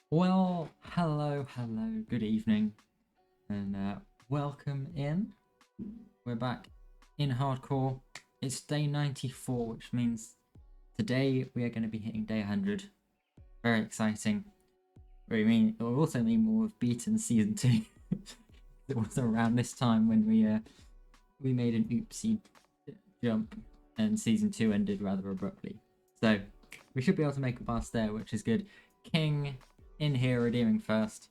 Well, hello, good evening, and welcome in. We're back in hardcore. It's day 94, which means today we are going to be hitting day 100. Very exciting. It will also mean we'll have beaten season 2. It was around this time when we made an oopsie jump, and season 2 ended rather abruptly. So we should be able to make a pass there, which is good. King in here redeeming first.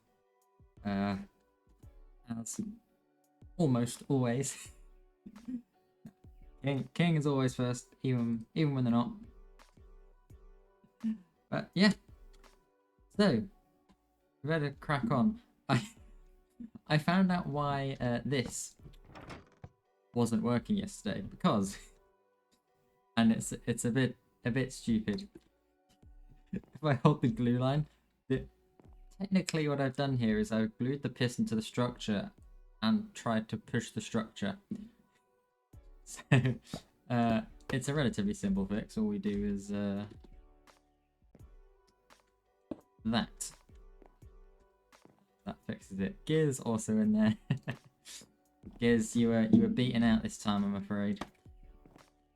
As almost always. King is always first, even when they're not. But yeah. So we better crack on. I found out why this wasn't working yesterday because, and it's a bit stupid. If I hold the glue line, technically what I've done here is I've glued the piston to the structure and tried to push the structure. So it's a relatively simple fix. All we do is that fixes it. Gears also in there. Gears, you were beaten out this time, I'm afraid.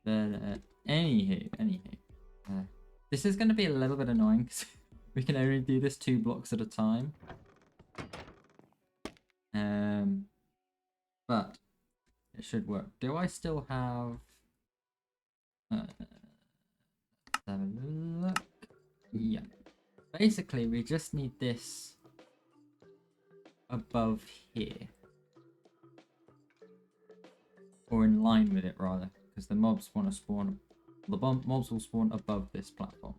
But anywho, this is going to be a little bit annoying because we can only do this 2 blocks at a time. But it should work. Do I still have? Let's have a look. Yeah. Basically, we just need this above here, or in line with it rather, because the mobs want to spawn. The mobs will spawn above this platform.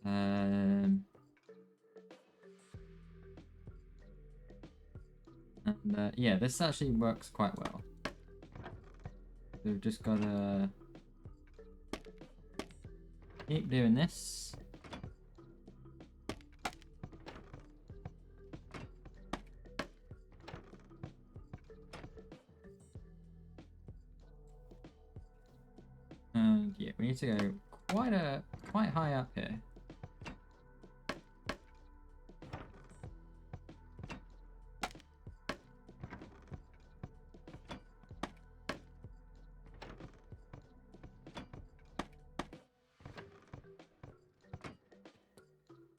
And yeah, this actually works quite well. So we've just got to keep doing this. And yeah, we need to go quite high up here.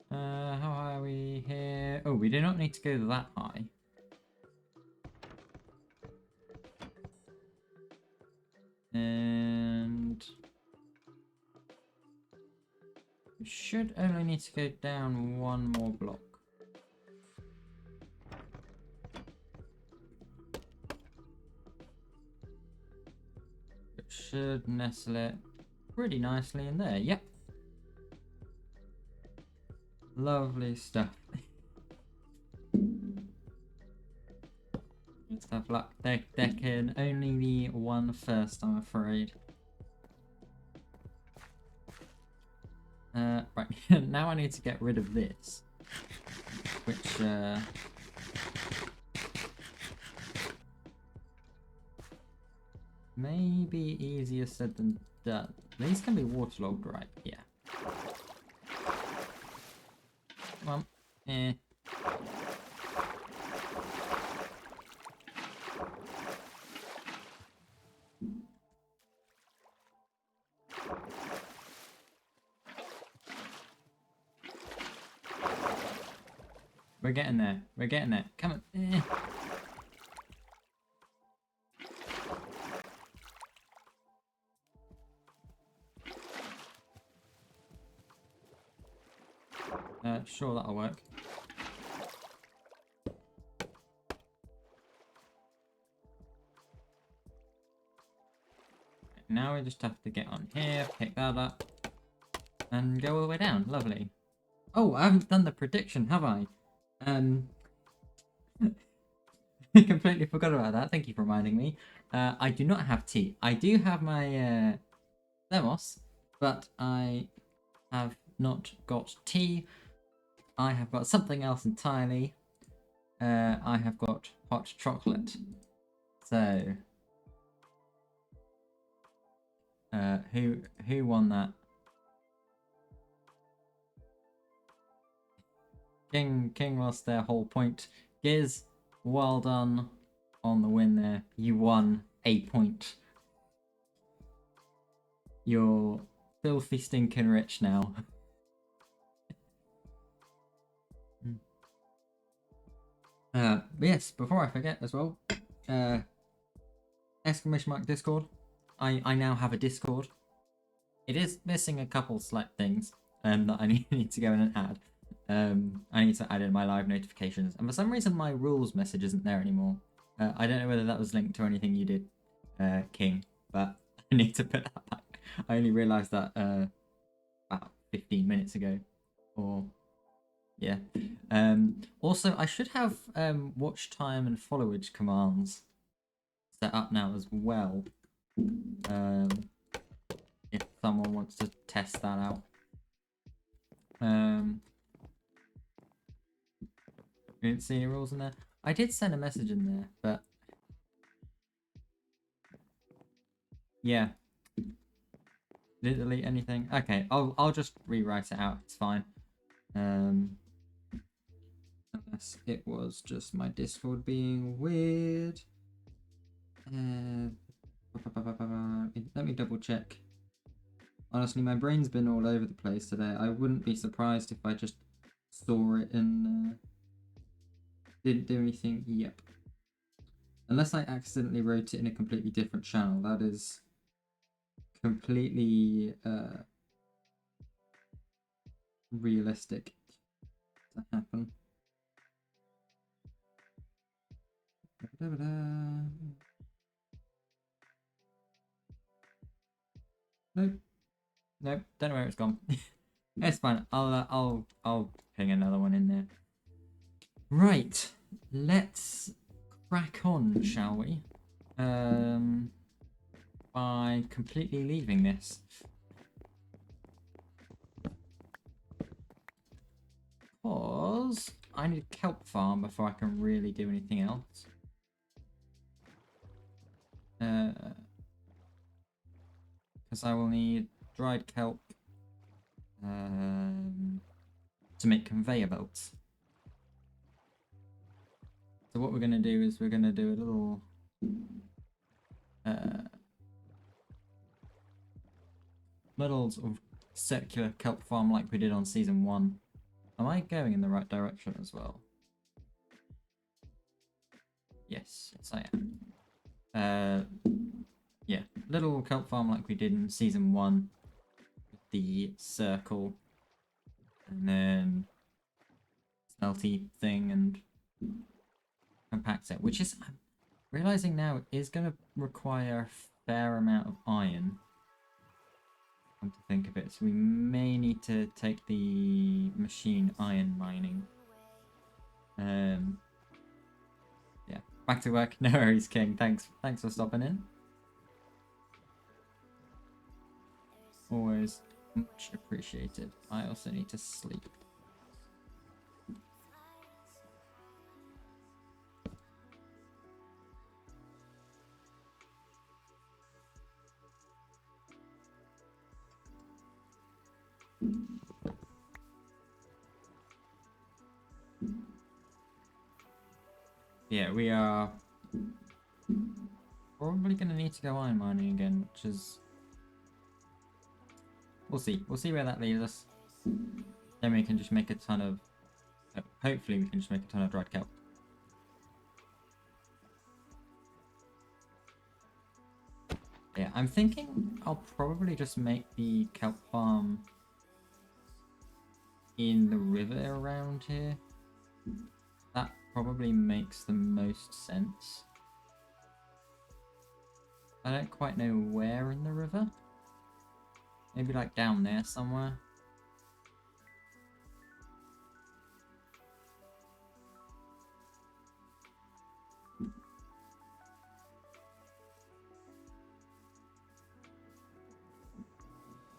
How high are we here? Oh, we do not need to go that high. And we should only need to go down 1 more block. It should nestle it pretty nicely in there. Yep. Lovely stuff. Let's have luck. There can only be one first, I'm afraid. Right, now I need to get rid of this, which may be easier said than done. These can be waterlogged, right? Yeah. Come on. We're getting there. We're getting there. Come on. Sure, that'll work. Now we just have to get on here, pick that up, and go all the way down. Lovely. Oh, I haven't done the prediction, have I? I completely forgot about that. Thank you for reminding me. I do not have tea. I do have my thermos, but I have not got tea. I have got something else entirely. I have got hot chocolate. So, who won that? King lost their whole point. Giz, well done on the win there. You won a point. You're filthy stinking rich now. But yes, before I forget as well, exclamation mark Discord. I now have a Discord. It is missing a couple slight things that I need to go in and add. I need to add in my live notifications, and for some reason my rules message isn't there anymore. I don't know whether that was linked to anything you did, King, but I need to put that back. I only realised that about 15 minutes ago, or yeah. Also, I should have watch time and followage commands set up now as well. If someone wants to test that out. You didn't see any rules in there? I did send a message in there, but yeah. Did it delete anything? Okay, I'll just rewrite it out. It's fine. Unless it was just my Discord being weird. Let me double check. Honestly, my brain's been all over the place today. I wouldn't be surprised if I just saw it and didn't do anything. Yep. Unless I accidentally wrote it in a completely different channel. That is completely realistic to happen. Nope. Nope. Don't know where it's gone. It's fine. I'll ping another one in there. Right. Let's crack on, shall we? By completely leaving this. Because I need a kelp farm before I can really do anything else. Because I will need dried kelp to make conveyor belts. So what we're going to do is we're going to do a little sort of circular kelp farm like we did on season 1. Am I going in the right direction as well? Yes, I am. Yeah, little kelp farm like we did in season 1 with the circle and then smelty thing and compactor, which is, I'm realizing now, is going to require a fair amount of iron. Come to think of it, so we may need to take the machine iron mining. Yeah, back to work. No worries, King. Thanks for stopping in. Always much appreciated. I also need to sleep. Yeah, we are probably going to need to go iron mining again, which is... We'll see. We'll see where that leads us. Then we can just make a ton of... Hopefully we can just make a ton of dried kelp. Yeah, I'm thinking I'll probably just make the kelp farm in the river around here. That probably makes the most sense. I don't quite know where in the river. Maybe like down there somewhere.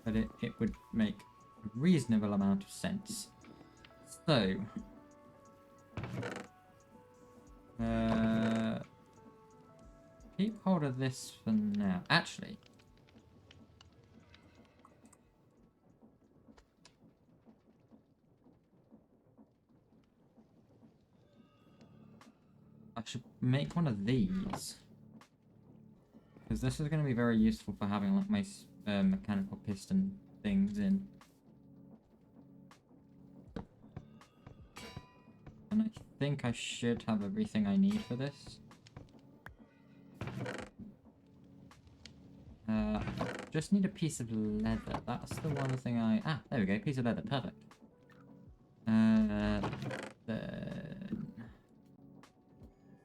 But it would make a reasonable amount of sense. So... keep hold of this for now. Actually... should make one of these. Because this is going to be very useful for having like my mechanical piston things in. And I think I should have everything I need for this. Just need a piece of leather. That's the one thing I... Ah, there we go. Piece of leather. Perfect. Then...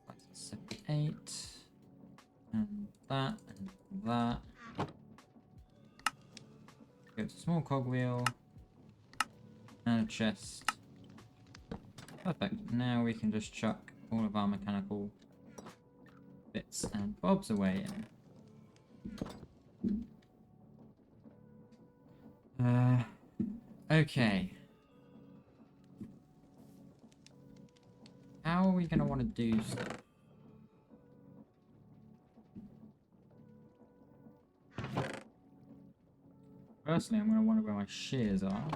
5, 6, 7, 8. And that. And that. Go to small cogwheel. And a chest. Perfect. Now we can just chuck all of our mechanical bits and bobs away in. Okay. How are we going to want to do stuff? Firstly, I'm going to wonder where my shears are.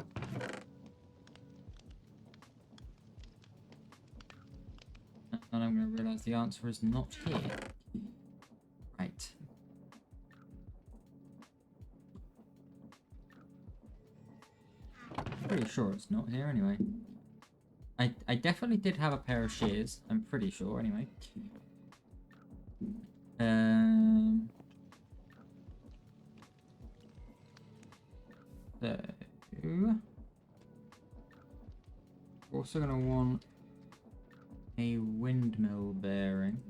And I'm going to realise the answer is not here. Right. Pretty sure it's not here anyway. I definitely did have a pair of shears. I'm pretty sure anyway. So we're also going to want a windmill bearing.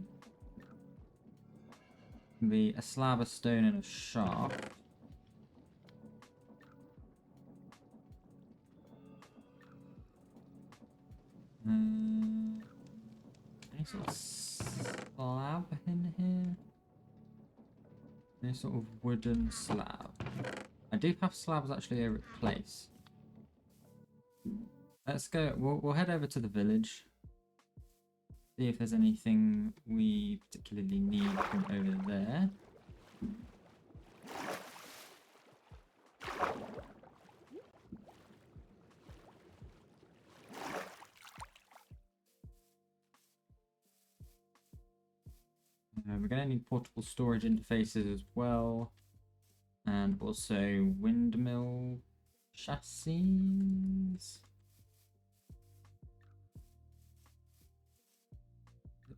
Be a slab of stone and a shaft. Any sort of slab in here? Any sort of wooden slab? I do have slabs actually over at the place. Let's go. We'll head over to the village. See if there's anything we particularly need from over there. We're going to need portable storage interfaces as well. And also windmill chassis.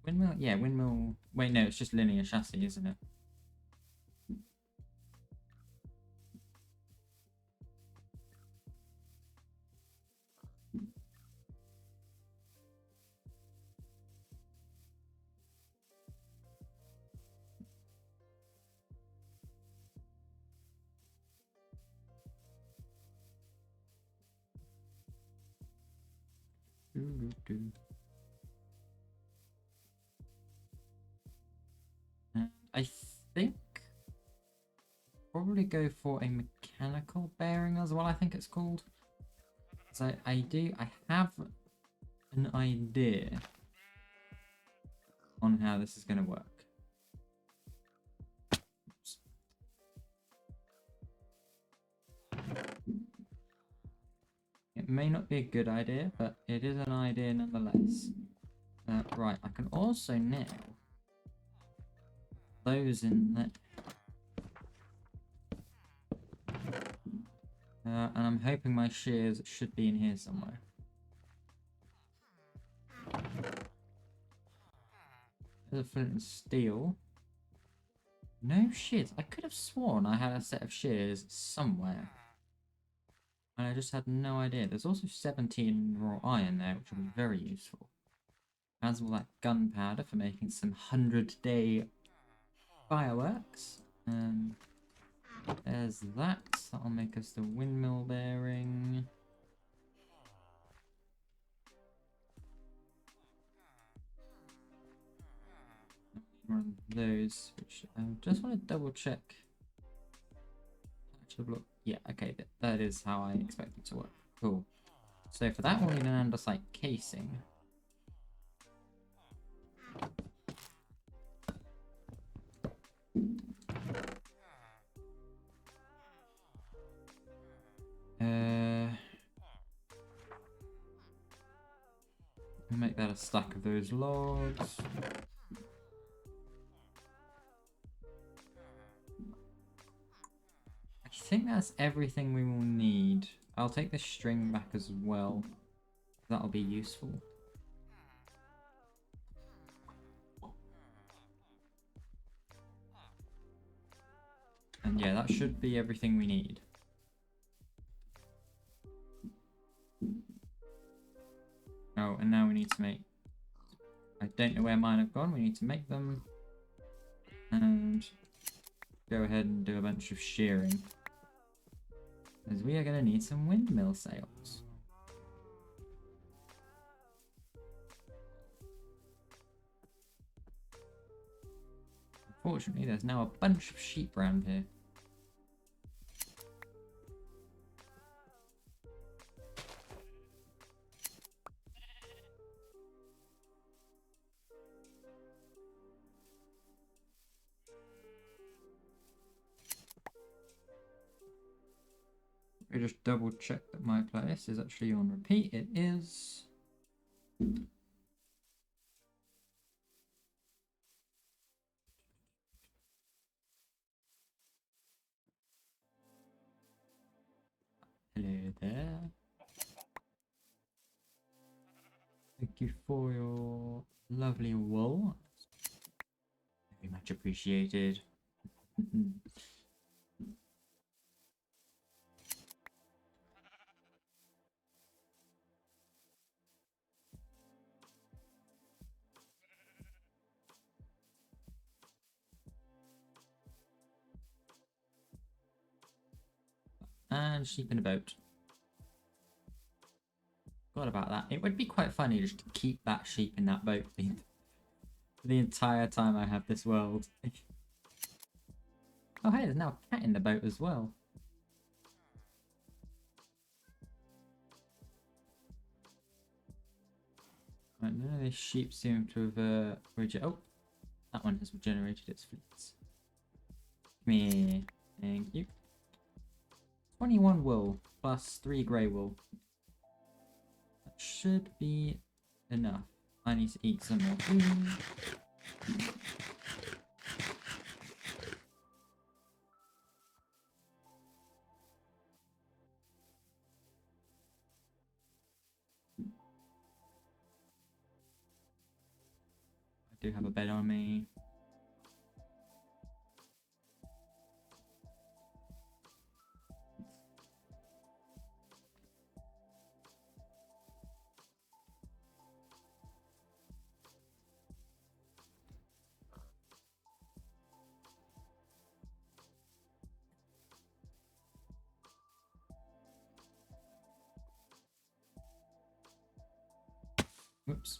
Windmill? Yeah, windmill. Wait, no, it's just linear chassis, isn't it? And I think probably go for a mechanical bearing as well, I think it's called. So I have an idea on how this is going to work. Oops. It may not be a good idea, but it is an idea nonetheless. Right, I can also nail those in there. And I'm hoping my shears should be in here somewhere. There's a flint and steel. No shit, I could have sworn I had a set of shears somewhere. And I just had no idea. There's also 17 raw iron there, which will be very useful. As well, that gunpowder for making some 100-day fireworks. There's that. That'll make us the windmill bearing. One of those, which I just want to double check. Yeah, okay, that is how I expect it to work. Cool. So for that, we'll need an andesite casing. We'll make that a stack of those logs. think that's everything we will need. I'll take the string back as well. That'll be useful. And yeah, that should be everything we need. Oh, and now we need to make... I don't know where mine have gone. We need to make them. And go ahead and do a bunch of shearing. Because we are going to need some windmill sails. Unfortunately, there's now a bunch of sheep around here. I just double check that my place is actually on repeat. It is. Hello there. Thank you for your lovely wool. Very much appreciated. And sheep in a boat. Forgot about that. It would be quite funny just to keep that sheep in that boat the entire time I have this world. Oh hey, there's now a cat in the boat as well. Right, none of these sheep seem to have oh, that one has regenerated its fleets. Come here. Thank you. 21 wool plus 3 grey wool. That should be enough. I need to eat some more food. I do have a bed on me. Whoops.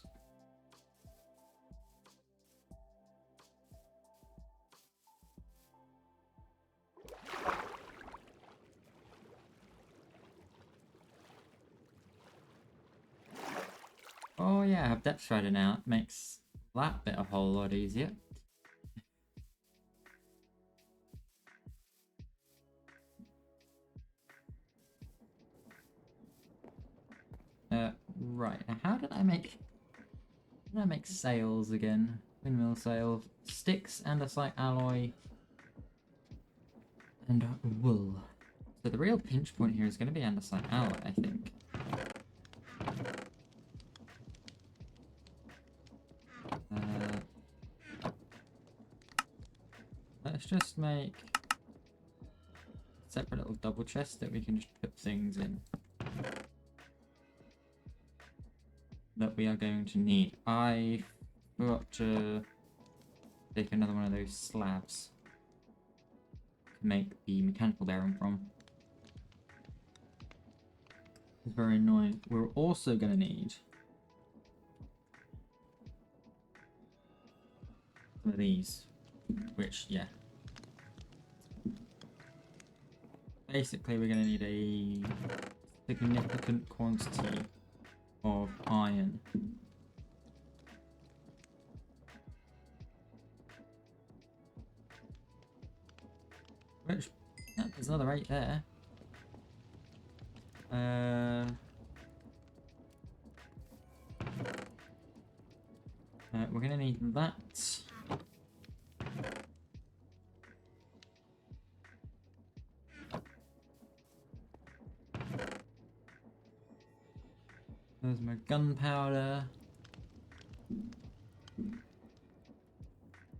Oh yeah, I have depth shredder now. It makes that bit a whole lot easier. Right. Now how did I make sails again? Windmill sails, sticks, andesite alloy, and wool. So the real pinch point here is going to be andesite alloy, I think. Let's just make a separate little double chest that we can just put things in that we are going to need. I forgot to take another one of those slabs to make the mechanical bearing from. It's very annoying. We're also going to need some of these, which, yeah. Basically, we're going to need a significant quantity of iron. Which, yeah, there's another 8 there. We're going to need that. There's my gunpowder.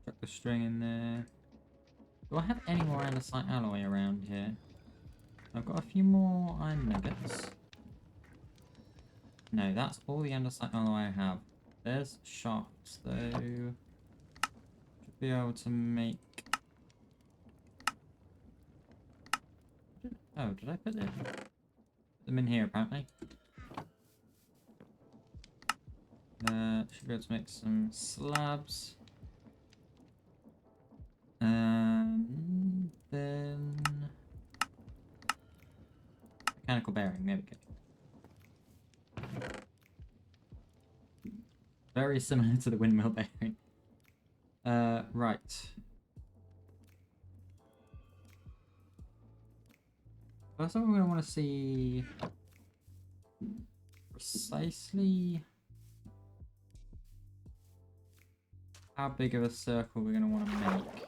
Chuck the string in there. Do I have any more andesite alloy around here? I've got a few more iron nuggets. No, that's all the andesite alloy I have. There's shafts though. Should be able to make... Oh, did I put them in here apparently? Should be able to make some slabs. And then... Mechanical bearing, there we go. Very similar to the windmill bearing. Right. First of all, we're going to want to see precisely how big of a circle we're going to want to make.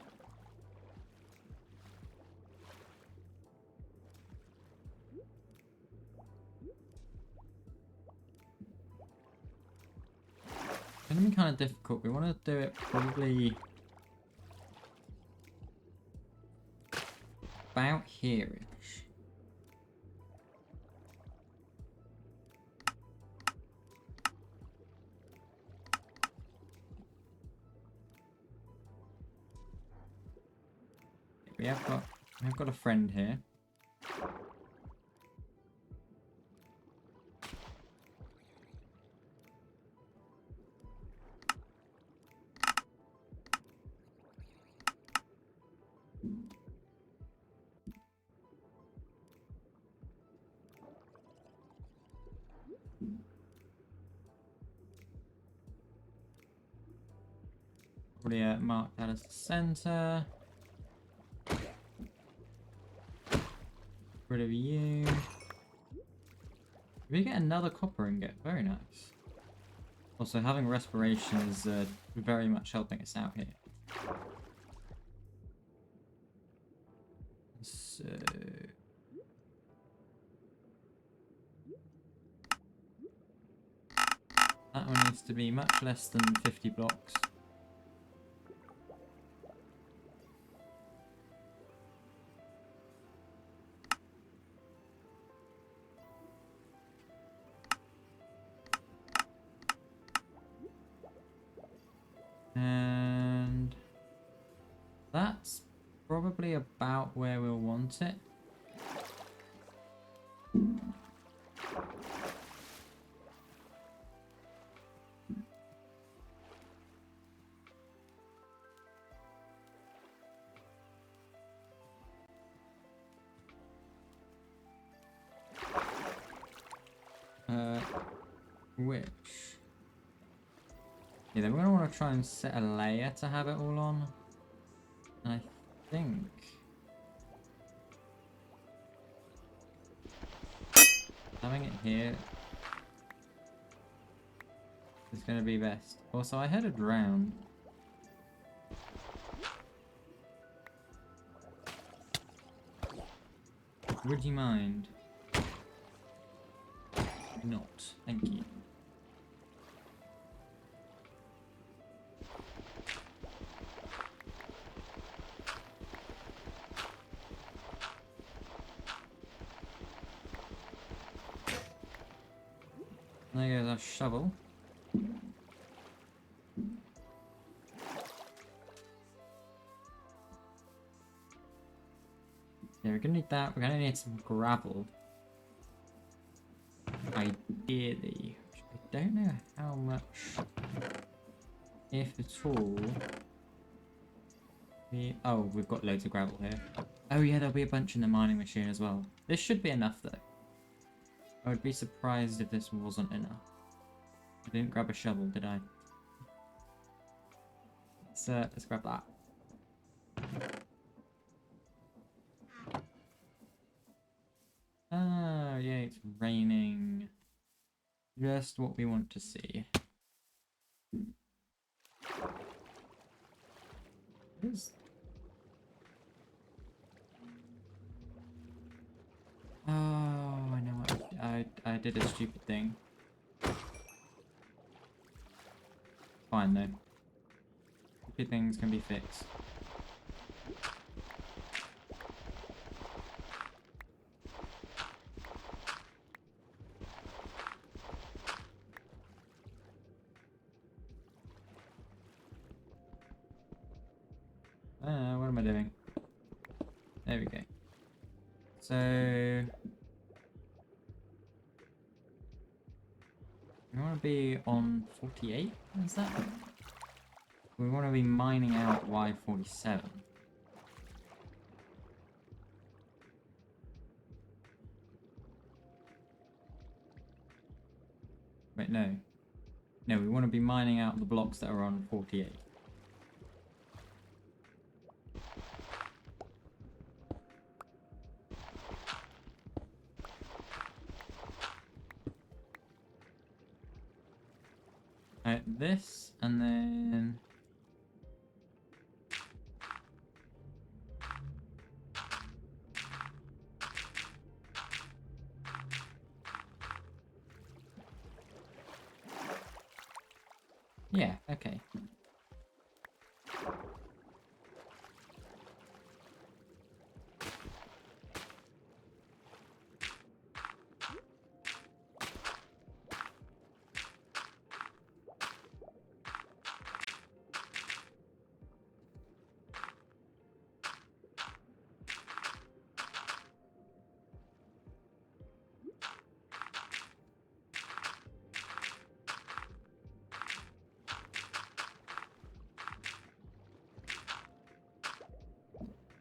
It's going to be kind of difficult. We want to do it probably about here-ish. I've got a friend here. Probably mark that as the center. Rid of you. We get another copper ingot. Very nice. Also, having respiration is very much helping us out here. So... that one needs to be much less than 50 blocks. And that's probably about where we'll want it. Which... yeah, then we're going to want to try and set a layer to have it all on. I think... having it here is going to be best. Also, I headed round. Would you mind? Not. Thank you. There goes our shovel. Yeah, we're gonna need that. We're gonna need some gravel. Ideally. I don't know how much, if at all. Oh, we've got loads of gravel here. Oh yeah, there'll be a bunch in the mining machine as well. This should be enough though. I would be surprised if this wasn't enough. I didn't grab a shovel, did I? Let's grab that. Oh, yeah, it's raining. Just what we want to see. Oh, I know what I did a stupid thing. fine though. Good things can be fixed. What am I doing? There we go. So we want to be on 48, is that? We want to be mining out Y47. Wait, no. No, we want to be mining out the blocks that are on 48. This, and then... Yeah, okay.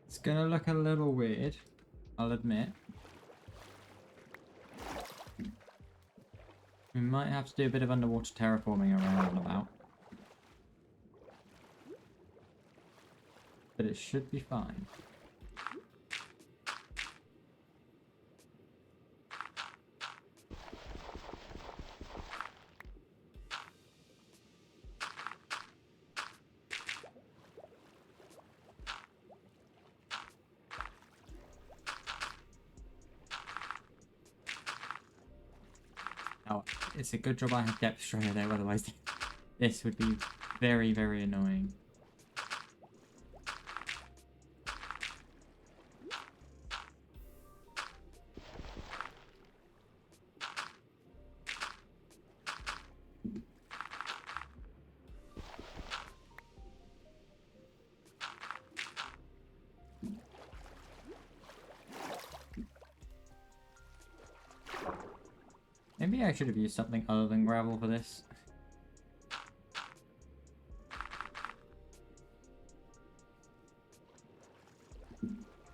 It's gonna look a little weird, I'll admit. We might have to do a bit of underwater terraforming around and about. But it should be fine. Oh, it's a good job I have depth strider there, otherwise this would be very, very annoying. Maybe I should have used something other than gravel for this.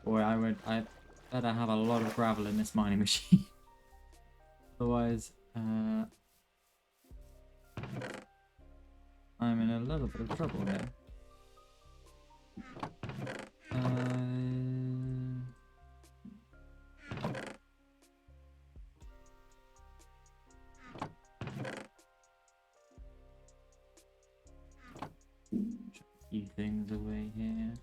Boy, I better have a lot of gravel in this mining machine. Otherwise, I'm in a little bit of trouble here. A few things away here.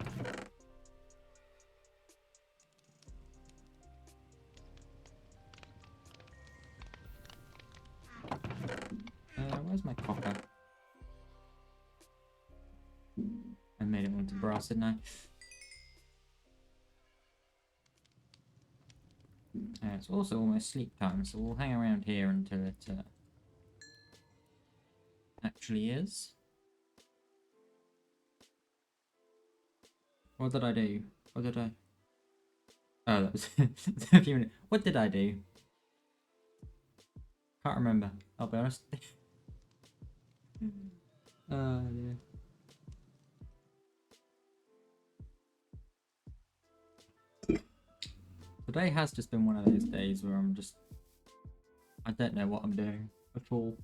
Where's my copper? I made it into brass, didn't I? It's also almost sleep time, so we'll hang around here until it actually is. What did I do? What did I... Oh, that was a few minutes. What did I do? Can't remember, I'll be honest. Yeah. Today has just been one of those days where I don't know what I'm doing at all.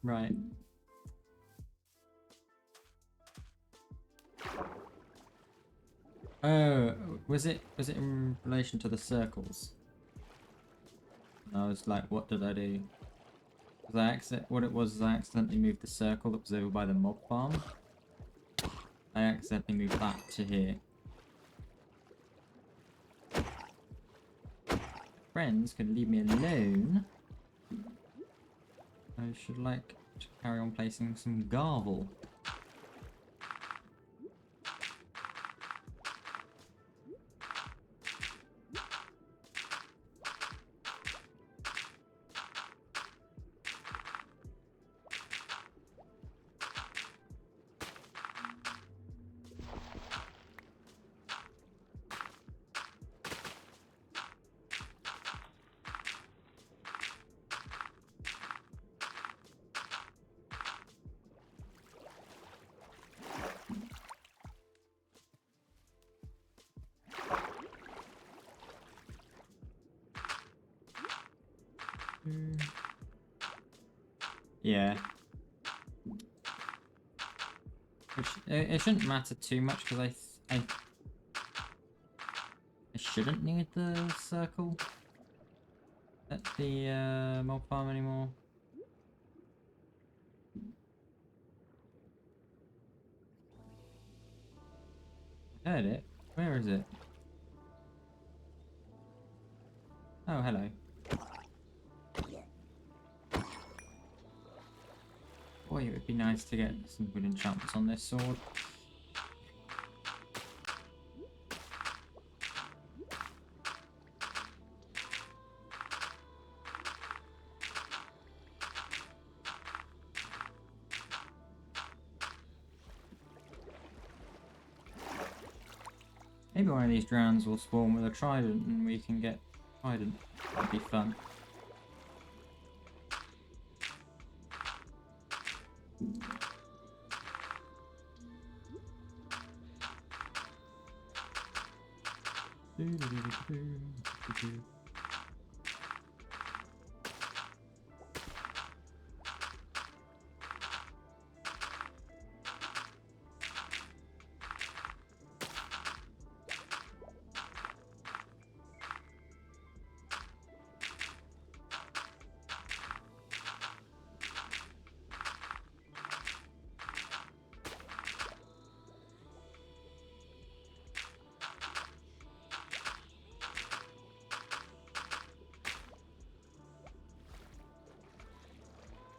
Right. Oh, was it in relation to the circles? I was like, what did I do? What it was is I accidentally moved the circle that was over by the mob farm. I accidentally moved that to here. Friends can leave me alone. I should like carry on placing some garble. Yeah. Which, it shouldn't matter too much because I shouldn't need the circle at the mob farm anymore. I heard it. Where is it? Oh, hello. Boy, it would be nice to get some good enchantments on this sword. Maybe one of these drowns will spawn with a trident and we can get trident. That'd be fun.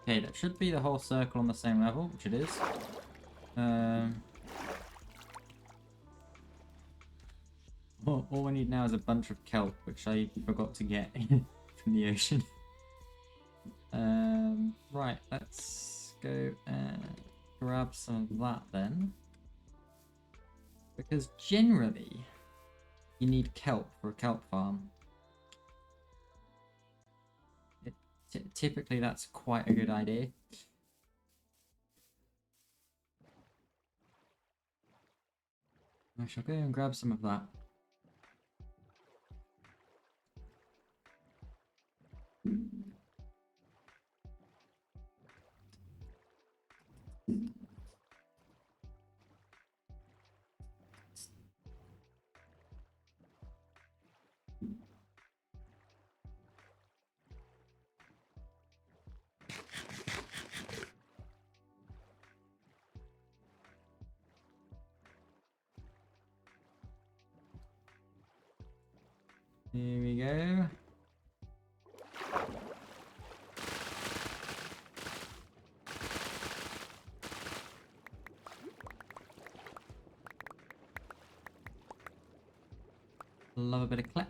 Okay, that should be the whole circle on the same level, which it is. All we need now is a bunch of kelp, which I forgot to get from the ocean. Right, let's go and grab some of that then. Because generally, you need kelp for a kelp farm. Typically, that's quite a good idea. I shall go and grab some of that. Here we go. Love a bit of clap.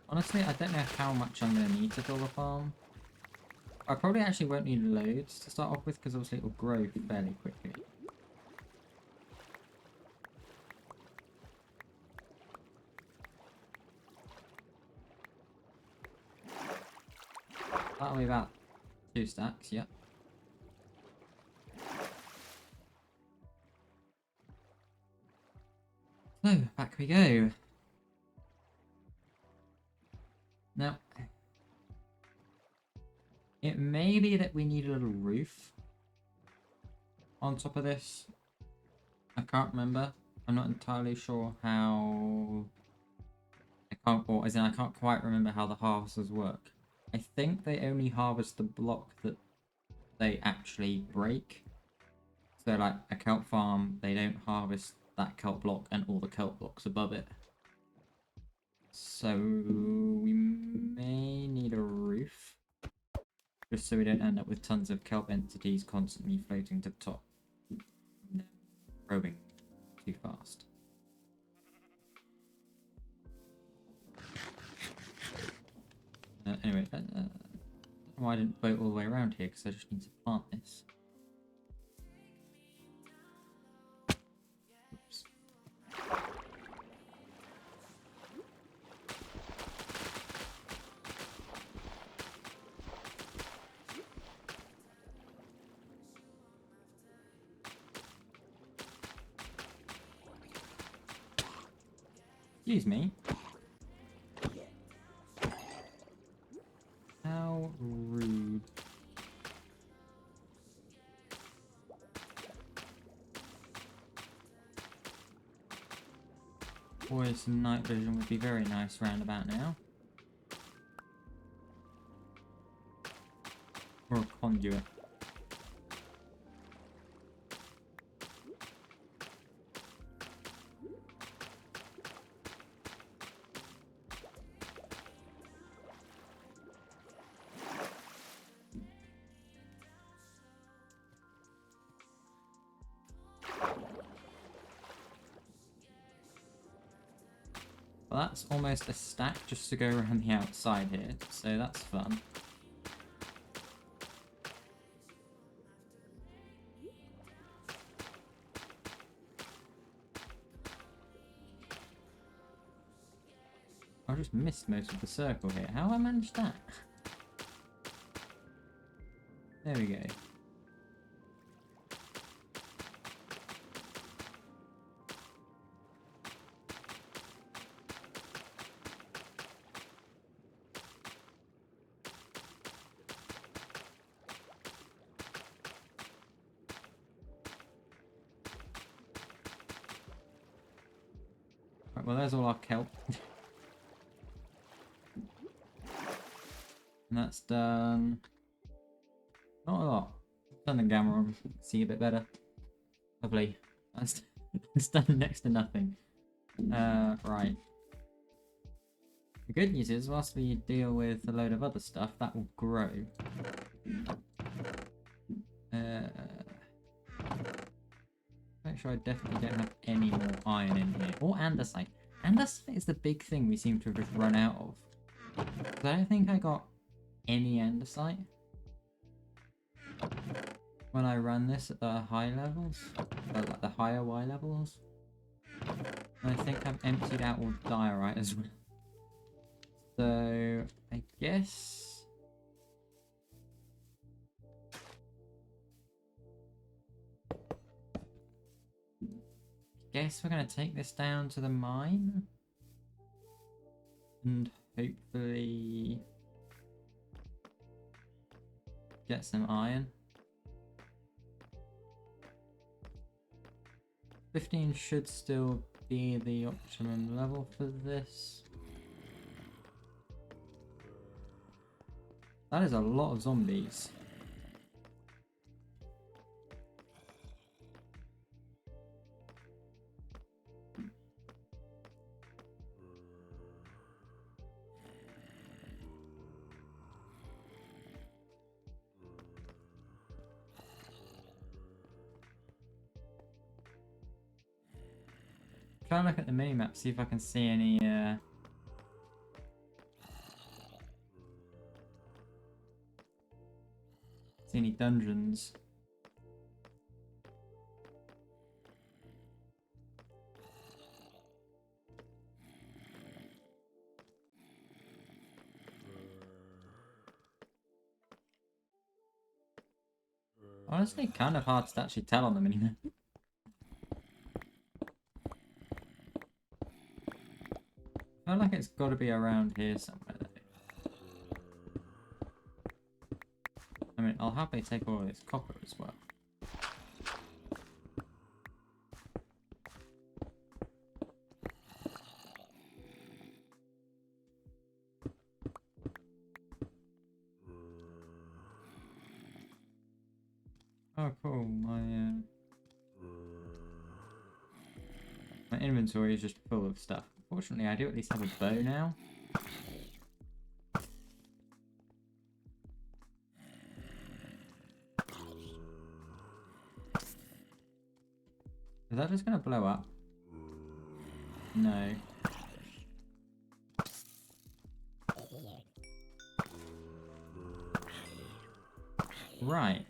Honestly, I don't know how much I'm going to need to build a farm. I probably actually won't need loads to start off with because obviously it will grow fairly quickly. That'll be about 2 stacks, yep. So, back we go. Now, it may be that we need a little roof on top of this. I can't remember. I'm not entirely sure how... I can't quite remember how the harvesters work. I think they only harvest the block that they actually break. So like a kelp farm, they don't harvest that kelp block and all the kelp blocks above it. So we may need a roof, just so we don't end up with tons of kelp entities constantly floating to the top and then growing too fast. Anyway, I don't know why I didn't boat all the way around here, because I just need to plant this. Oops. Excuse me. How rude. Boy, some night vision would be very nice round about now. Or a conduit. Well, that's almost a stack just to go around the outside here, so that's fun. I just missed most of the circle here. How have I managed that? There we go. Right, well, there's all our kelp. And that's done. Not a lot. Turn the camera on, see a bit better. Lovely. That's it's done next to nothing. Right. The good news is, whilst we deal with a load of other stuff, that will grow. Make sure I definitely don't have any more iron in here. Or andesite. Andesite is the big thing we seem to have just run out of. Because I don't think I got any andesite when I run this at the high levels, or like the higher Y levels. And I think I've emptied out all diorite as well. So I guess we're gonna take this down to the mine and hopefully get some iron. 15 should still be the optimum level for this. That is a lot of zombies. Try and look at the minimap, see if I can see any dungeons. Honestly, kind of hard to actually tell on the minimap. I feel like it's got to be around here somewhere. I mean, I'll happily take all of this copper as well. Oh, cool. My inventory is just full of stuff. Fortunately, I do at least have a bow now. Is that just going to blow up? No. Right.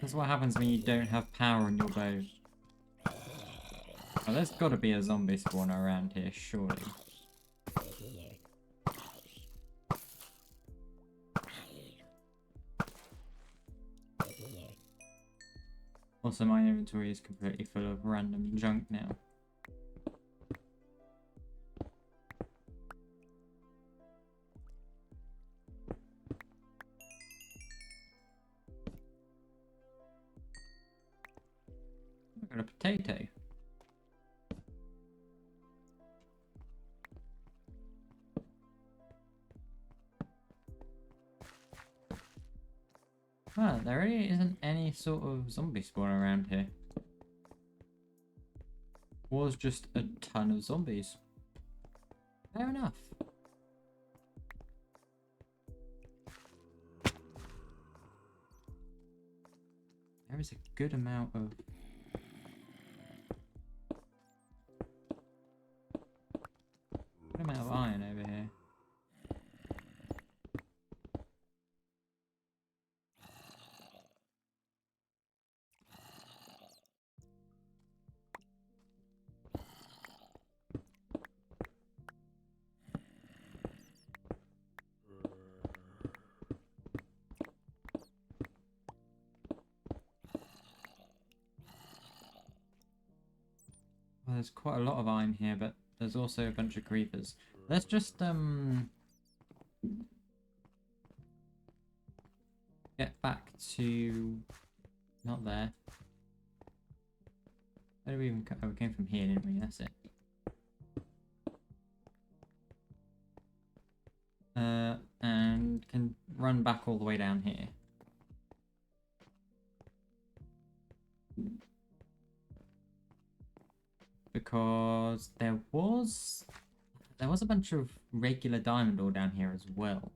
That's what happens when you don't have power on your bow. Oh, there's got to be a zombie spawner around here, surely. Also, my inventory is completely full of random junk now. I got a potato. Well, there really isn't any sort of zombie spawn around here. Was just a ton of zombies. Fair enough. There is a good amount of... good amount of iron over here. Well, there's quite a lot of iron here, but there's also a bunch of creepers. Let's just get back to... not there. Where did we even come? Oh, we came from here, didn't we? That's it. And can run back all the way down here. Because there was a bunch of regular diamond ore down here as well.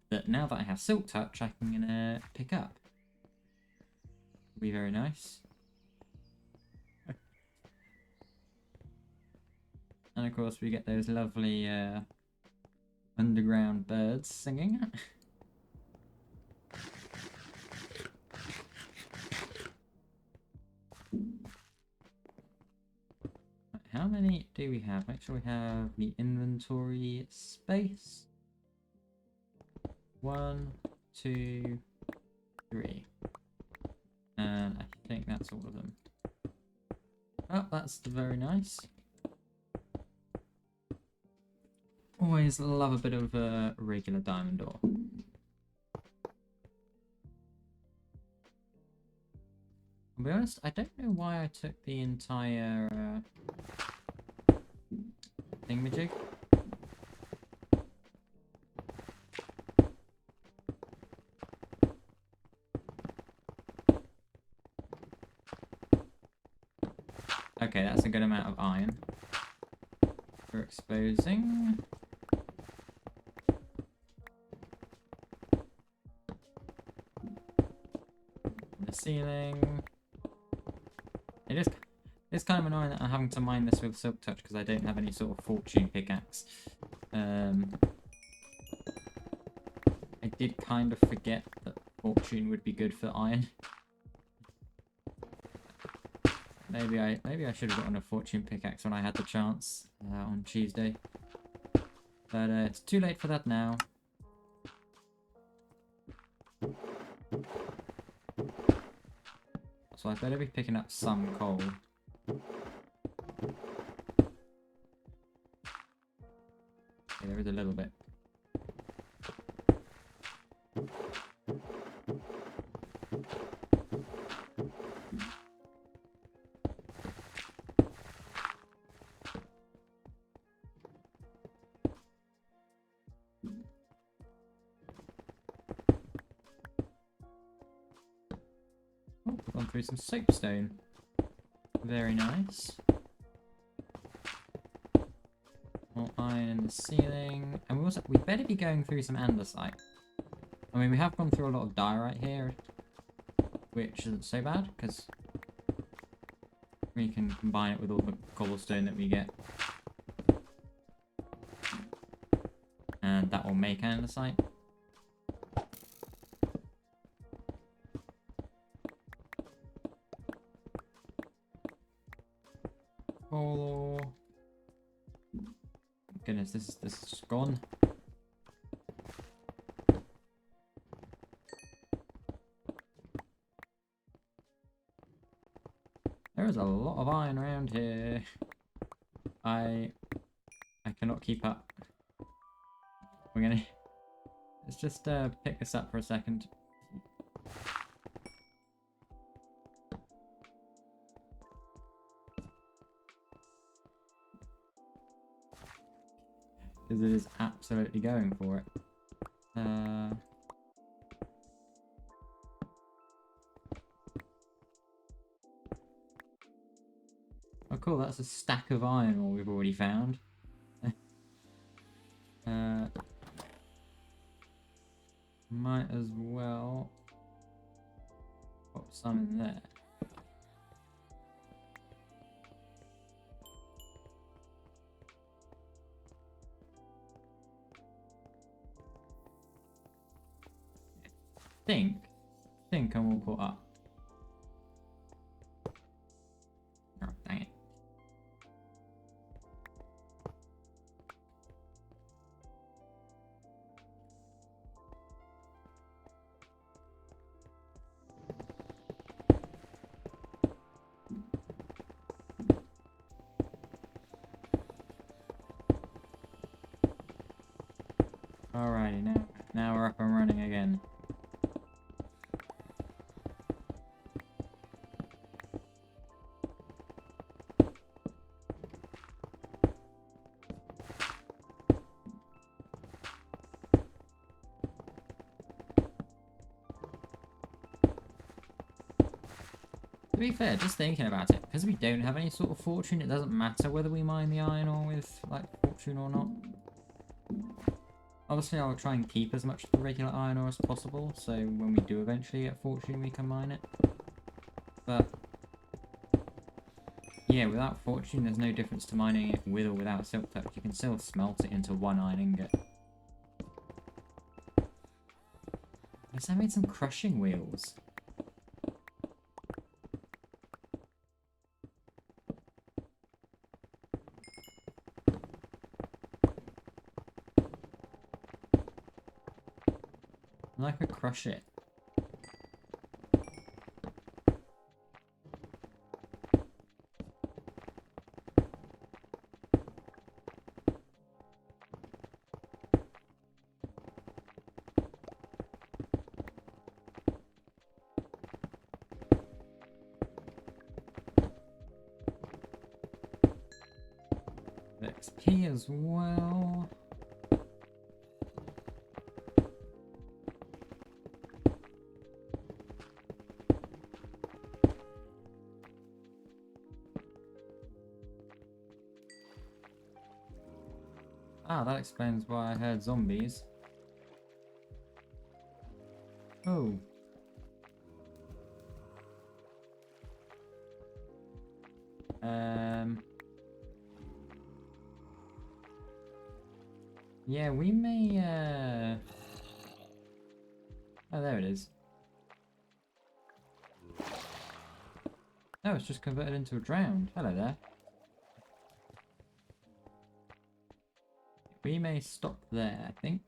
That now that I have Silk Touch, I can pick up. Will be very nice. And of course we get those lovely underground birds singing. How many do we have? Make sure we have the inventory space. 1, 2, 3. And I think that's all of them. Oh, that's very nice. Always love a bit of regular diamond ore. I'll be honest, I don't know why I took the entire thingamajig. Okay, that's a good amount of iron for exposing. The ceiling. It's kind of annoying that I'm having to mine this with Silk Touch because I don't have any sort of fortune pickaxe. I did kind of forget that fortune would be good for iron. Maybe I should have gotten a fortune pickaxe when I had the chance on Tuesday. But it's too late for that now. So I better be picking up some coal. Okay, there is a little bit. Oh, we've gone through some soapstone. Very nice. More iron in the ceiling. And we better be going through some andesite. I mean, we have gone through a lot of diorite here, which isn't so bad, because we can combine it with all the cobblestone that we get. And that will make andesite. Oh goodness, this is gone. There is a lot of iron around here. I cannot keep up. We're gonna let's just pick this up for a second. Because it is absolutely going for it. Oh cool, that's a stack of iron ore we've already found. Might as well pop some in there. Think I'm all caught up. Oh, dang it. Alrighty, now we're up and running again. To be fair, just thinking about it, because we don't have any sort of fortune, it doesn't matter whether we mine the iron ore with, like, fortune or not. Obviously, I'll try and keep as much of the regular iron ore as possible, so when we do eventually get fortune, we can mine it. But yeah, without fortune, there's no difference to mining it with or without silk touch. You can still smelt it into one iron ingot. Guess I made some crushing wheels. I could crush it. XP as well. Ah, that explains why I heard zombies. Oh. Yeah, we may, Oh, there it is. Oh, it's just converted into a drowned. Hello there. We may stop there, I think.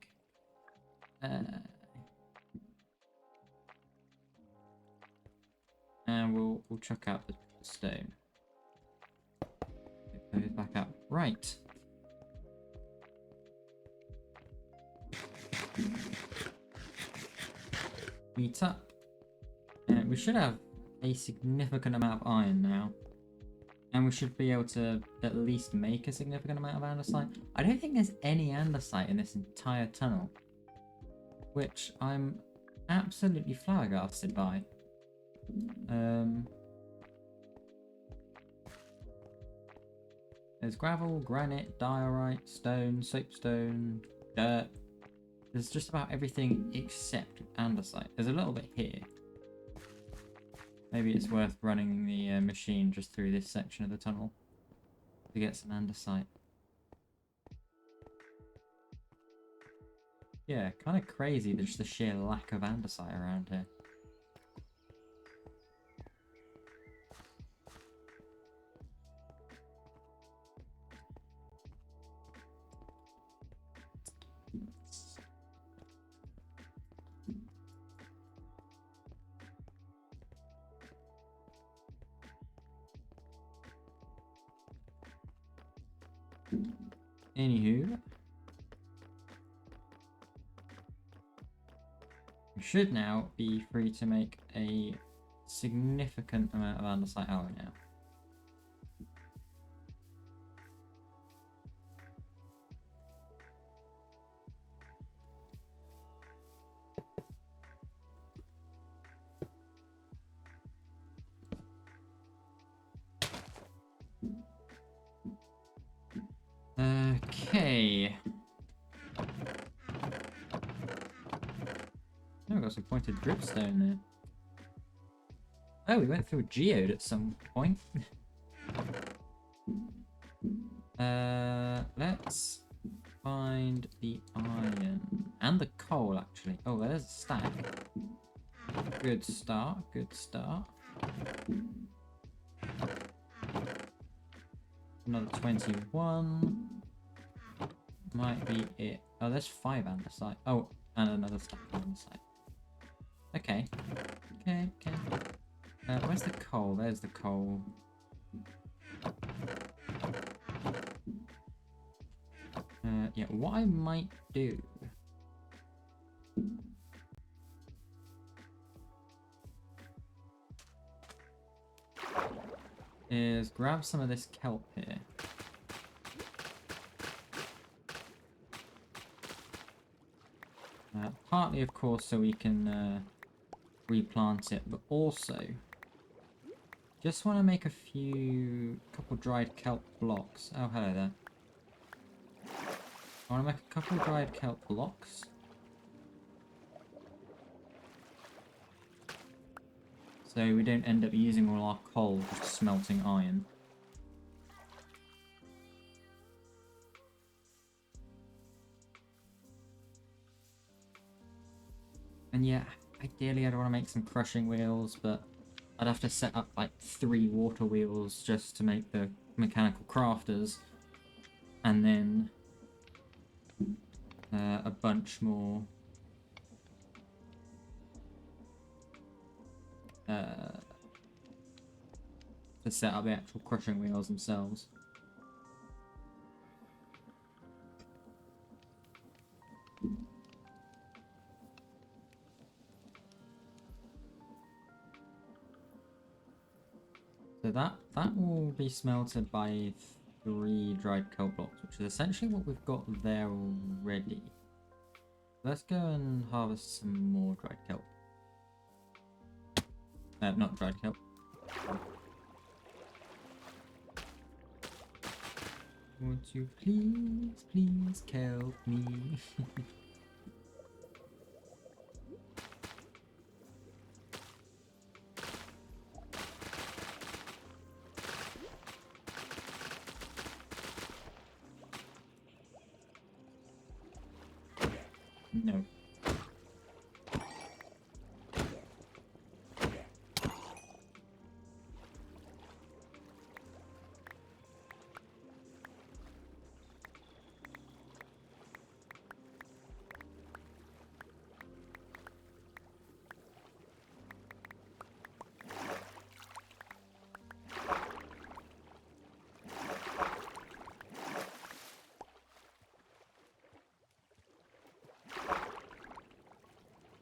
And we'll chuck out the stone. Pick those back up. Right. Meet up. And we should have a significant amount of iron now. And we should be able to at least make a significant amount of andesite. I don't think there's any andesite in this entire tunnel. Which I'm absolutely flabbergasted by. There's gravel, granite, diorite, stone, soapstone, dirt. There's just about everything except andesite. There's a little bit here. Maybe it's worth running the machine just through this section of the tunnel to get some andesite. Yeah, kind of crazy just the sheer lack of andesite around here. Anywho, we should now be free to make a significant amount of andesite alloy now. Okay. Oh, we've got some pointed dripstone there. Oh, we went through a geode at some point. Let's find the iron and the coal actually. Oh, there's a stack. Good start, good start. Another 21. Might be it. Oh, there's 5 andesite. Oh, and another stack of andesite. Okay. Okay. Where's the coal? There's the coal. Yeah, what I might do is grab some of this kelp here. Partly, of course, so we can replant it, but also just want to make a couple dried kelp blocks. Oh, hello there. I want to make a couple dried kelp blocks. So we don't end up using all our coal just smelting iron. And yeah, ideally I'd want to make some crushing wheels, but I'd have to set up like 3 water wheels just to make the mechanical crafters. And then a bunch more to set up the actual crushing wheels themselves. So that will be smelted by 3 dried kelp blocks, which is essentially what we've got there already. Let's go and harvest some more dried kelp. Not dried kelp. Won't you please kelp me? No.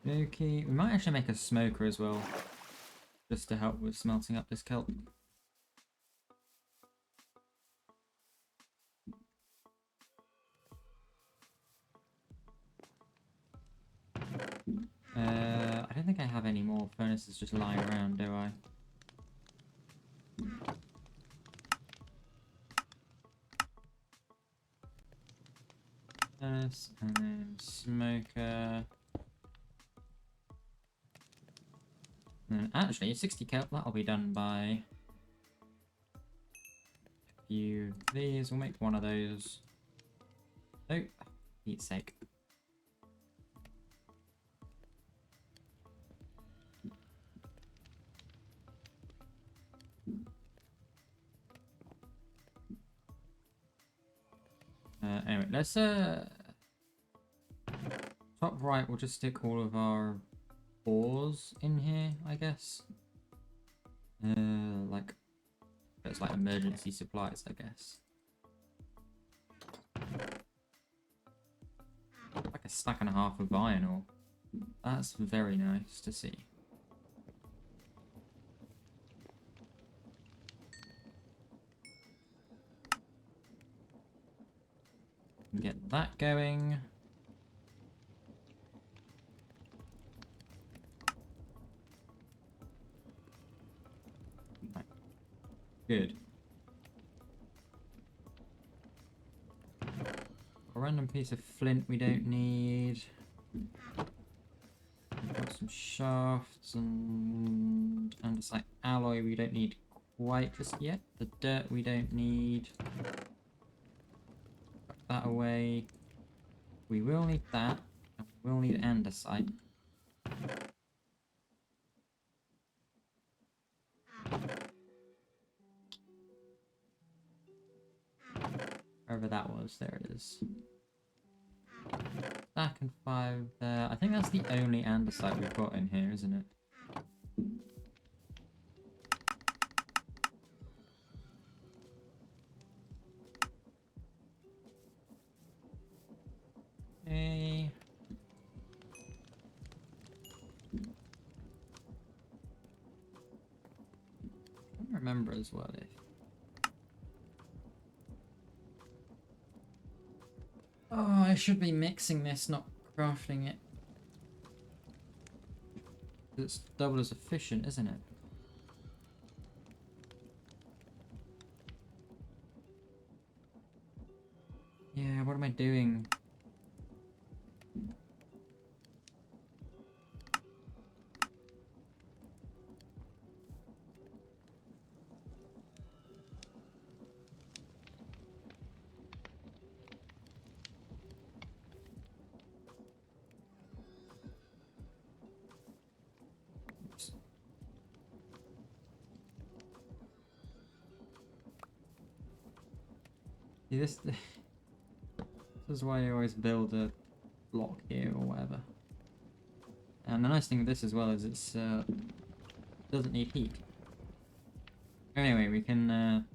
Okay, we might actually make a smoker as well, just to help with smelting up this kelp. I don't think I have any more furnaces just lying around, do I? Furnace, and then smoker. And actually, 60 kelp, that'll be done by a few of these. We'll make one of those. Oh, Pete's sake. Anyway, let's top right, we'll just stick all of our ores in here, I guess. Like, it's like emergency supplies, I guess. Like a stack and a half of iron ore. That's very nice to see. Get that going. Right. Good. A random piece of flint we don't need. We've got some shafts and andesite alloy we don't need quite just yet. The dirt we don't need. Put that away. We will need that. And we will need andesite. Wherever that was, there it is. Stack and 5 there. I think that's the only andesite we've got in here, isn't it? Okay. I don't remember as well if... Oh, I should be mixing this, not crafting it. It's double as efficient, isn't it? Yeah, what am I doing? Oops. See, this is why you always build a block here or whatever. And the nice thing with this as well is it's doesn't need heat. Anyway, we can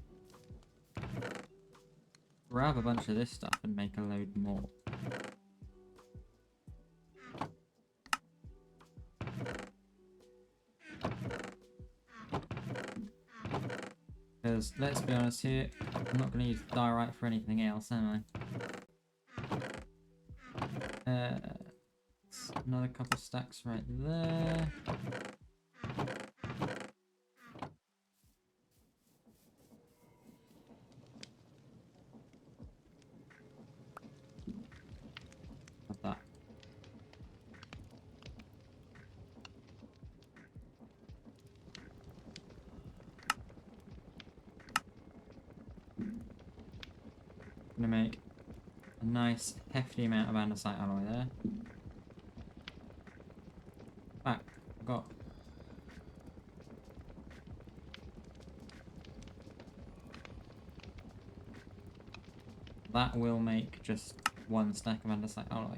grab a bunch of this stuff and make a load more. Because let's be honest here, I'm not going to use diorite for anything else, am I? Another couple stacks right there. Like that. Gonna make a nice hefty amount of andesite alloy there. Back, got. That will make just one stack of andesite alloy.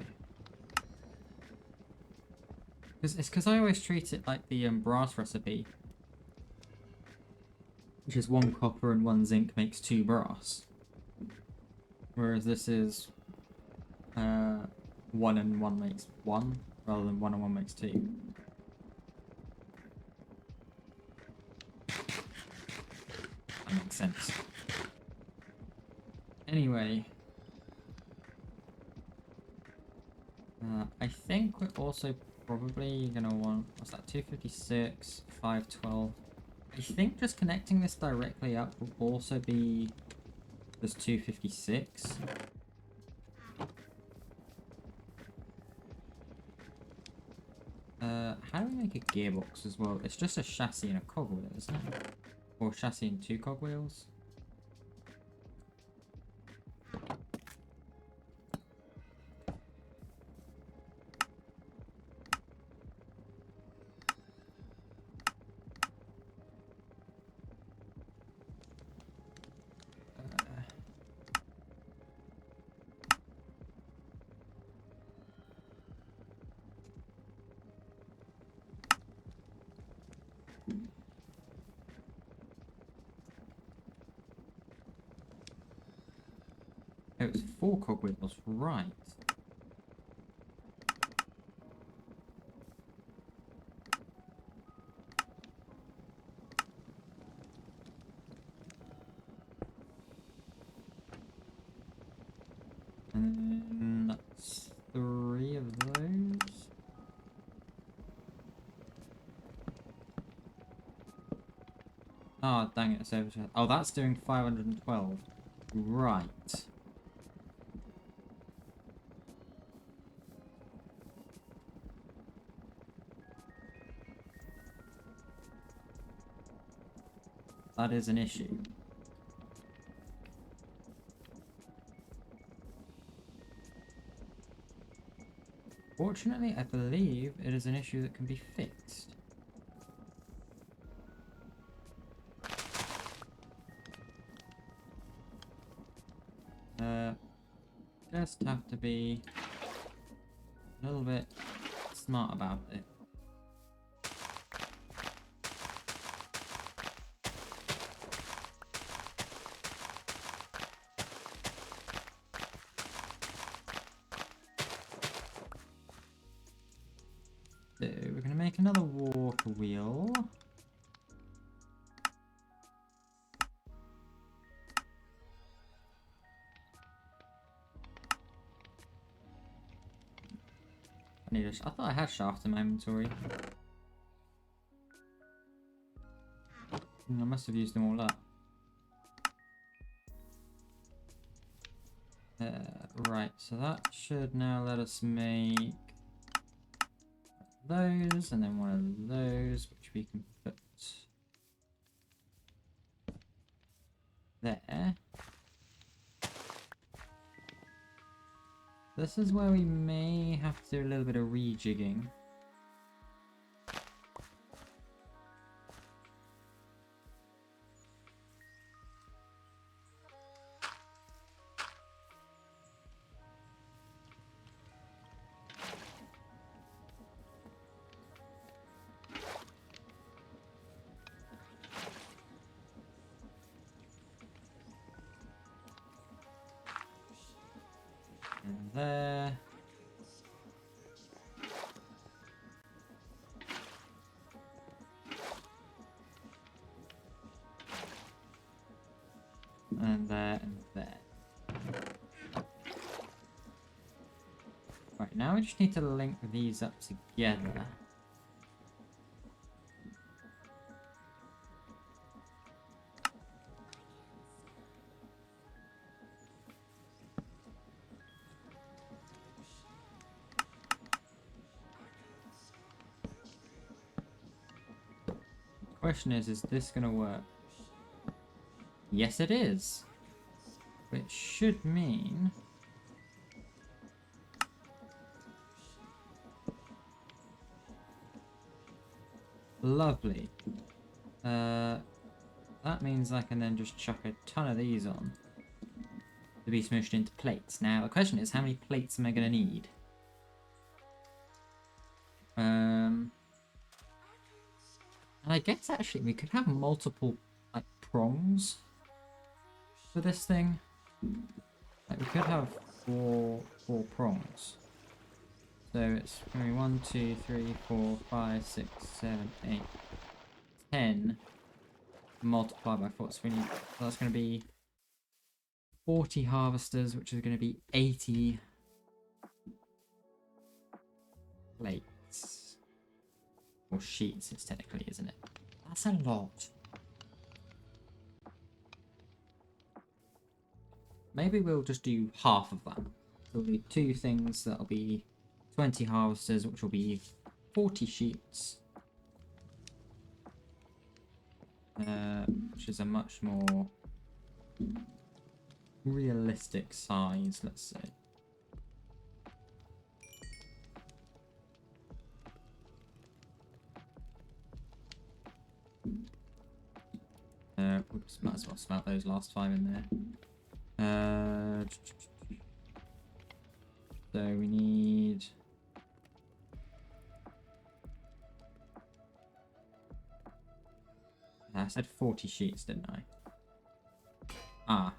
It's because I always treat it like the brass recipe, which is 1 copper and 1 zinc makes 2 brass. Whereas this is 1 and 1 makes 1, rather than 1 and 1 makes 2. That makes sense. Anyway, I think we're also probably gonna want, what's that, 256, 512. I think just connecting this directly up will also be just 256. How do we make a gearbox as well? It's just a chassis and a cogwheel, isn't it? Or chassis and 2 cogwheels? Oh, it's 4 cogwheels, right. And that's 3 of those. Oh, dang it, it's over. Oh, that's doing 512. Right. That is an issue. Fortunately, I believe it is an issue that can be fixed. Just have to be a little bit smart about it. So we're going to make another water wheel. I thought I had shaft in my inventory. I must have used them all up. Right, so that should now let us make those, and then one of those, which we can put there. This is where we may have to do a little bit of rejigging. And there. And there and there. Right, now we just need to link these up together. Question is this gonna work? Yes, it is. Which should mean lovely. That means I can then just chuck a ton of these on to be smushed into plates. Now the question is, how many plates am I gonna need? And I guess actually we could have multiple like prongs for this thing. Like we could have four prongs. So it's gonna be 1, 2, 3, 4, 5, 6, 7, 8, 10 multiplied by 4. So we need, so that's gonna be 40 harvesters, which is gonna be 80 plates. Or sheets, it's technically, isn't it? That's a lot. Maybe we'll just do half of that. So we'll do 2 things that'll be 20 harvesters, which will be 40 sheets. Which is a much more realistic size, let's say. Oops, might as well smelt those last 5 in there. So we need... I said 40 sheets, didn't I? Ah.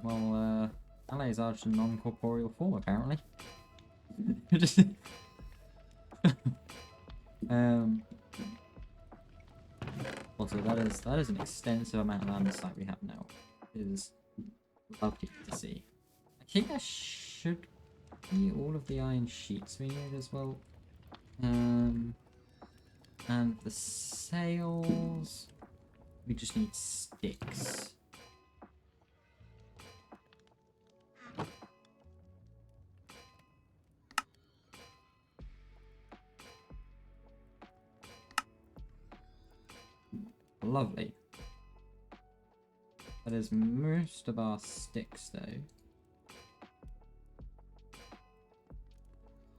Well, allies are just a non-corporeal form, apparently. Also, that is an extensive amount of land site we have now. It is lovely to see. I think that should be all of the iron sheets we need as well. And the sails, we just need sticks. Lovely. That is most of our sticks, though.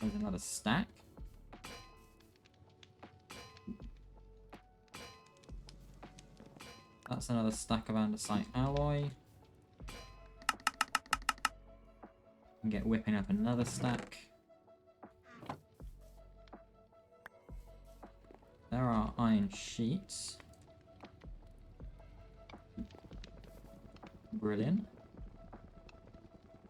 There's another stack. That's another stack of andesite alloy. And get whipping up another stack. There are iron sheets. Brilliant.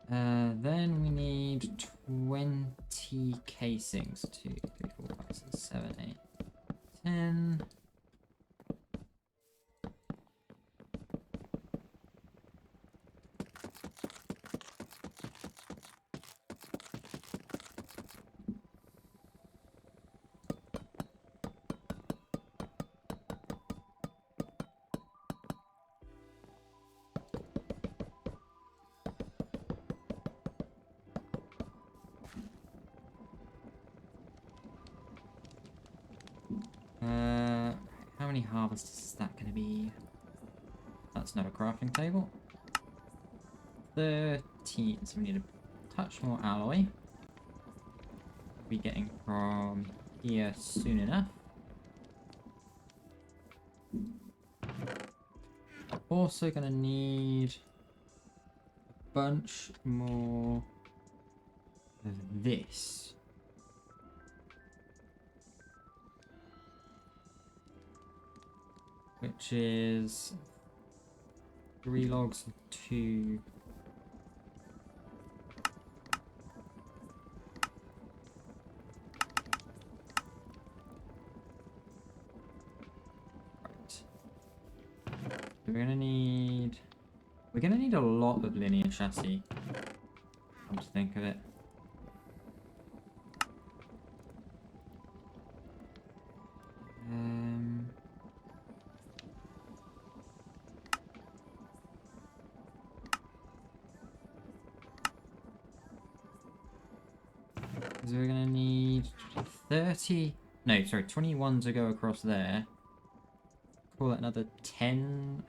Then we need 20 casings. 2, 3, 4, 5, 6, 7, 8, 10. How many harvests is that going to be? That's not a crafting table. 13, so we need a touch more alloy. We'll be getting from here soon enough. Also going to need a bunch more of this. Which is 3 logs and 2. Right. We're gonna need a lot of linear chassis. Come to think of it. So we're gonna need 30. No, sorry, 21 to go across there. Call it another 10.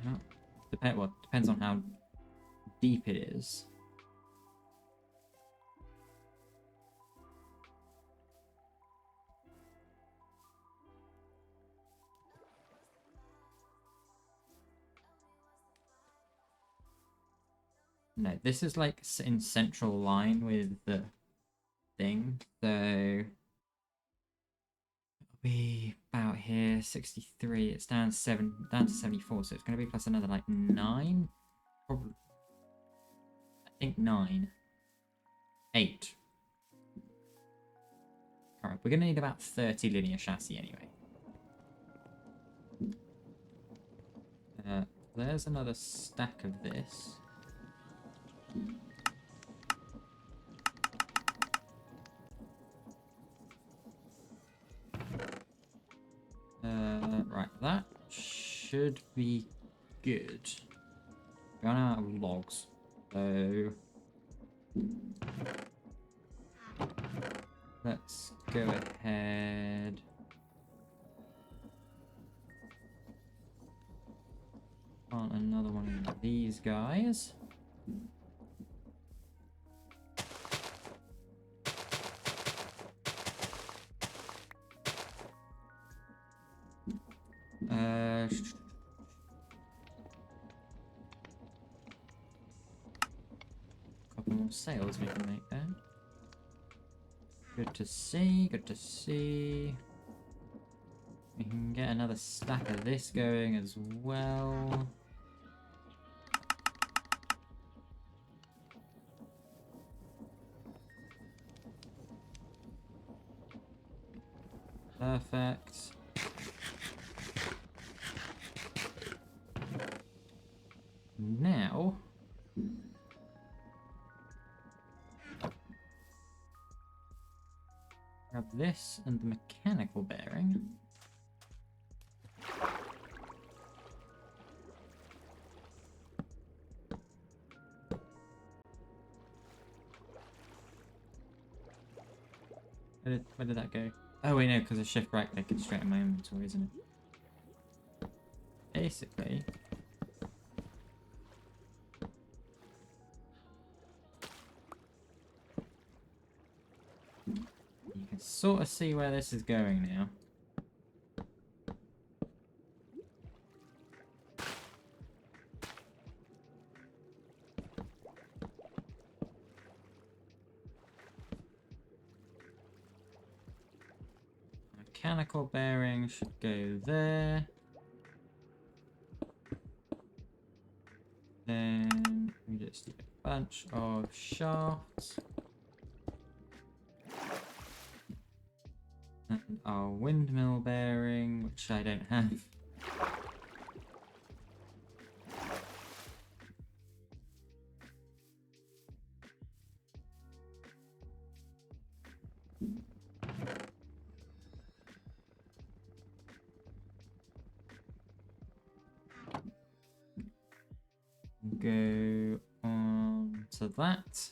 Depends on how deep it is. No, this is like in central line with the thing, so it'll be about here. 63. It's down to 74, so it's going to be plus another like 9. Probably, I think 9, 8. All right, we're going to need about 30 linear chassis anyway. There's another stack of this. Right, that should be good. We're out of logs, so let's go ahead. On another one of these guys. Couple more sails we can make there. Good to see, good to see. We can get another stack of this going as well. Perfect. Now, grab this and the mechanical bearing. Where did that go? Oh wait, no, because I shift right click it's straight in my inventory, isn't it? Basically, you can sort of see where this is going now. Mechanical bearing should go there. Then we just need a bunch of shafts. And our windmill bearing, which I don't have. Go on to that.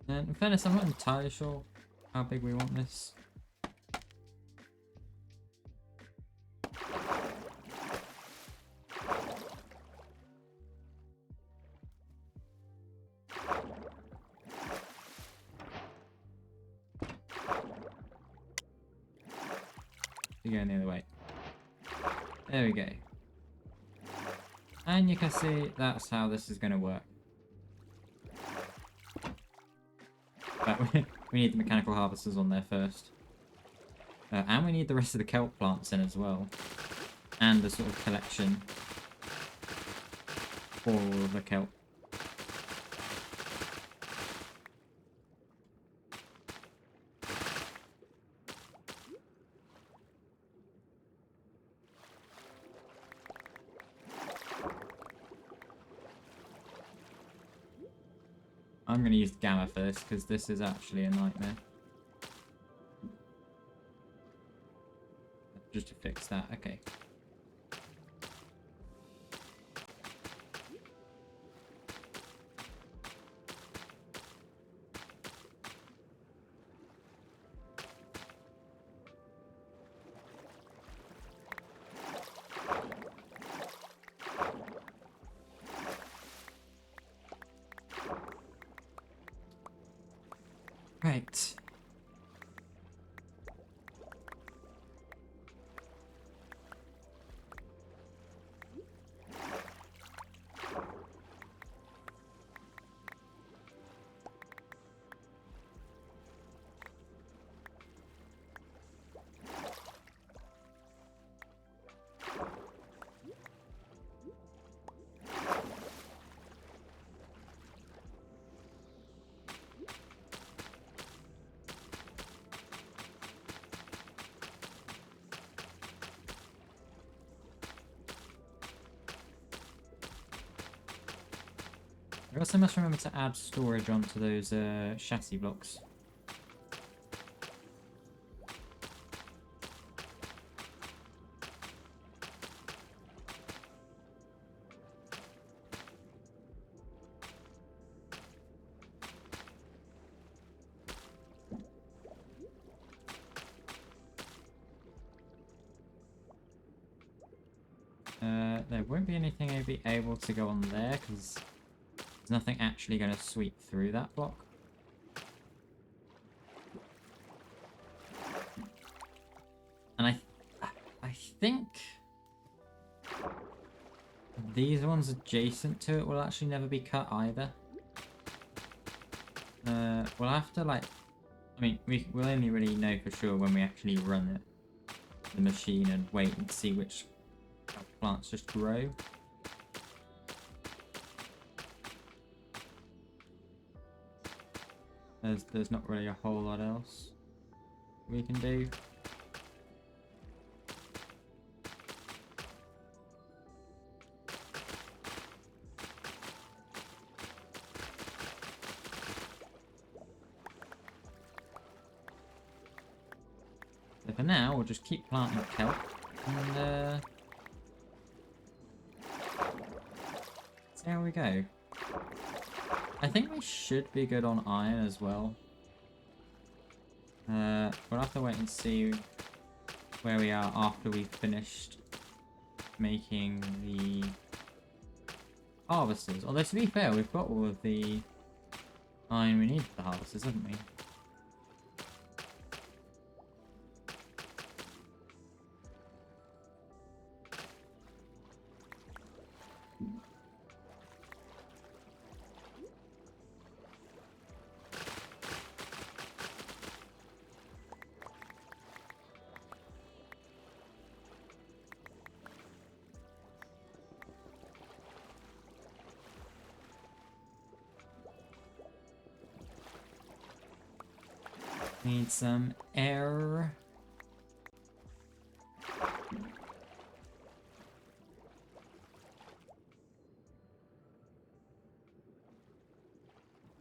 And in fairness, I'm not entirely sure how big we want this. You're going the other way. There we go. And you can see that's how this is going to work. But we need the mechanical harvesters on there first. And we need the rest of the kelp plants in as well. And the sort of collection for all of the kelp. I'm going to use gamma for this because this is actually a nightmare. Just to fix that, okay. Right. I also must remember to add storage onto those chassis blocks. There won't be anything I'll be able to go on there because there's nothing actually going to sweep through that block. And I think these ones adjacent to it will actually never be cut either. We'll have to like, I mean, we'll only really know for sure when we actually run the machine and wait and see which plants just grow. There's not really a whole lot else we can do. So for now, we'll just keep planting kelp and see how we go. I think we should be good on iron as well. We'll have to wait and see where we are after we've finished making the harvesters. Although to be fair, we've got all of the iron we need for the harvesters, haven't we? Need some air.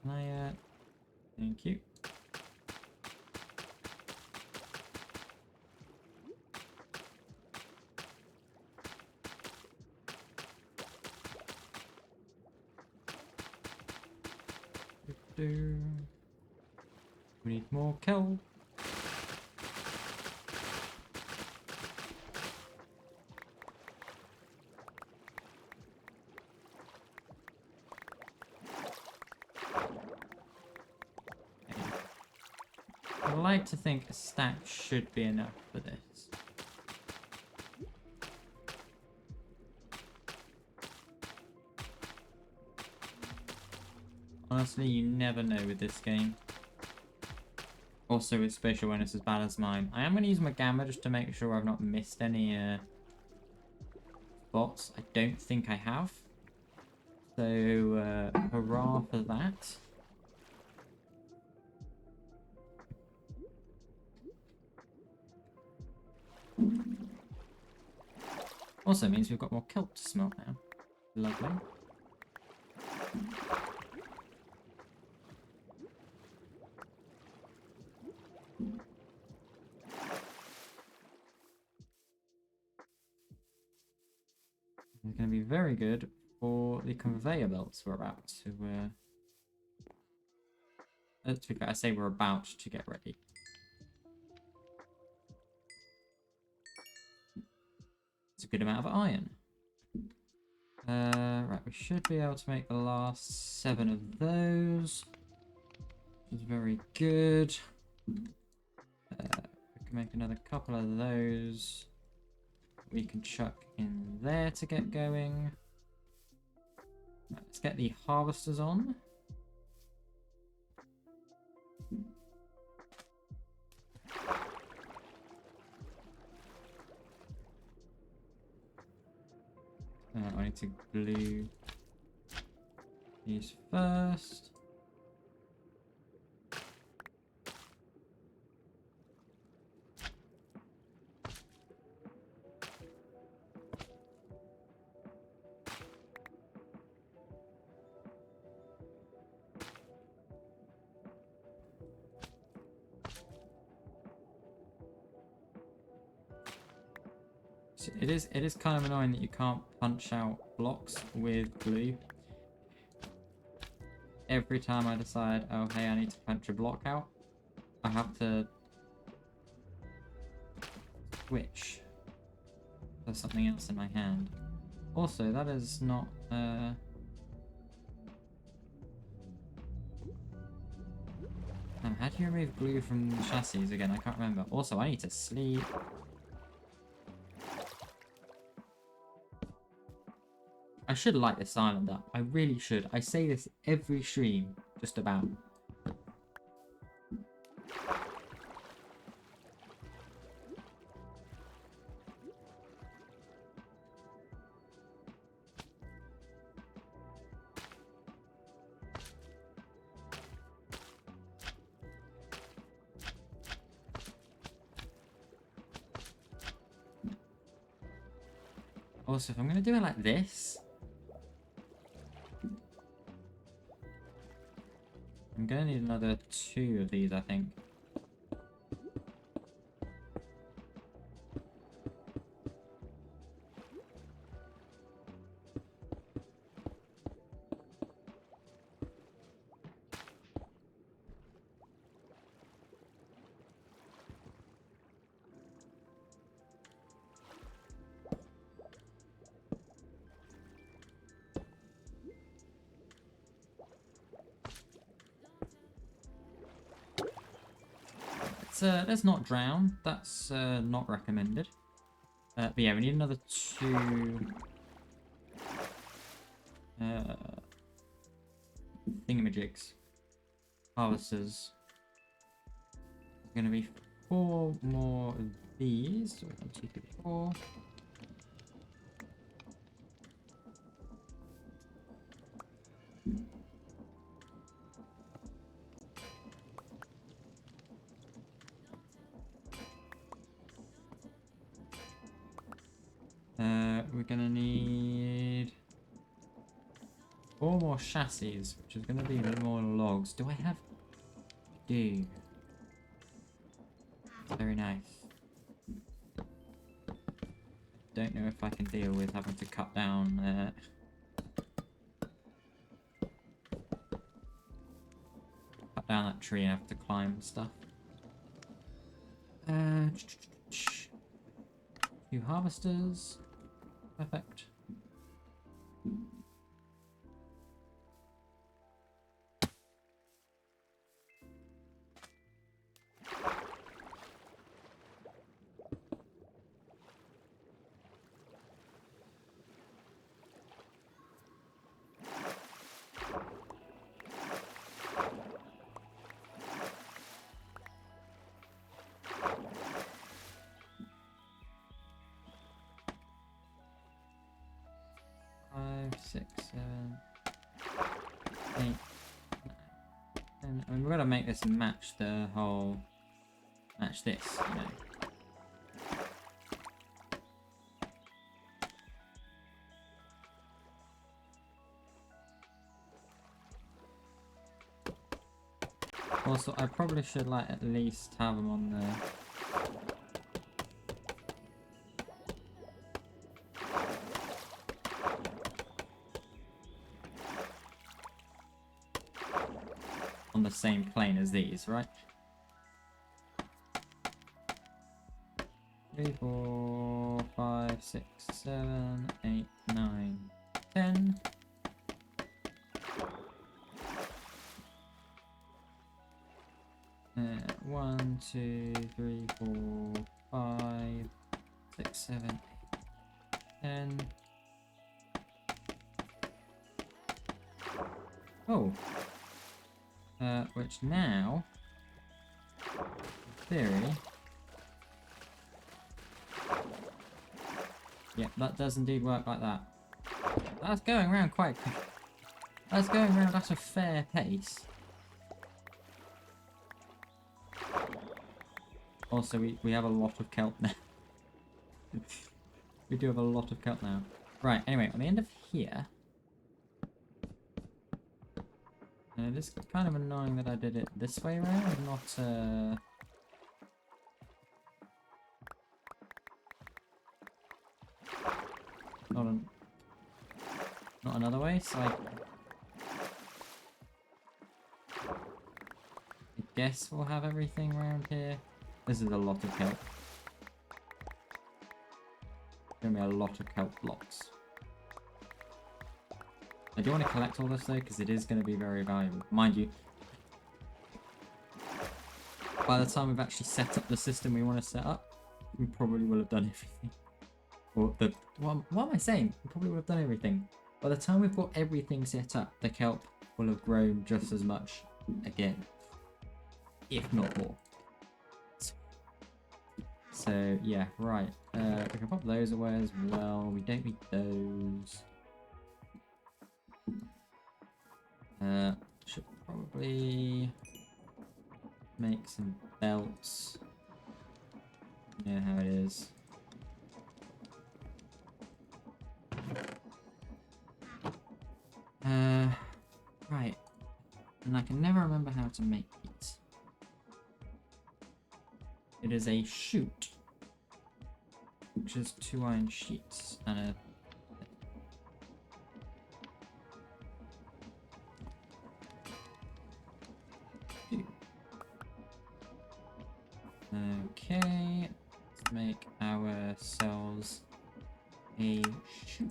Can I, thank you. We need more kelp. I'd like to think a stack should be enough for this. Honestly, you never know with this game. Also with spatial awareness as bad as mine. I am going to use my gamma just to make sure I've not missed any spots. I don't think I have. So, hurrah for that. Also means we've got more kelp to smelt now. Lovely. It's going to be very good for the conveyor belts we're about to... to be fair, I say we're about to get ready. It's a good amount of iron. Right, we should be able to make the last 7 of those. Which is very good. We can make another couple of those. We can chuck in there to get going. Right, let's get the harvesters on. I need to glue these first. It is kind of annoying that you can't punch out blocks with glue. Every time I decide, oh hey, I need to punch a block out, I have to switch for something else in my hand. Also, that is not how do you remove glue from the chassis again? I can't remember. Also, I need to sleep. I should light this island up. I really should. I say this every stream, just about. Also, if I'm going to do it like this, I'm going to need another 2 of these, I think. Let's not drown. That's not recommended. But yeah, we need another 2 thingamajigs. Harvesters. There's going to be 4 more of these. So 1, 2, 3, 4. We're gonna need 4 more chassis, which is gonna be more logs. Do I have? I do. Very nice. Don't know if I can deal with having to cut down. Cut down that tree and have to climb stuff. 2 harvesters. Perfect. Six, 7, 8, 9, 10. I mean, we're gonna make this match the whole. Match this, you know. Also, I probably should like at least have them on the. On the same plane as these, right? 3, 4, 5, 6, 7, 8, 9, 10. One, 2, 3, 4, 5, 6, 7, 8, 10. Oh. Which now, in theory, yeah, that does indeed work like that. That's going around quite quick. That's going around at a fair pace. Also, we have a lot of kelp now. We do have a lot of kelp now. Right, anyway, on the end of here... it is kind of annoying that I did it this way around, not not another way, so I guess we'll have everything around here. This is a lot of kelp. Gonna be a lot of kelp blocks. I do want to collect all this though, because it is going to be very valuable. Mind you, by the time we've actually set up the system we want to set up, we probably will have done everything. Or what am I saying? We probably would have done everything. By the time we've got everything set up, the kelp will have grown just as much again, if not more. So yeah, right. We can pop those away as well. We don't need those. Should probably make some belts. You know how it is. Right. And I can never remember how to make it. It is a chute, which is 2 iron sheets and a... Okay, let's make ourselves a chute.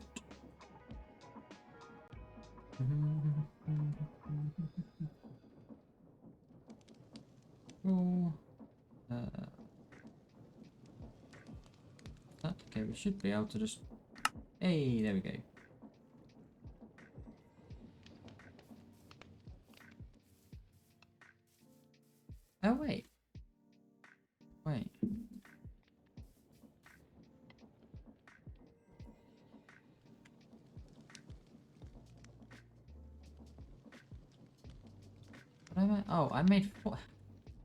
Cool. Okay, we should be able to just... Hey, there we go. Oh, wait. Wait. What am I... Oh, I made 4...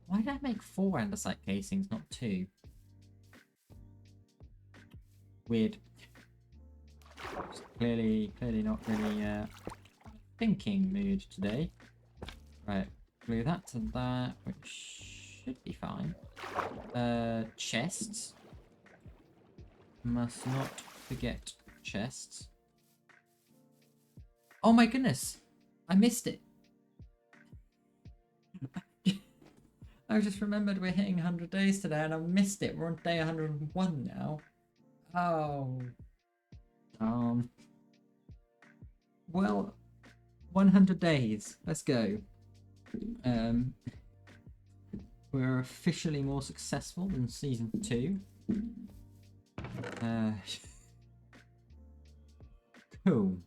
Why did I make 4 andesite casings, not 2? Weird. Clearly not really thinking mood today. Right, glue that to that, which should be fine. Chests. Must not forget chests. Oh my goodness! I missed it! I just remembered we're hitting 100 days today and I missed it. We're on day 101 now. Oh. Well, 100 days. Let's go. We're officially more successful than season 2. Cool.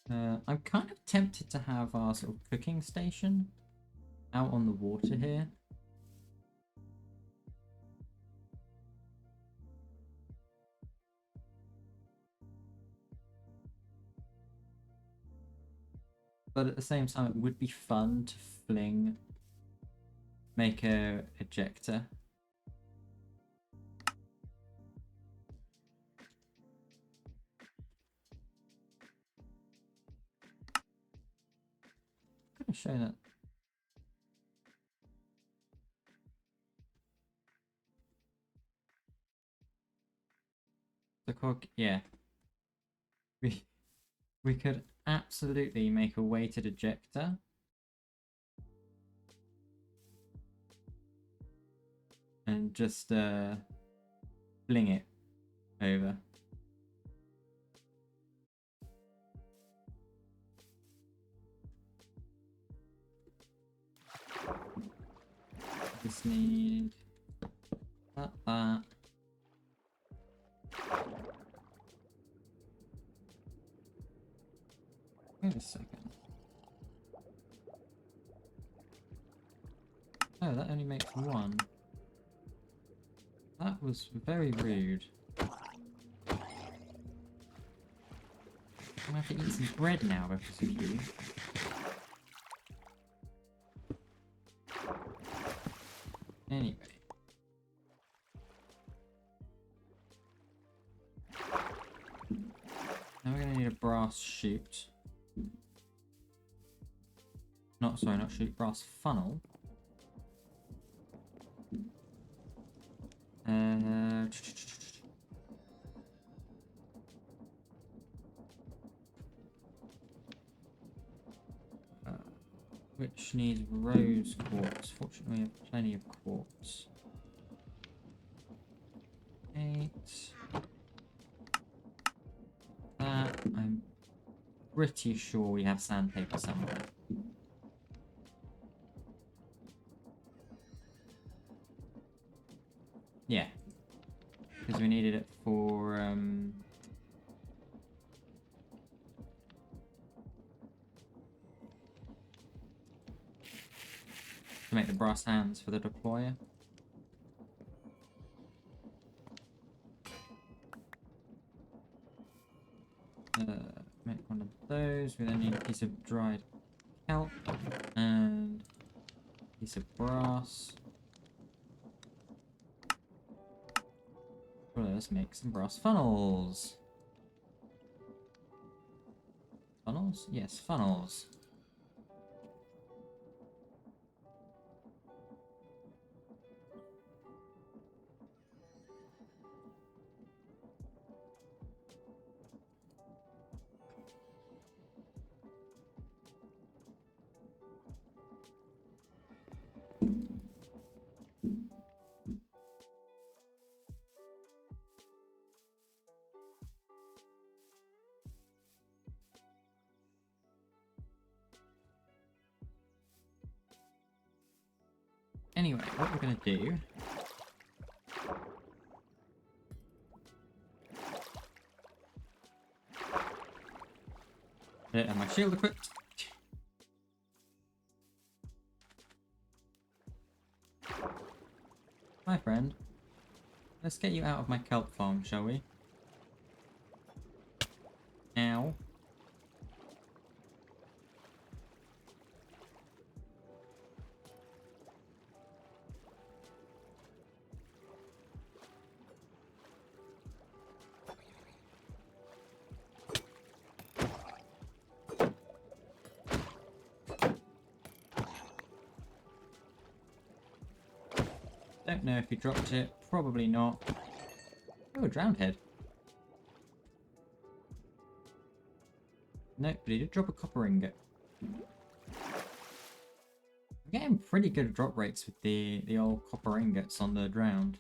I'm kind of tempted to have our sort of cooking station out on the water here. But at the same time, it would be fun to make a ejector. I'm going to show that. The cook, yeah. We could absolutely make a weighted ejector. And just fling it over. Just need that. Wait a second. Oh, that only makes 1. That was very rude. I'm gonna have to eat some bread now because of you. Anyway. Now we're gonna need a brass chute. Not chute, brass funnel. which needs rose quartz. Fortunately, we have plenty of quartz. 8. That, I'm pretty sure we have sandpaper somewhere. Yeah. Because we needed it for, to make the brass hands for the deployer. Make one of those. We then need a piece of dried kelp and a piece of brass. Well, let's make some brass funnels. Funnels? Yes, funnels. Anyway, what we're going to do... I don't have my shield equipped. My friend. Let's get you out of my kelp farm, shall we? Ow. Don't know if he dropped it. Probably not. Oh, a drowned head. Nope, but he did drop a copper ingot. I'm getting pretty good drop rates with the old copper ingots on the drowned.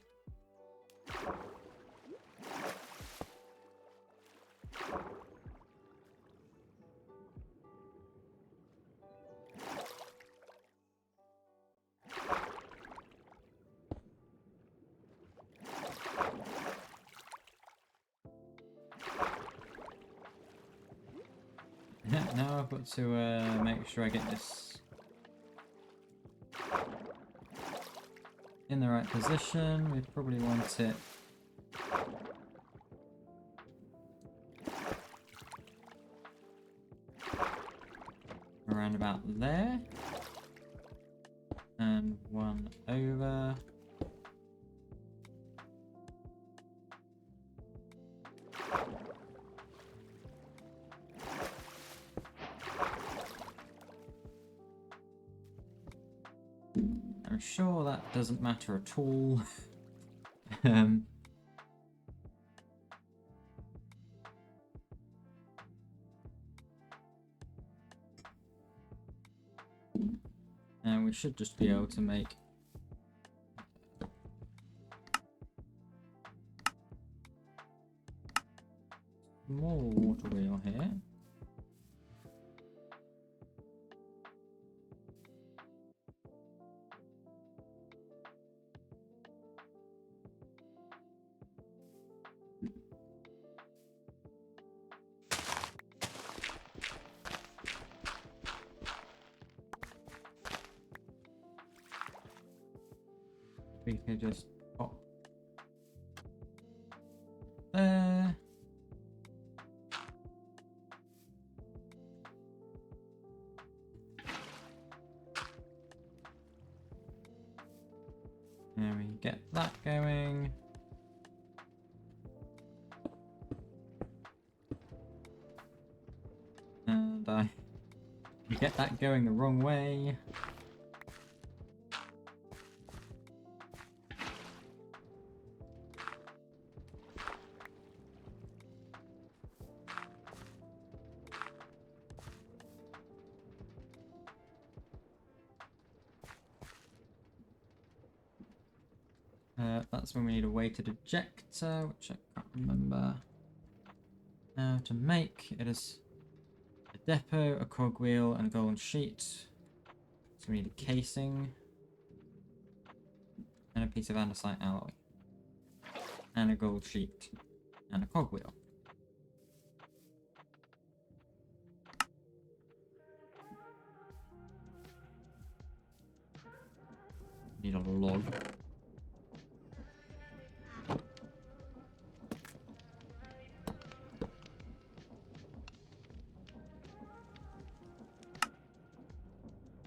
Now I've got to make sure I get this in the right position. We probably want it around about there. And one over. I'm sure that doesn't matter at all. And we should just be able to make more water wheel here. We could just pop there. And we get that going. And I get that going the wrong way. That's when we need a weighted ejector, which I can't remember how to make. It is a depot, a cogwheel, and a golden sheet. So we need a casing and a piece of andesite alloy and a gold sheet and a cogwheel. Need a log.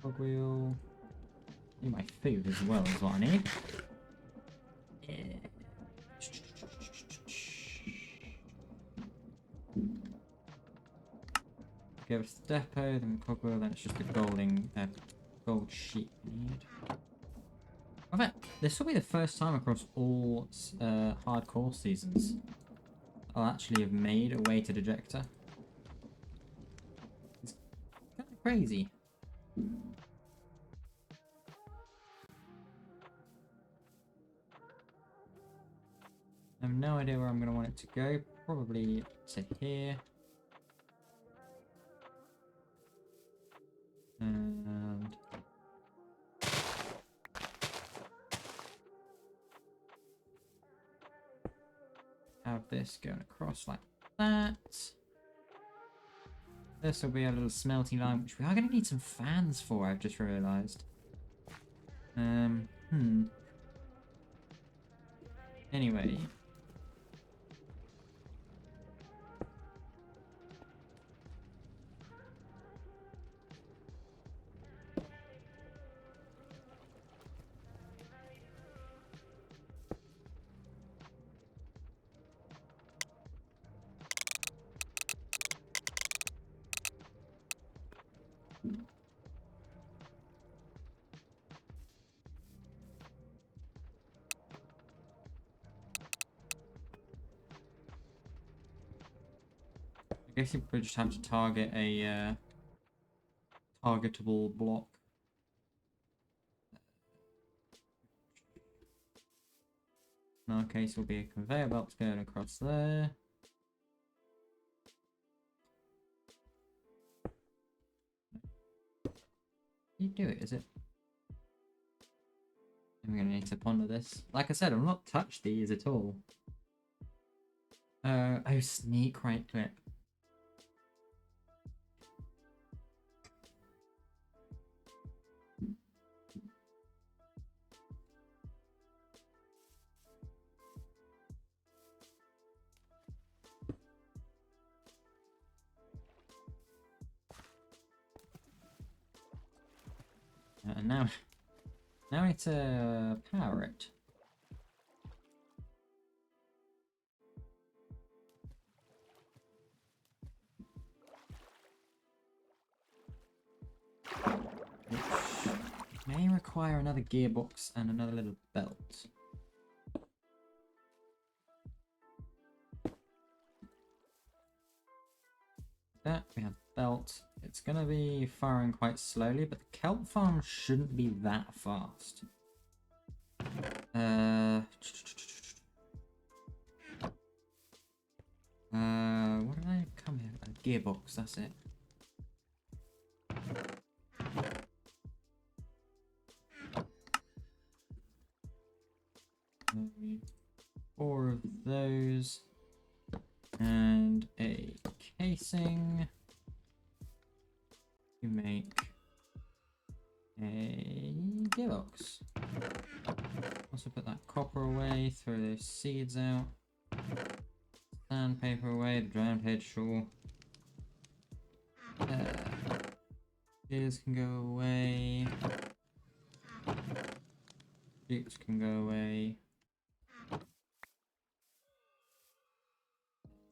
Cogwheel. Need my food as well is what I need. Go to the depot, then cogwheel, then it's just a gold sheet we need. I bet this will be the first time across all hardcore seasons I'll actually have made a weighted ejector. It's kind of crazy. I have no idea where I'm going to want it to go. Probably to here. And have this going across like that. This will be a little smelting line, which we are going to need some fans for, I've just realised. Anyway. I guess you would just have to target a targetable block. In our case, will be a conveyor belt going across there. You do it, is it? I'm gonna need to ponder this. Like I said, I've not touched these at all. Oh, sneak right click. And now I need to power it. Which may require another gearbox and another little belt. That we have belt. It's gonna be firing quite slowly, but the kelp farm shouldn't be that fast. What did I come here? A gearbox, that's it. Four of those. And a casing. You make a gearbox. Also put that copper away, throw those seeds out. Sandpaper away, the drowned head, sure. Gears can go away. Jeeps can go away.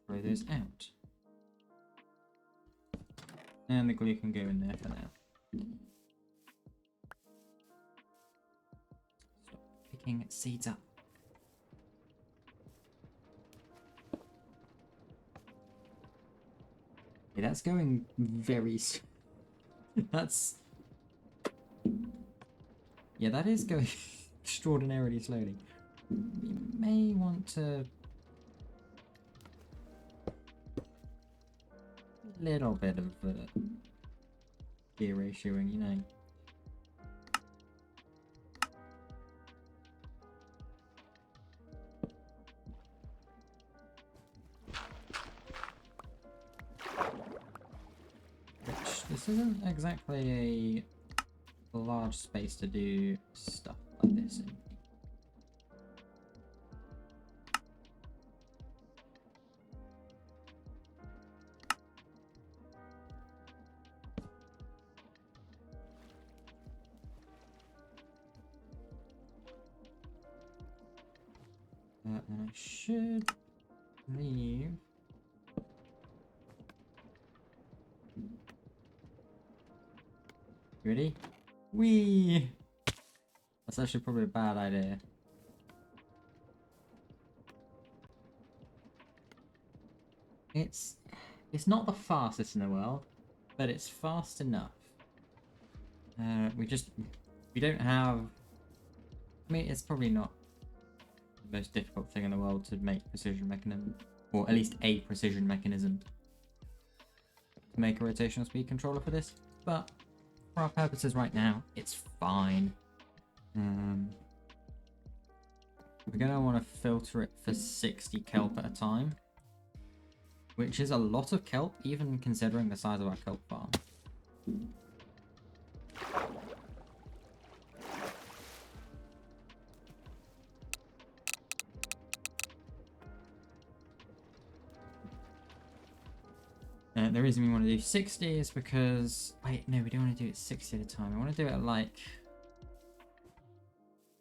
Throw those out. And the glue can go in there for now. Stop picking seeds up. Okay, that's going very that's... Yeah, that is going extraordinarily slowly. we may want to a little bit of gear ratioing, you know. Which, this isn't exactly a large space to do stuff like this in. And I should leave. Ready? Whee! That's actually probably a bad idea. It's not the fastest in the world, but it's fast enough. We don't have. I mean, it's probably not the most difficult thing in the world to make precision mechanism, or at least a precision mechanism to make a rotational speed controller for this. But for our purposes right now, it's fine. We're gonna want to filter it for 60 kelp at a time, which is a lot of kelp, even considering the size of our kelp farm. The reason we want to do 60 is because... Wait, no, we don't want to do it 60 at a time. I want to do it at like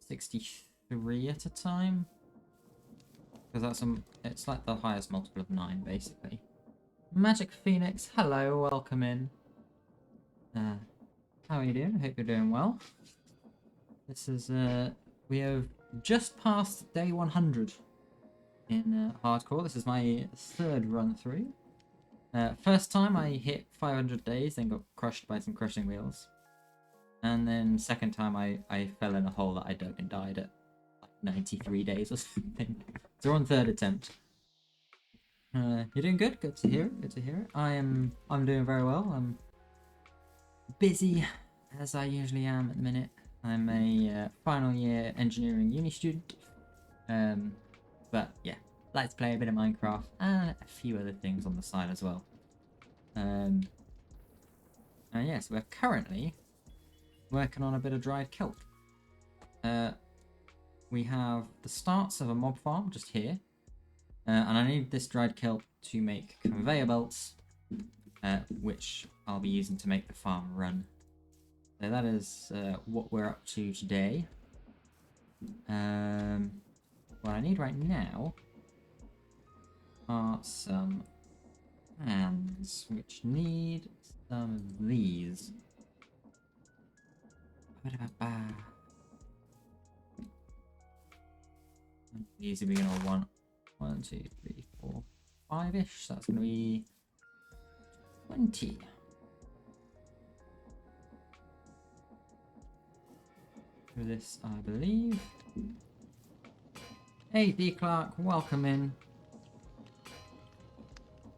63 at a time. Because it's like the highest multiple of 9, basically. Magic Phoenix, hello, welcome in. How are you doing? I hope you're doing well. This is, we have just passed day 100 in hardcore. This is my 3rd run through. First time I hit 500 days, then got crushed by some crushing wheels. And then second time I fell in a hole that I dug and died at like 93 days or something. So we're on 3rd attempt. You're doing good. Good to hear it. Good to hear it. I'm doing very well. I'm busy as I usually am at the minute. I'm a final year engineering uni student. But yeah, like to play a bit of Minecraft and a few other things on the side as well. Yes, we're currently working on a bit of dried kelp. We have the starts of a mob farm just here. And I need this dried kelp to make conveyor belts, which I'll be using to make the farm run. So that is what we're up to today. What I need right now are some hands, which need some of these. These are we gonna want 1, 2, 3, 4, 5-ish. So that's gonna be 20. For this, I believe. Hey, D Clark, welcome in.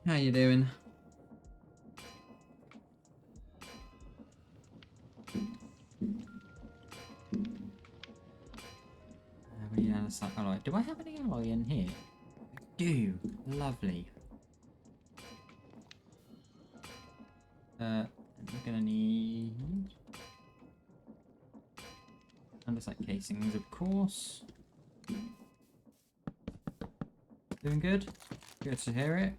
How you doing? We need a alloy. Do I have any alloy in here? I do. Lovely. I'm gonna need andesite casings, of course. Doing good. Good to hear it.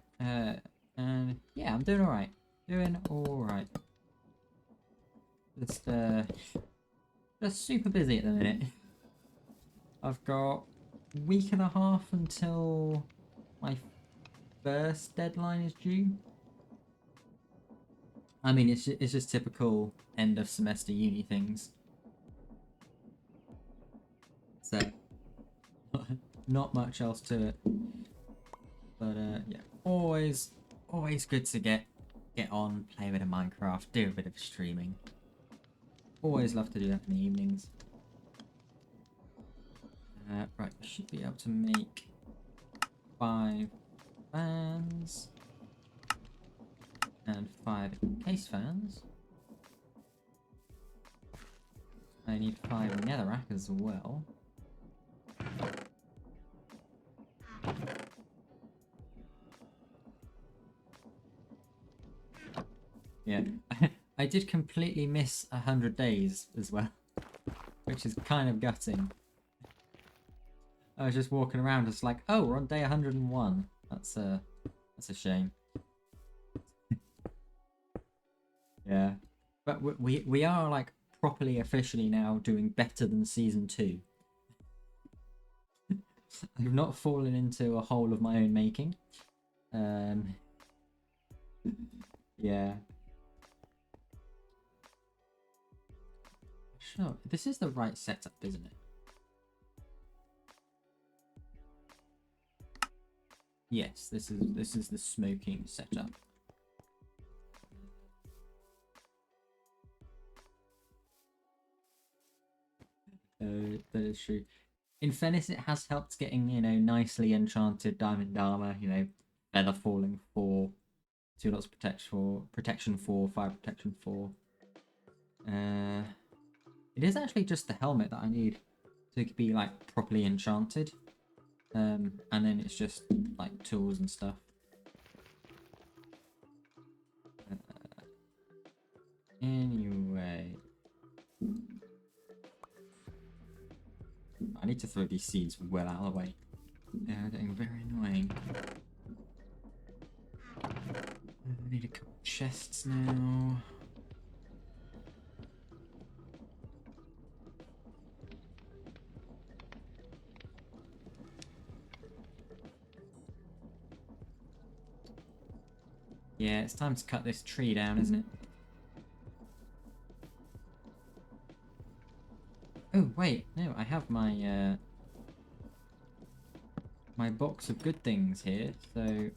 And yeah, I'm doing alright. Doing alright. Just super busy at the minute. I've got a week and a half until my first deadline is due. I mean, it's just typical end of semester uni things. So, not much else to it. But yeah, always good to get on, play a bit of Minecraft, do a bit of streaming. Always love to do that in the evenings. Right, we should be able to make 5 fans and 5 encased fans. I need 5 netherrack as well. Yeah, I did completely miss 100 days as well, which is kind of gutting. I was just walking around just like, oh, we're on day 101. That's a shame. Yeah, but we are like properly officially now doing better than season 2. I've not fallen into a hole of my own making. Yeah. Sure, this is the right setup, isn't it? Yes, this is the smoking setup. That is true. In fairness, it has helped getting, nicely enchanted diamond armor, feather falling 4, 2 lots of protection 4, 5 protection 4. It is actually just the helmet that I need to be like properly enchanted. And then it's just like tools and stuff. Anyway, I need to throw these seeds well out of the way. They're getting very annoying. I need a couple chests now. Yeah, it's time to cut this tree down, isn't it? Oh, wait, no, I have my, my box of good things here, so...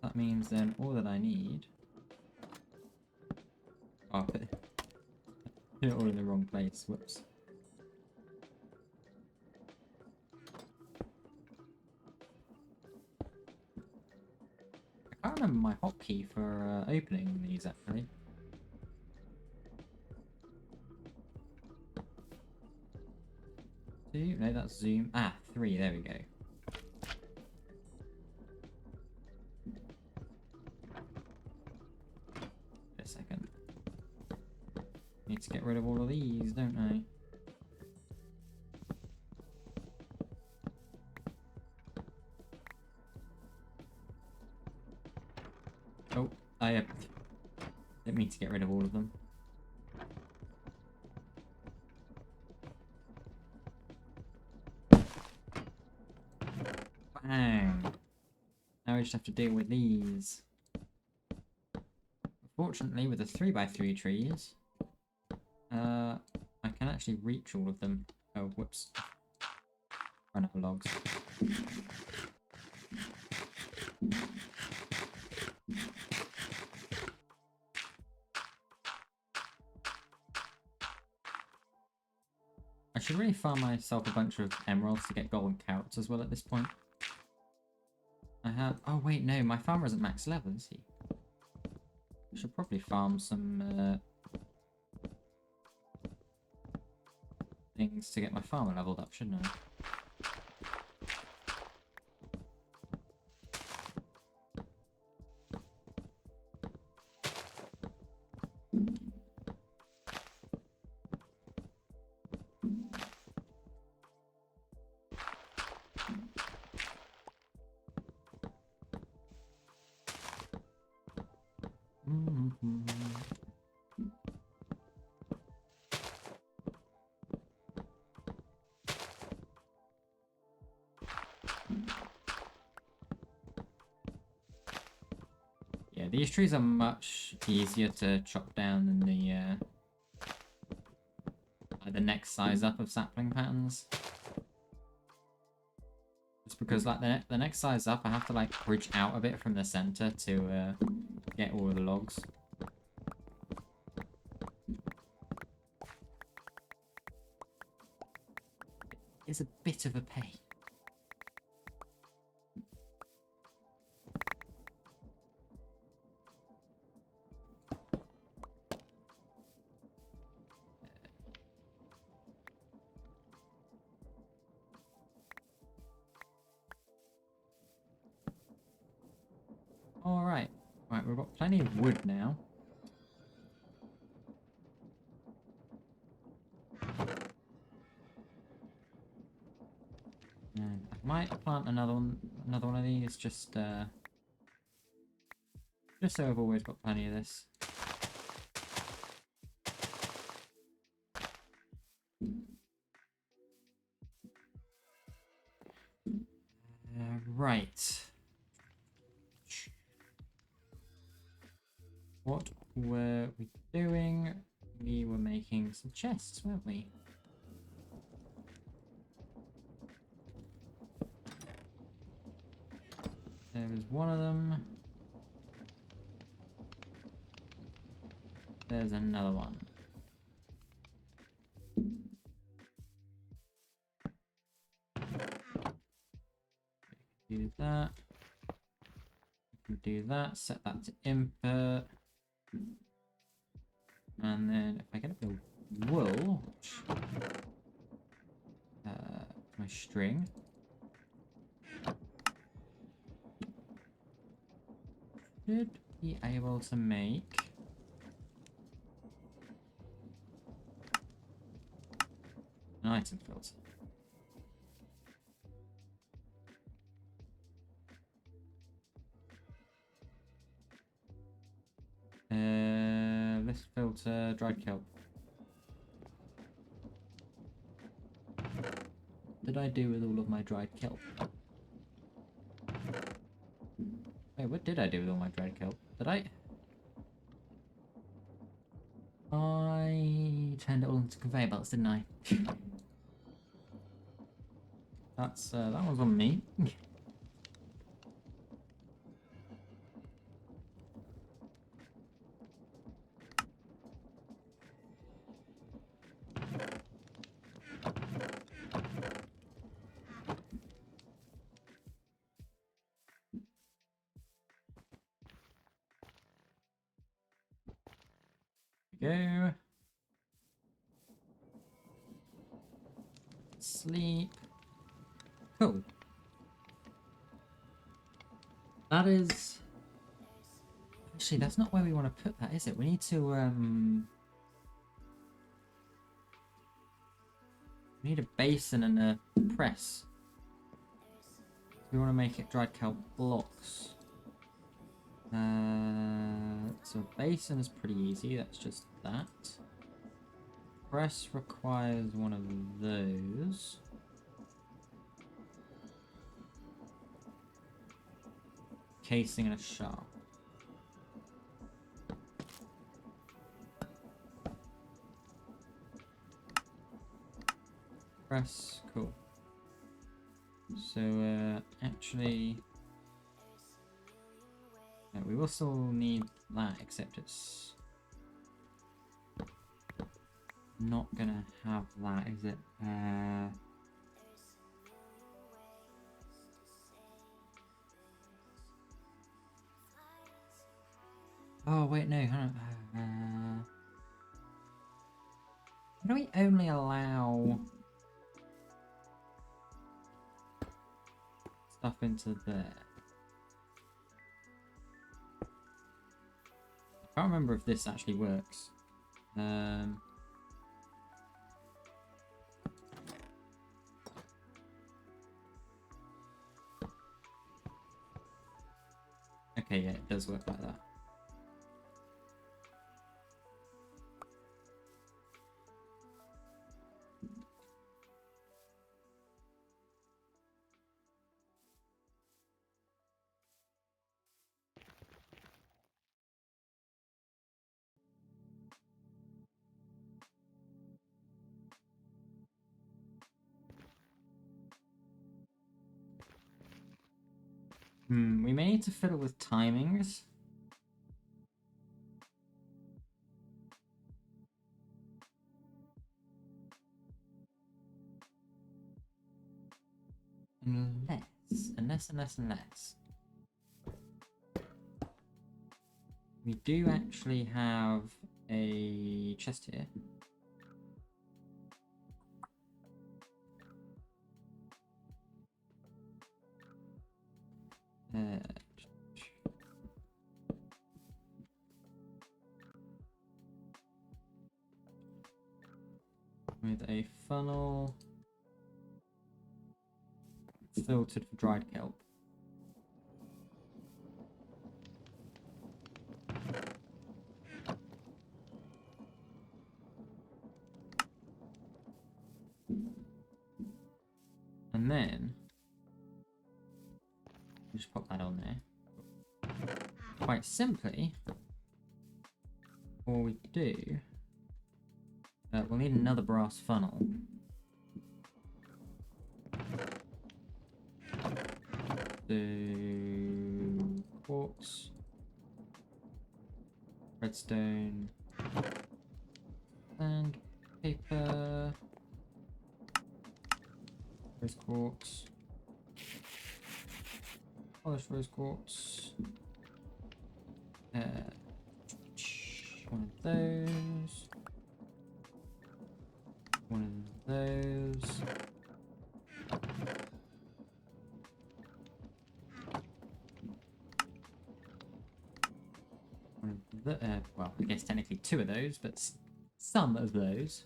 That means then all that I need... Oh, I put it all in the wrong place, whoops. I can't remember my hotkey for opening these, actually. Two? No, that's zoom. Ah, 3, there we go. Wait a second. Need to get rid of all of these, don't I? Oh, I didn't mean to get rid of all of them. Bang! Now we just have to deal with these. Fortunately, with the 3x3 trees, I can actually reach all of them. Oh, whoops. Run out of logs. I should really farm myself a bunch of emeralds to get golden carrots as well at this point. I have... Oh, wait, no. My farmer isn't max level, is he? I should probably farm some things to get my farmer leveled up, shouldn't I? Yeah, these trees are much easier to chop down than the next size up of sapling patterns. Just because like the next size up, I have to like bridge out a bit from the center to get all of the logs. is a bit of a pain. Alright. Right, we've got plenty of wood now. And I might plant another one of these, just so I've always got plenty of this. Right. What were we doing? We were making some chests, weren't we? There was one of them. There's another one. Do that. We can do that. Set that to input. And then if I get the wool, my string. Should be able to make an item filter. Let's filter dried kelp. What did I do with all of my dried kelp? Wait, what did I do with all my dried kelp? Did I turned it all into conveyor belts, didn't I? That was on me. Go. Sleep. Cool. That is... Actually, that's not where we want to put that, is it? We need to, we need a basin and a press. We want to make it dried kelp blocks. So a basin is pretty easy, that's just that. Press requires one of those. Casing and a shaft. Press, cool. So, actually... yeah, we will still need that, except it's... not gonna have that, is it? Oh, wait, no, hold on. Why do we only allow stuff into there? I can't remember if this actually works. Okay, yeah, it does work like that. We may need to fiddle with timings. Unless. We do actually have a chest here. With a funnel filtered for dried kelp. And then just pop that on there. Quite simply, all we do, we'll need another brass funnel. The quartz, redstone, and paper, rose quartz, polished rose quartz, one of those, one of those. Well, I guess technically two of those, but some of those.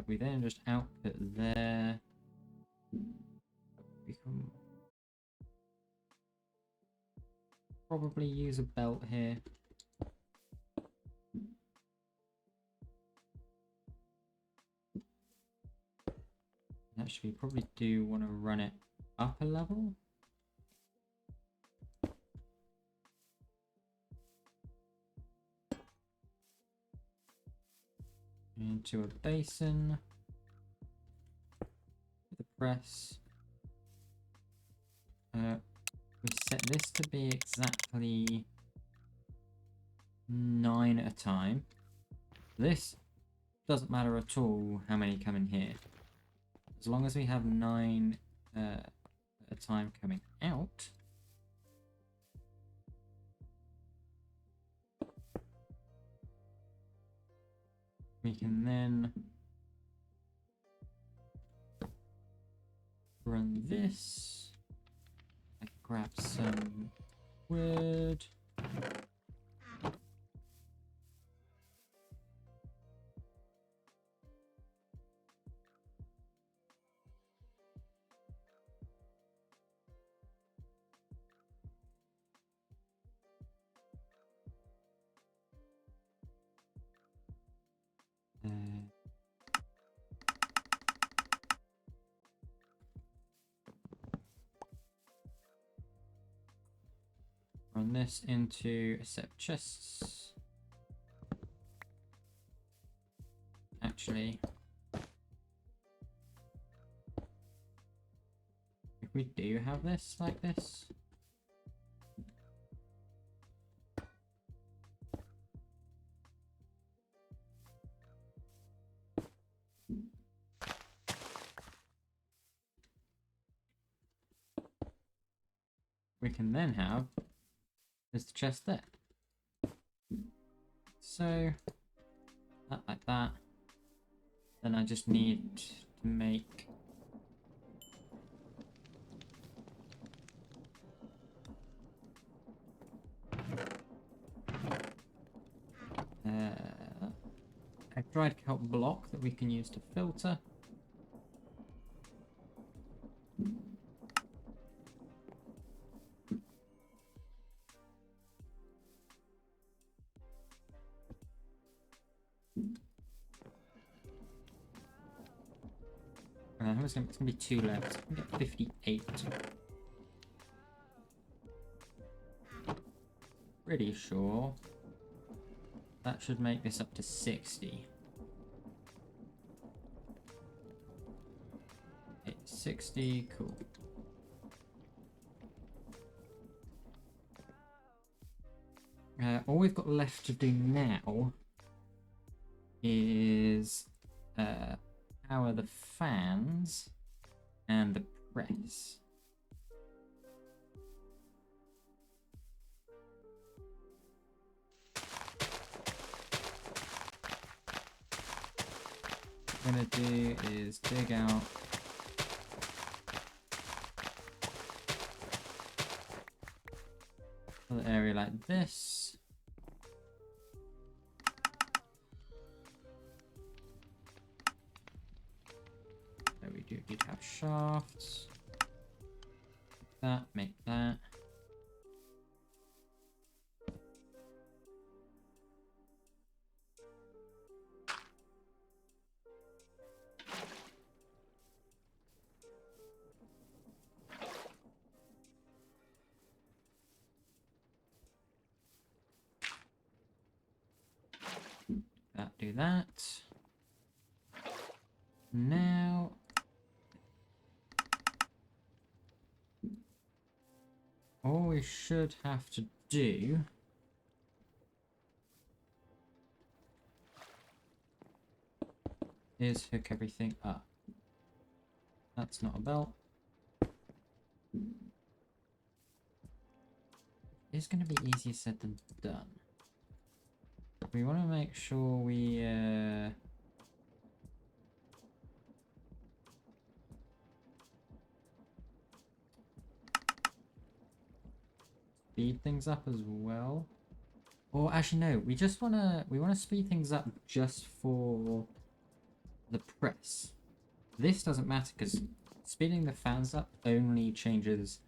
We then just output there. We can probably use a belt here. Actually, we probably do want to run it up a level. Into a basin with a press. We set this to be exactly 9 at a time. This doesn't matter at all how many come in here. As long as we have 9 at a time coming out. We can then run this. I can grab some wood. Run this into a set of chests. Actually, if we do have this like this, we can then have there's the chest there. So that like that. Then I just need to make a dried kelp block that we can use to filter. It's going to be 2 left. We get 58. Pretty sure that should make this up to 60. Okay, 60, cool. All we've got left to do now is power the fans and the press. What I'm gonna do is dig out an area like this. So we do need to have shafts. That, make that. Do that. Now all we should have to do is hook everything up. That's not a belt. It's going to be easier said than done. We want to make sure we speed things up as well. Or actually no, we want to speed things up just for the press. This doesn't matter because speeding the fans up only changes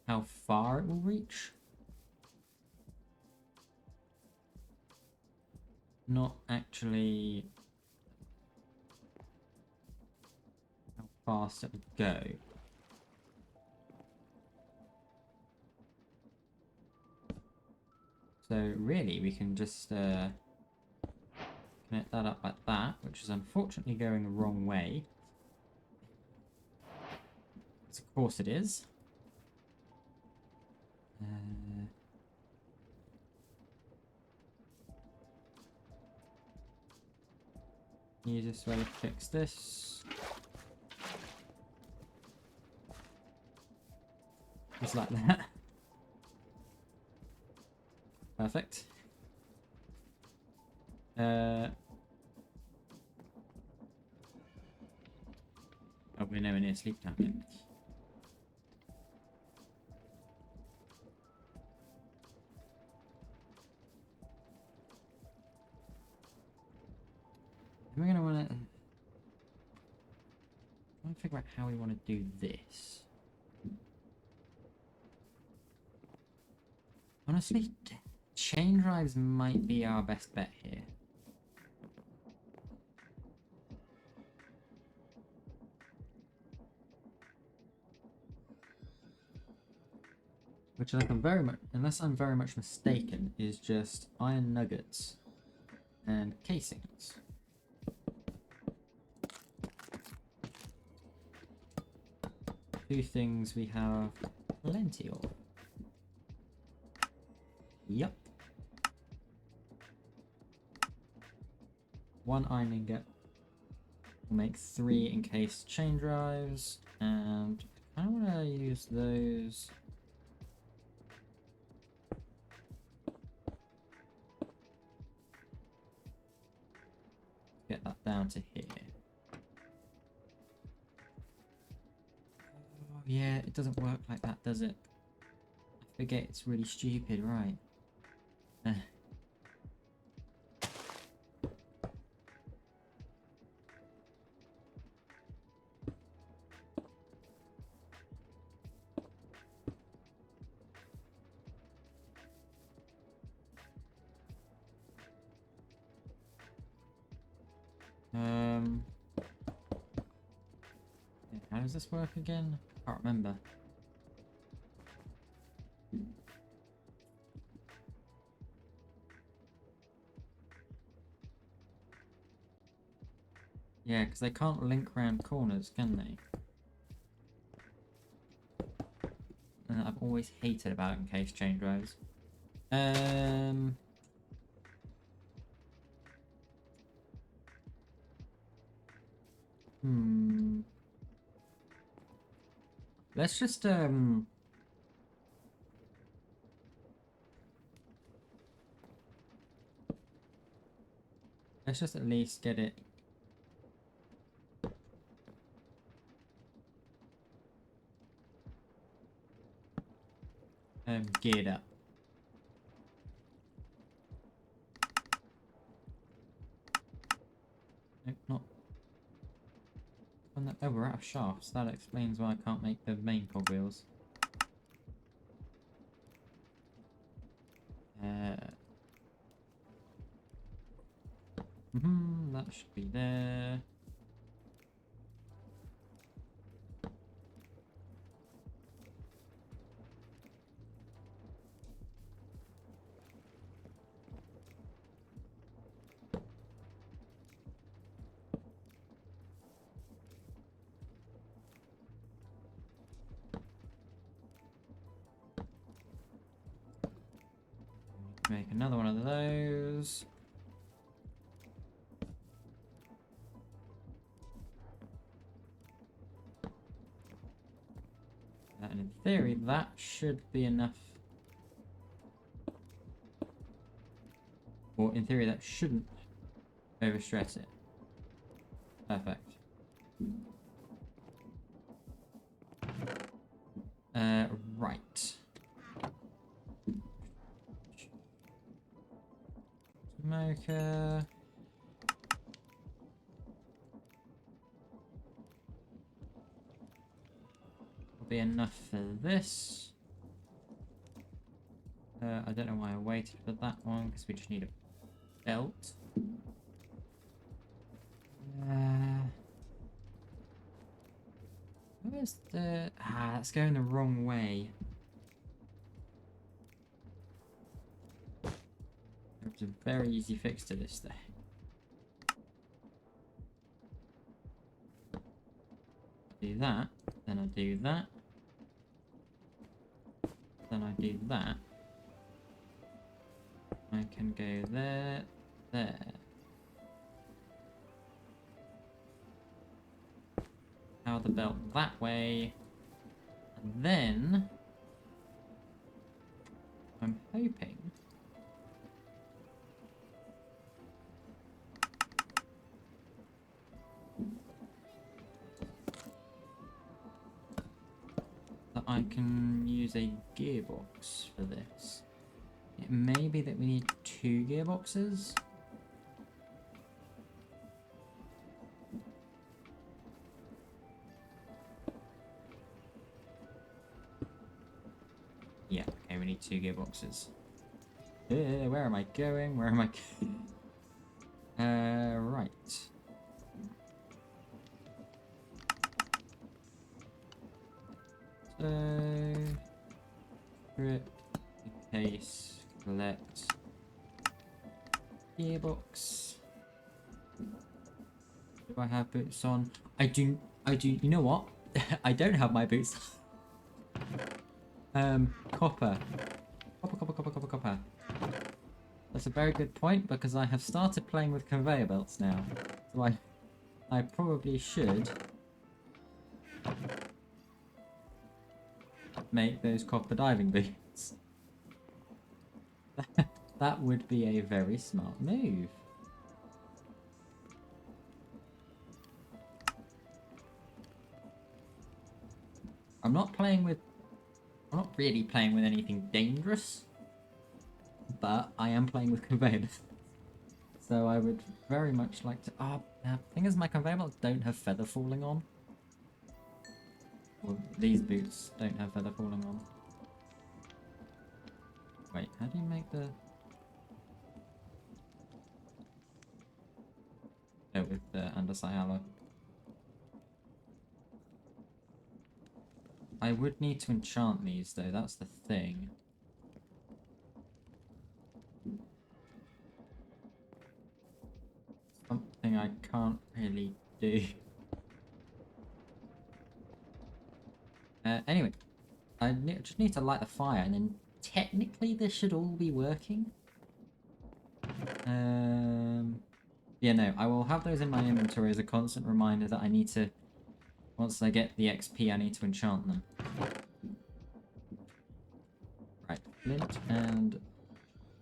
how far it will reach. Not actually how fast it would go. So really we can just connect that up like that, which is unfortunately going the wrong way. Because of course it is. Easiest way to fix this is like that. Perfect. Oh, we're nowhere near sleep time yet. We're gonna want to figure out how we want to do this. Honestly, chain drives might be our best bet here. Which, like, unless I'm very much mistaken, is just iron nuggets and casings. Two things we have plenty of. Yep. One iron ingot will make 3 encased chain drives, and I want to use those. Get that down to here. Oh, yeah, it doesn't work like that, does it? I forget it's really stupid, right? How does this work again? I can't remember. Yeah, because they can't link round corners, can they? And I've always hated about encased chain drives. Hmm. Let's just at least get it geared up. Nope, not. Oh, we're out of shafts. That explains why I can't make the main cogwheels. That should be there. Make another one of those. And in theory, that should be enough. Or in theory, that shouldn't overstress it. Perfect. Right. Smoker. Will be enough for this. I don't know why I waited for that one, because we just need a belt. Where's the... that's going the wrong way. There's a very easy fix to this thing. Do that, then I do that. Then I do that. I can go there, there. Power the belt that way. And then I'm hoping that I can use a gearbox for this. It may be that we need 2 gearboxes. Yeah, okay, we need 2 gearboxes. Where am I going? Where am I going? Right. So... Strip, case, collect, gearbox. Do I have boots on? I do, you know what? I don't have my boots on. Copper. Copper. That's a very good point, because I have started playing with conveyor belts now. So I probably should make those copper diving boots. That would be a very smart move. I'm not really playing with anything dangerous, but I am playing with conveyor belts. So I would very much like to... the thing is, my conveyor belts don't have feather falling on. Well, these boots don't have feather falling on. Wait, how do you make the... Oh, with the andesite alloy. I would need to enchant these, though. That's the thing. Something I can't really do. Anyway, I just need to light the fire, and then technically this should all be working. Yeah, no, I will have those in my inventory as a constant reminder that I need to, once I get the XP, I need to enchant them. Right, flint and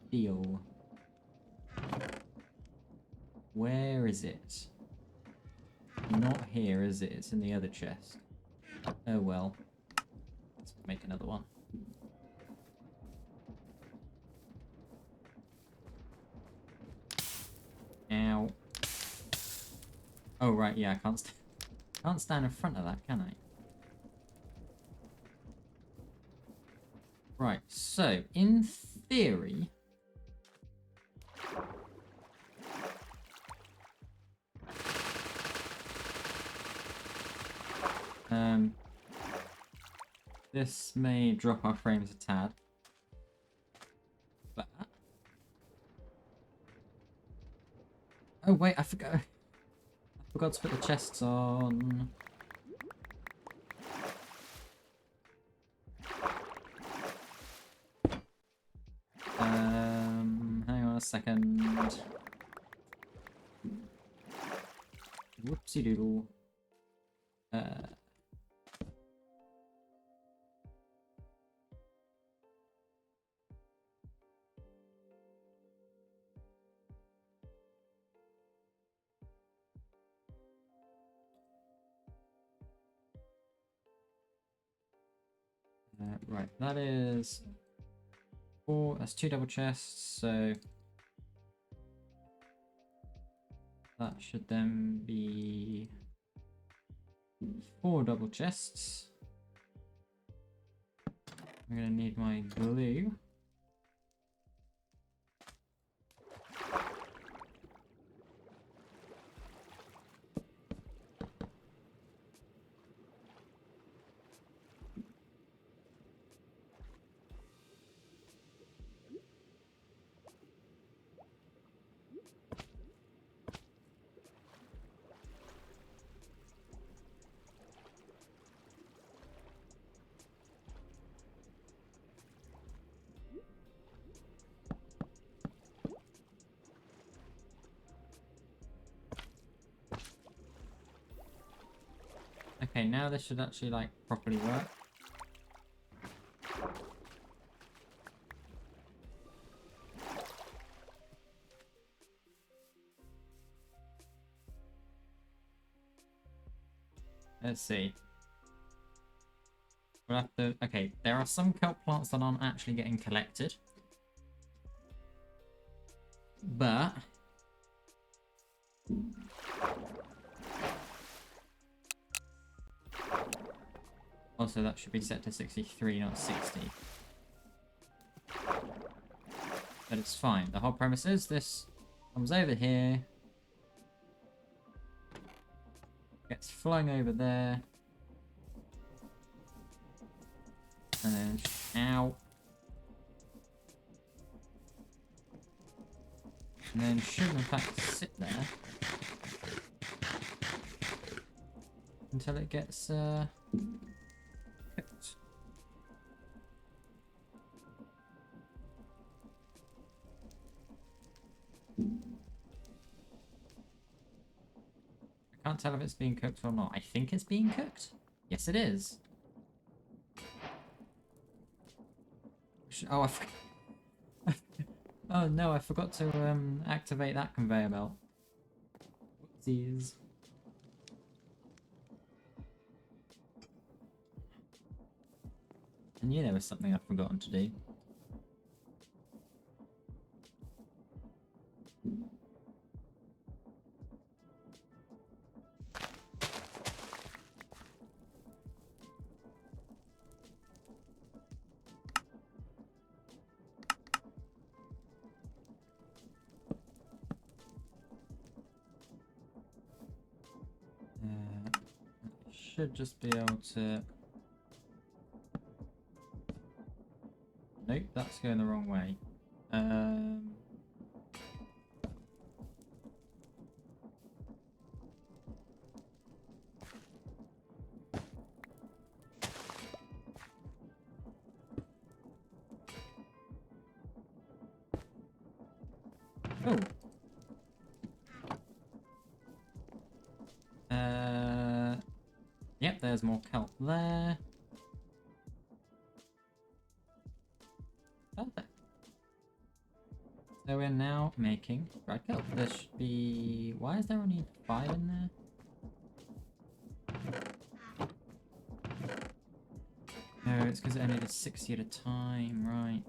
steel. Where is it? Not here, is it? It's in the other chest. Oh well. Let's make another one. Ow. Oh right, yeah, I can't stand in front of that, can I? Right, so in theory, this may drop our frames a tad, but oh wait, I forgot to put the chests on. Hang on a second. Whoopsie doodle. Right, that is 4. That's 2 double chests, so that should then be 4 double chests. I'm gonna need my glue. Okay, now this should actually like properly work. Let's see. We'll have to... Okay, there are some kelp plants that aren't actually getting collected. But... also, that should be set to 63, not 60. But it's fine. The whole premise is this comes over here. Gets flung over there. And then... Ow. And then should in fact sit there. Until it gets cooked. I can't tell if it's being cooked or not. I think it's being cooked. Yes, it is. Oh, I forgot. Oh no, I forgot to activate that conveyor belt. Whoopsies. And there was something I've forgotten to do. Should just be able to... Nope, that's going the wrong way. Oh. Yep, there's more kelp there. Perfect. So we're now making dried kelp. There should be... Why is there only 5 in there? No, it's because it only did 60 at a time, right.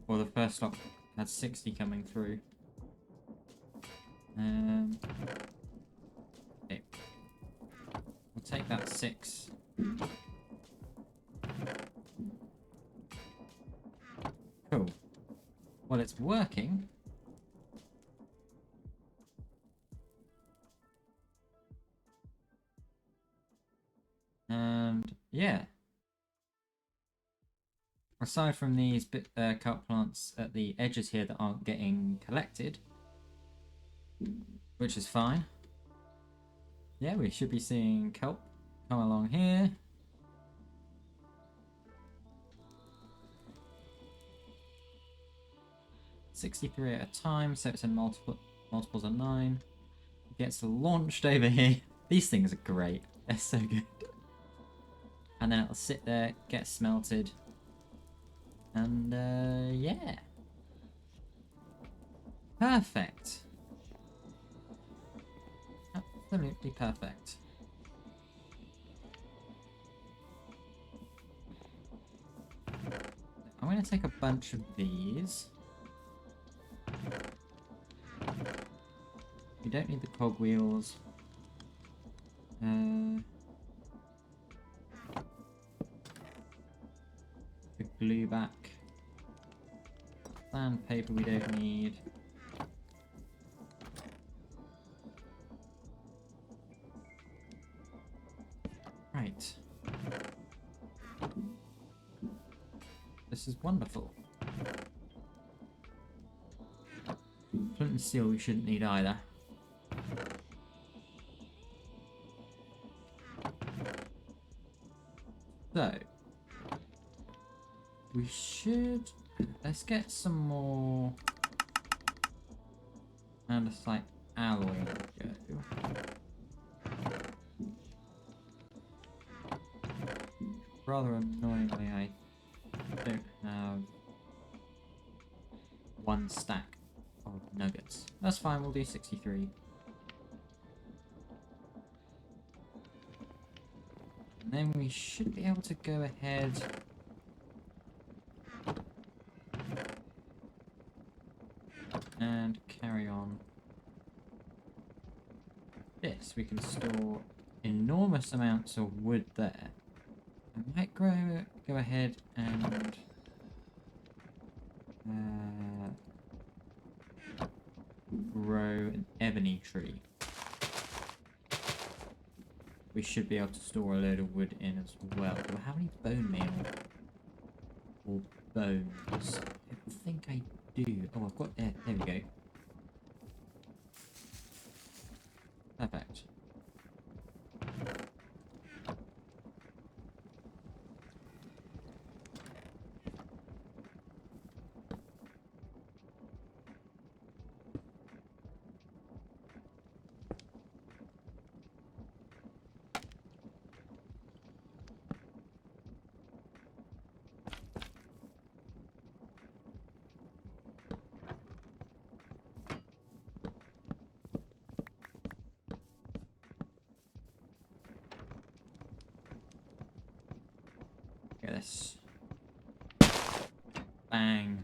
Well, the first stock had 60 coming through. Okay. We'll take that 6. Cool. Well, it's working. And yeah. Aside from these kelp plants at the edges here that aren't getting collected, which is fine. Yeah, we should be seeing kelp come along here. $63 at a time, so it's in multiples of 9. It gets launched over here. These things are great. They're so good. And then it'll sit there, get smelted. And yeah. Perfect. Absolutely perfect. I'm going to take a bunch of these. We don't need the cogwheels. The glue back. Sandpaper we don't need. Right. This is wonderful. Flint and steel we shouldn't need either. So, we should... Let's get some more andesite alloy to go. Rather annoyingly, I don't have 1 stack of nuggets. That's fine, we'll do 63. And then we should be able to go ahead and carry on. This, we can store enormous amounts of wood there. I might go ahead and grow an ebony tree. We should be able to store a load of wood in as well. Do I have any bone meal? Or bones? I think I do. Oh, I've got... There we go. Perfect. Look at this. Bang.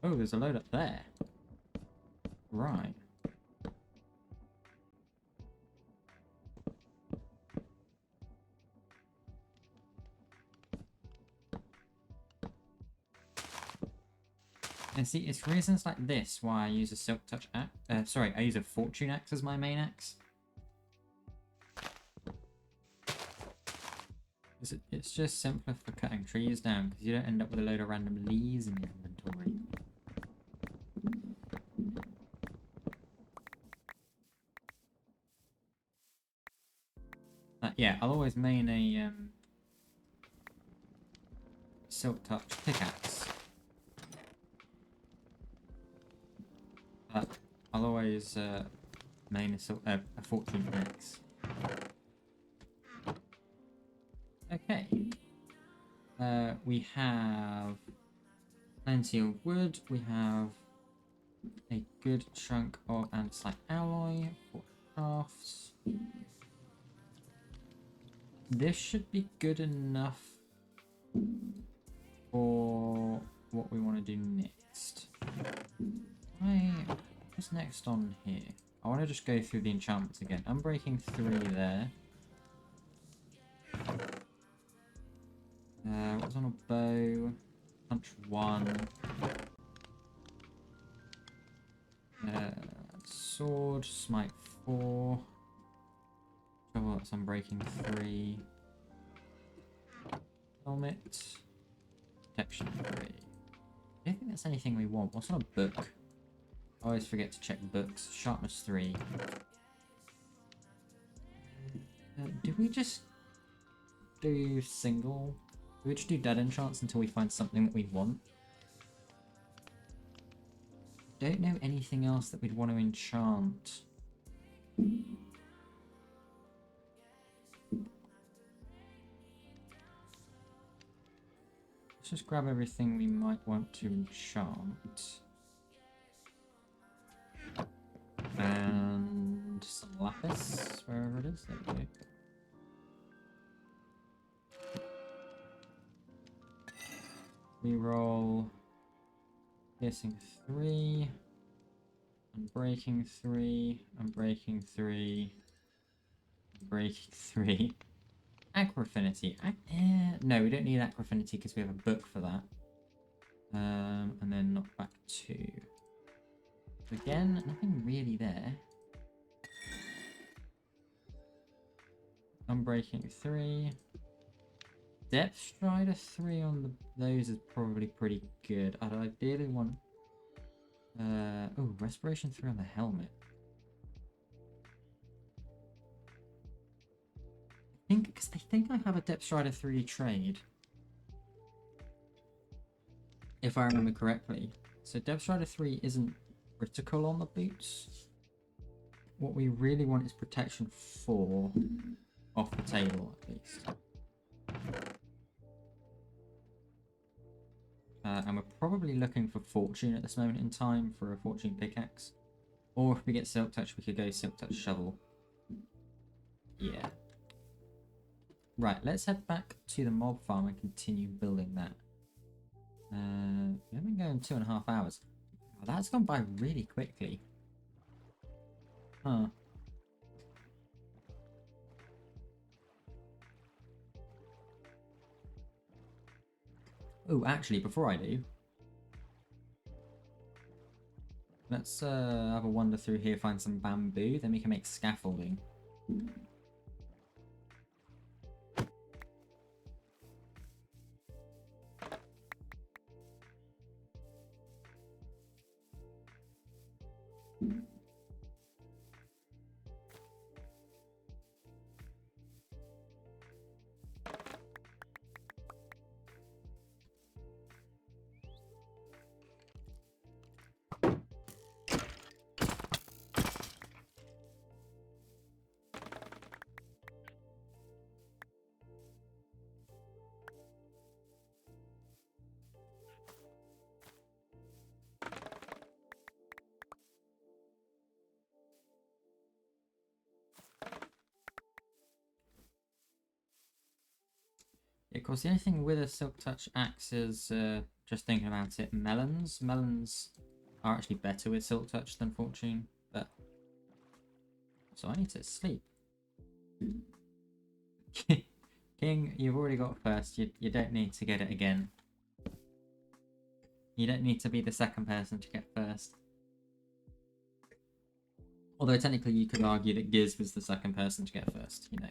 Oh, there's a load up there. Right. And see, it's reasons like this why I use a Silk Touch axe. Sorry, I use a Fortune axe as my main axe. It's just simpler for cutting trees down because you don't end up with a load of random leaves in your inventory. yeah, I'll always main a silk touch pickaxe. But I'll always main a fortune axe. Okay. We have plenty of wood. We have a good chunk of andesite alloy for crafts. This should be good enough for what we want to do next. What's next on here? I want to just go through the enchantments again. Unbreaking 3 there. What's on a bow? Punch 1. Sword, smite 4. Oh, that's unbreaking 3. Helmet. Protection 3. I don't think that's anything we want. What's on a book? I always forget to check books. Sharpness 3. Do we just do single? Do we just do dead enchants until we find something that we want? Don't know anything else that we'd want to enchant. Let's just grab everything we might want to enchant. And some lapis, wherever it is. There we go. Reroll. Piercing 3. Unbreaking 3. Unbreaking 3. Unbreaking 3. Aqua Affinity. No, we don't need Aqua Affinity because we have a book for that. And then knockback 2. Again, nothing really there. Unbreaking 3. Depth Strider 3 on those is probably pretty good. I'd ideally want... oh, Respiration 3 on the helmet. I think I have a Depth Strider 3 trade. If I remember correctly. So Depth Strider 3 isn't critical on the boots. What we really want is protection 4 off the table, at least. And we're probably looking for Fortune at this moment in time for a Fortune pickaxe. Or if we get Silk Touch, we could go Silk Touch Shovel. Yeah. Right, let's head back to the mob farm and continue building that. We have been going 2.5 hours. Oh, that's gone by really quickly. Huh. Oh, actually, before I do, let's have a wander through here, find some bamboo, then we can make scaffolding. Yeah, of course, the only thing with a Silk Touch axe is, just thinking about it, melons. Melons are actually better with Silk Touch than Fortune, but... So I need to sleep. King, you've already got first. You don't need to get it again. You don't need to be the second person to get first. Although technically you could argue that Giz was the second person to get first, you know.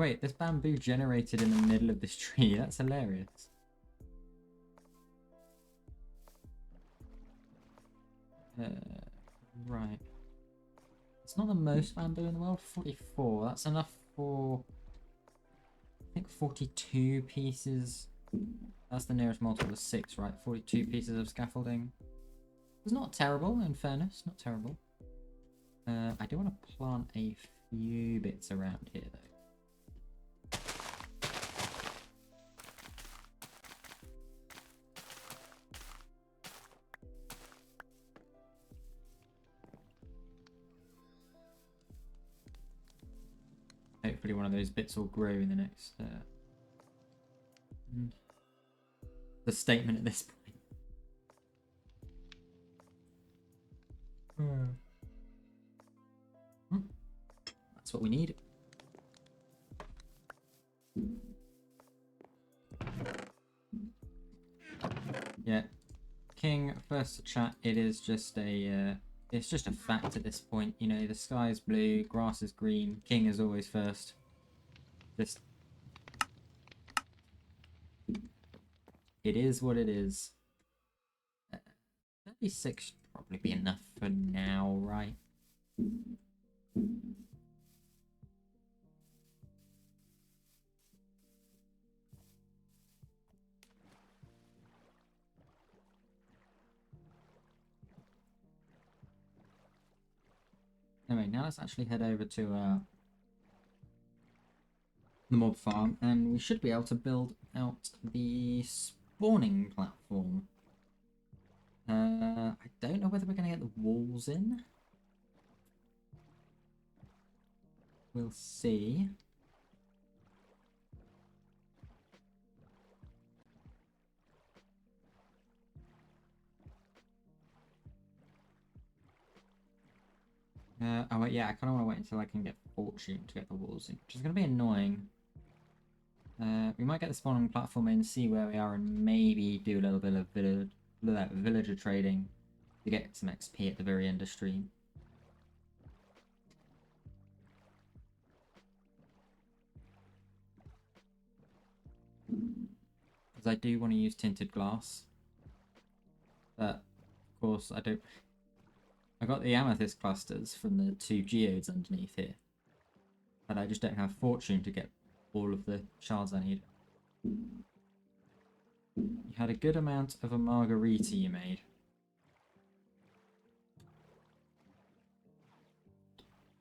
Wait, this bamboo generated in the middle of this tree. That's hilarious. Right. It's not the most bamboo in the world. 44. That's enough for, I think, 42 pieces. That's the nearest multiple of 6, right? 42 pieces of scaffolding. It's not terrible, in fairness. Not terrible. I do want to plant a few bits around here, though. Hopefully one of those bits will grow in the next... the statement at this point. That's what we need. Yeah. King, first to chat, it is just a... it's just a fact at this point. You know, the sky is blue, grass is green, king is always first. Just... it is what it is. 36 should probably be enough for now, right? Anyway, now let's actually head over to the mob farm, and we should be able to build out the spawning platform. I don't know whether we're going to get the walls in. We'll see. Oh wait, yeah, I kind of want to wait until I can get fortune to get the walls in, which is going to be annoying. We might get the spawning platform in, see where we are, and maybe do a little bit of villager trading to get some XP at the very end of stream. Because I do want to use tinted glass. But, of course, I don't... I got the amethyst clusters from the 2 geodes underneath here. But I just don't have fortune to get all of the shards I need. You had a good amount of a margarita you made.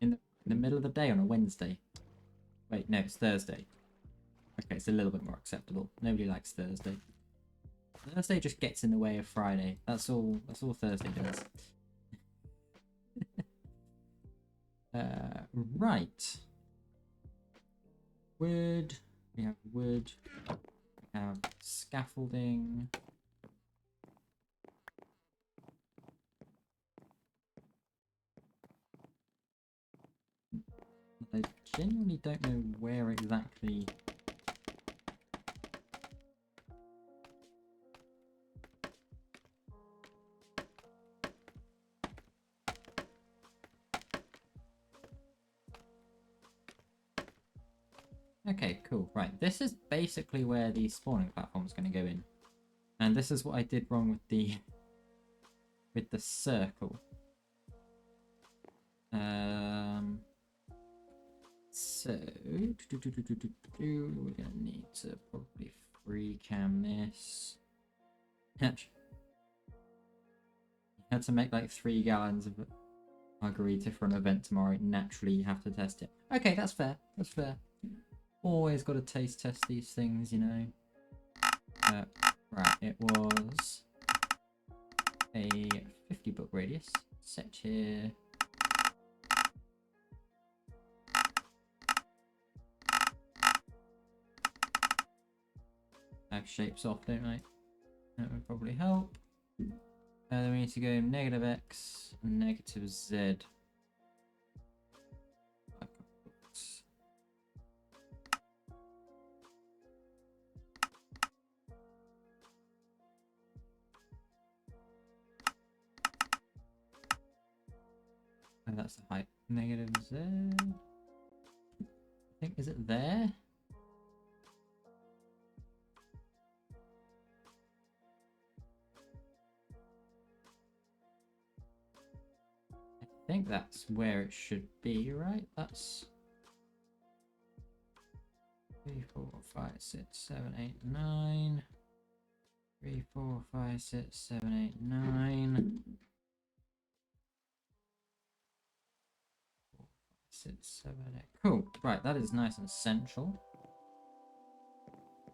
In the middle of the day on a Wednesday. Wait, no, it's Thursday. Okay, it's a little bit more acceptable. Nobody likes Thursday. Thursday just gets in the way of Friday. That's all Thursday does. Right. Wood. We have wood. We have scaffolding. I genuinely don't know where exactly. Okay, cool. Right, this is basically where the spawning platform is going to go in, and this is what I did wrong with the circle. So we're gonna need to probably free cam this. Had to make like 3 gallons of margarita for an event tomorrow. Naturally, you have to test it. Okay, that's fair. That's fair. Always got to taste test these things, you know. Right, it was a 50 book radius. Set here. I have shapes off, don't I? That would probably help. Then we need to go negative X, negative Z. And that's the height. Negative Z. think, is it there? I think that's where it should be, right? That's 3, 4, 5, 6, 7, 8, 9. 3, 4, 5, 6, 7, 8, 9. 4, 5, 6, 7, 8. Cool. Right, that is nice and central.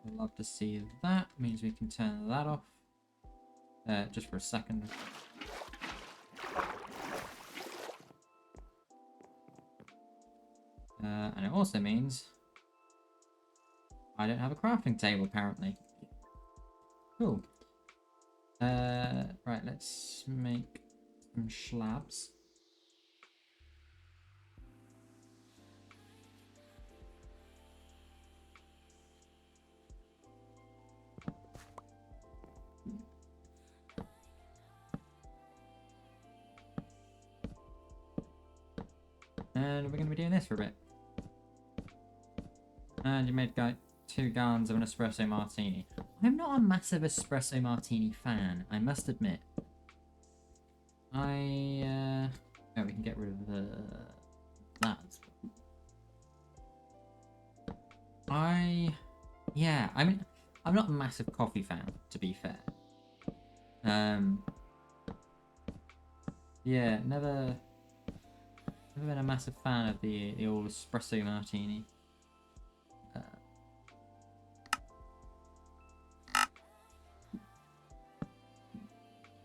I'd love to see that. Means we can turn that off. Just for a second. And it also means I don't have a crafting table, apparently. Cool. Right, let's make some slabs. And we're going to be doing this for a bit. And you made 2 gallons of an espresso martini. I'm not a massive espresso martini fan, I must admit. Oh, we can get rid of that. Yeah, I mean, I'm not a massive coffee fan, to be fair. Yeah, never been a massive fan of the old espresso martini.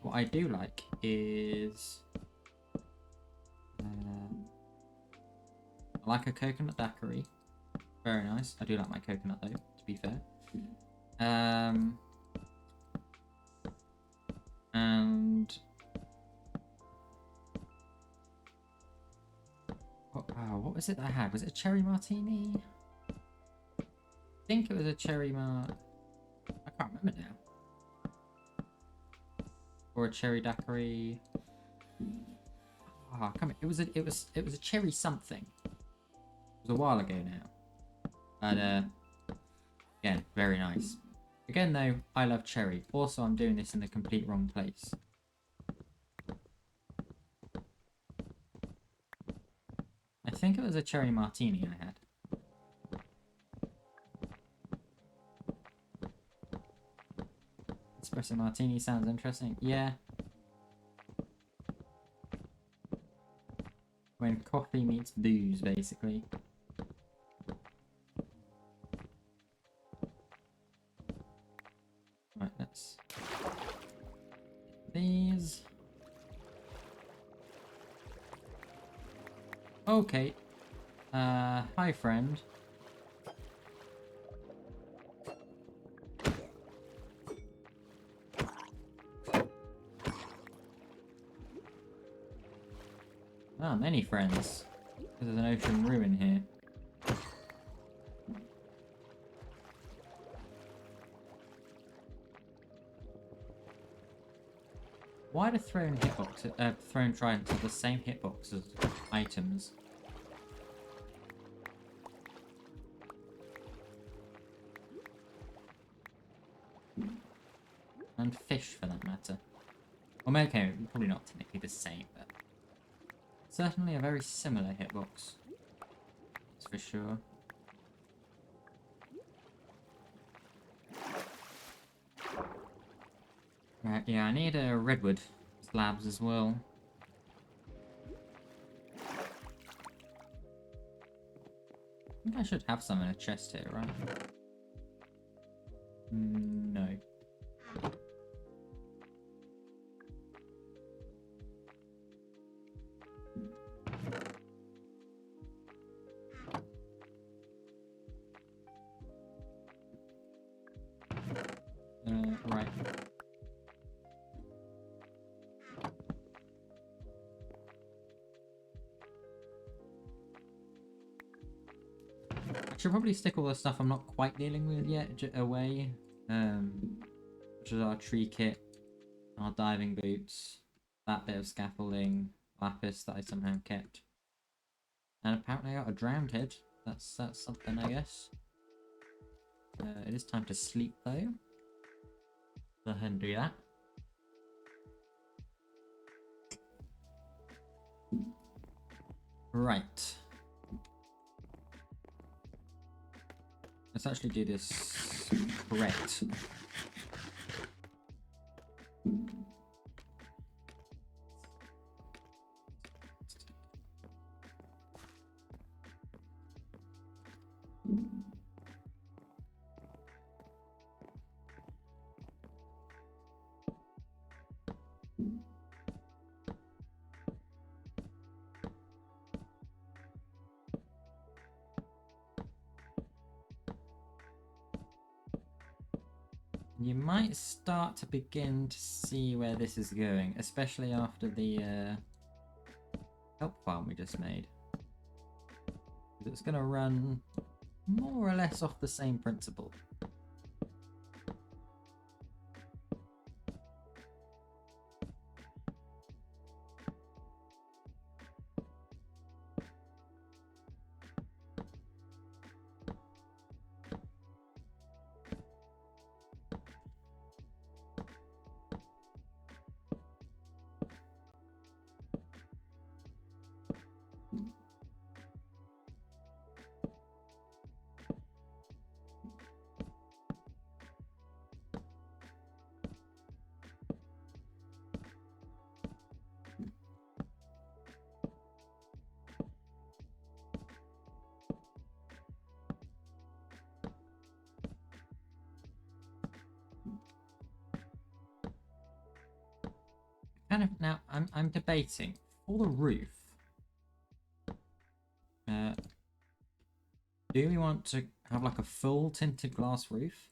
What I do like is I like a coconut daiquiri. Very nice. I do like my coconut though, to be fair. And what was it that I had? Was it a cherry martini? I think it was a cherry I can't remember now. Or a cherry daiquiri. Oh, come on. It was a cherry something. It was a while ago now. But again, very nice. Again though, I love cherry. Also, I'm doing this in the complete wrong place. I think it was a cherry martini I had. Espresso martini sounds interesting. Yeah. When coffee meets booze, basically. Right, let's... these... Okay. Hi friend. Ah, many friends. There's an ocean ruin here. Why do thrown tridents have the same hitbox as items? And fish, for that matter. Well, okay, probably not technically the same, but certainly a very similar hitbox. That's for sure. Right, yeah, I need a redwood slabs as well. I think I should have some in a chest here, right? No. Right. I should probably stick all the stuff I'm not quite dealing with yet away. Which is our tree kit, our diving boots, that bit of scaffolding, lapis that I somehow kept. And apparently I got a drowned head, That's something, I guess. It is time to sleep though. Go ahead and do that. Right. Let's actually do this correct. You might start to begin to see where this is going, especially after the kelp farm we just made. It's going to run more or less off the same principle. Kind of now, I'm debating for the roof. Do we want to have like a full tinted glass roof?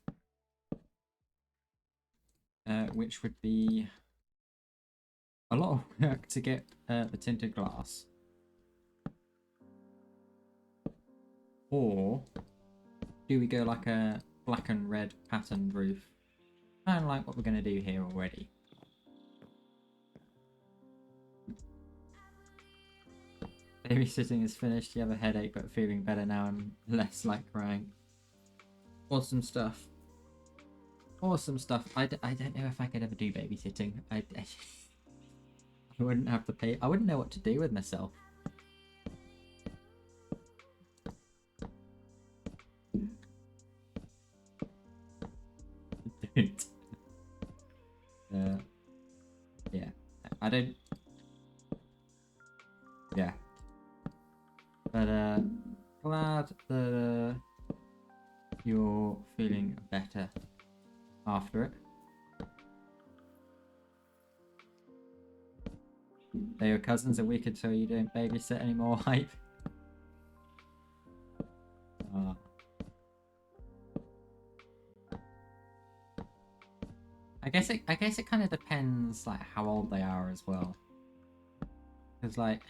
Which would be a lot of work to get the tinted glass. Or do we go like a black and red patterned roof? Kind of like what we're going to do here already. Babysitting is finished. You have a headache, but feeling better now and less like crying. Awesome stuff. Awesome stuff. I don't know if I could ever do babysitting. I wouldn't have the pay. I wouldn't know what to do with myself. Yeah. I don't. Yeah. But glad that you're feeling better after it. They're your cousins, a week until you don't babysit anymore. Hype. I guess it kind of depends like how old they are as well. Because like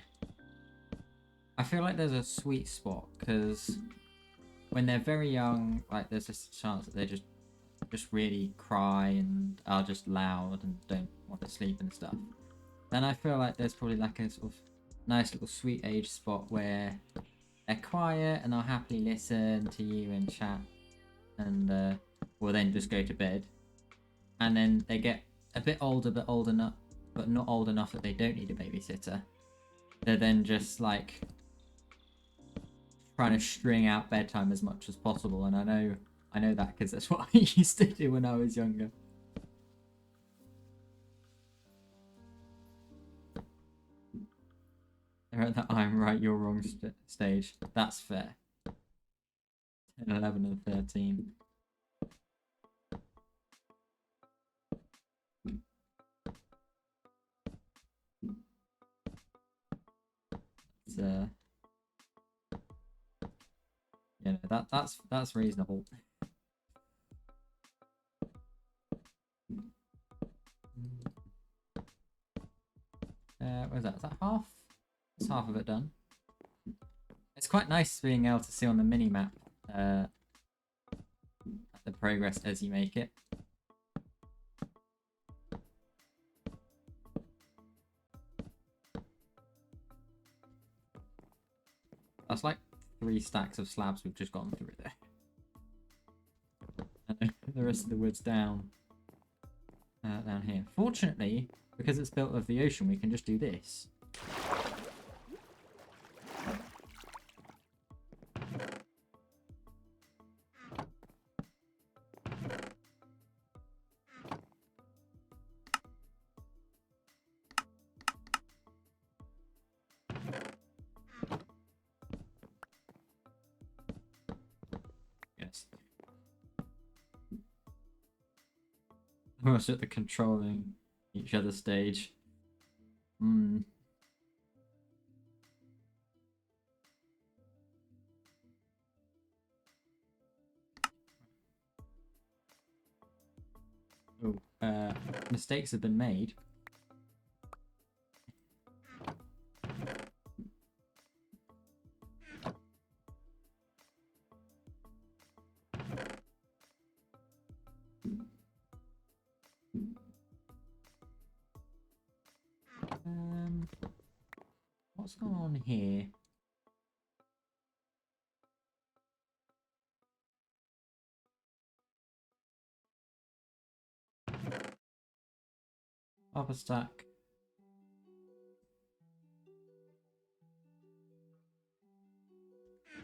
I feel like there's a sweet spot because when they're very young, like there's just a chance that they just really cry and are just loud and don't want to sleep and stuff. Then I feel like there's probably like a sort of nice little sweet age spot where they're quiet and they'll happily listen to you and chat and will then just go to bed. And then they get a bit older, but not old enough that they don't need a babysitter. They're then just like trying to string out bedtime as much as possible, and I know that because that's what I used to do when I was younger. They're at the I'm right, you're wrong stage. That's fair. 10, 11, and 13. It's you know, that's reasonable. What is that? Is that half? It's half of it done. It's quite nice being able to see on the mini map the progress as you make it. That's like 3 stacks of slabs we've just gone through there. And the rest of the wood's down here. Fortunately, because it's built of the ocean, we can just do this. Yes. We're also at the controlling each other stage. Oh, mistakes have been made. What's going on here? Up a stack.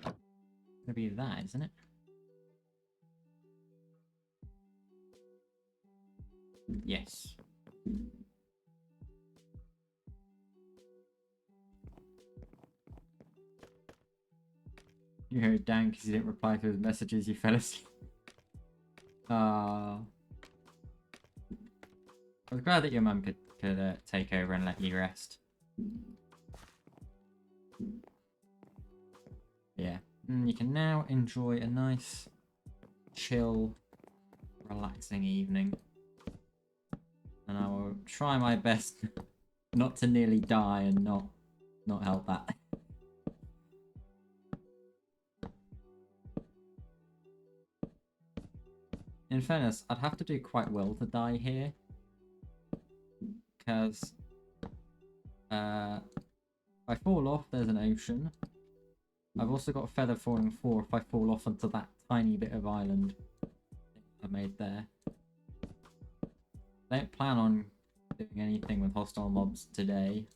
Gonna be that, isn't it? Yes. You heard Dan because he didn't reply to his messages. You fell asleep. I was glad that your mum could take over and let you rest. Yeah. You can now enjoy a nice, chill, relaxing evening. And I will try my best not to nearly die and not help that. In fairness, I'd have to do quite well to die here. Because if I fall off, there's an ocean. I've also got a feather falling 4 if I fall off onto that tiny bit of island I made there. I don't plan on doing anything with hostile mobs today.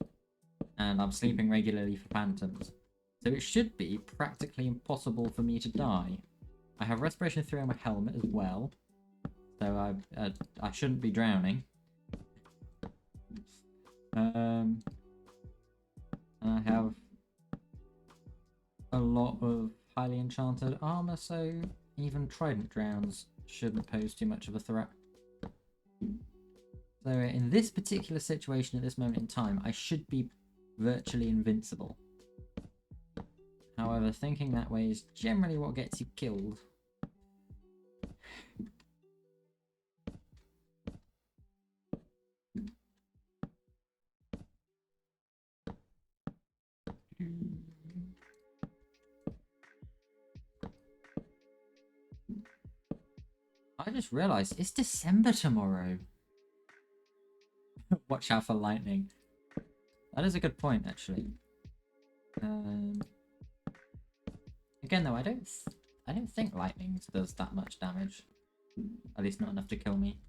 And I'm sleeping regularly for phantoms. So it should be practically impossible for me to die. I have respiration 3 on my helmet as well. So I shouldn't be drowning. And I have a lot of highly enchanted armor, so even trident drowns shouldn't pose too much of a threat. So in this particular situation at this moment in time, I should be virtually invincible. However, thinking that way is generally what gets you killed. I just realised it's December tomorrow. Watch out for lightning. That is a good point, actually. Again, though, I don't think lightning does that much damage. At least not enough to kill me.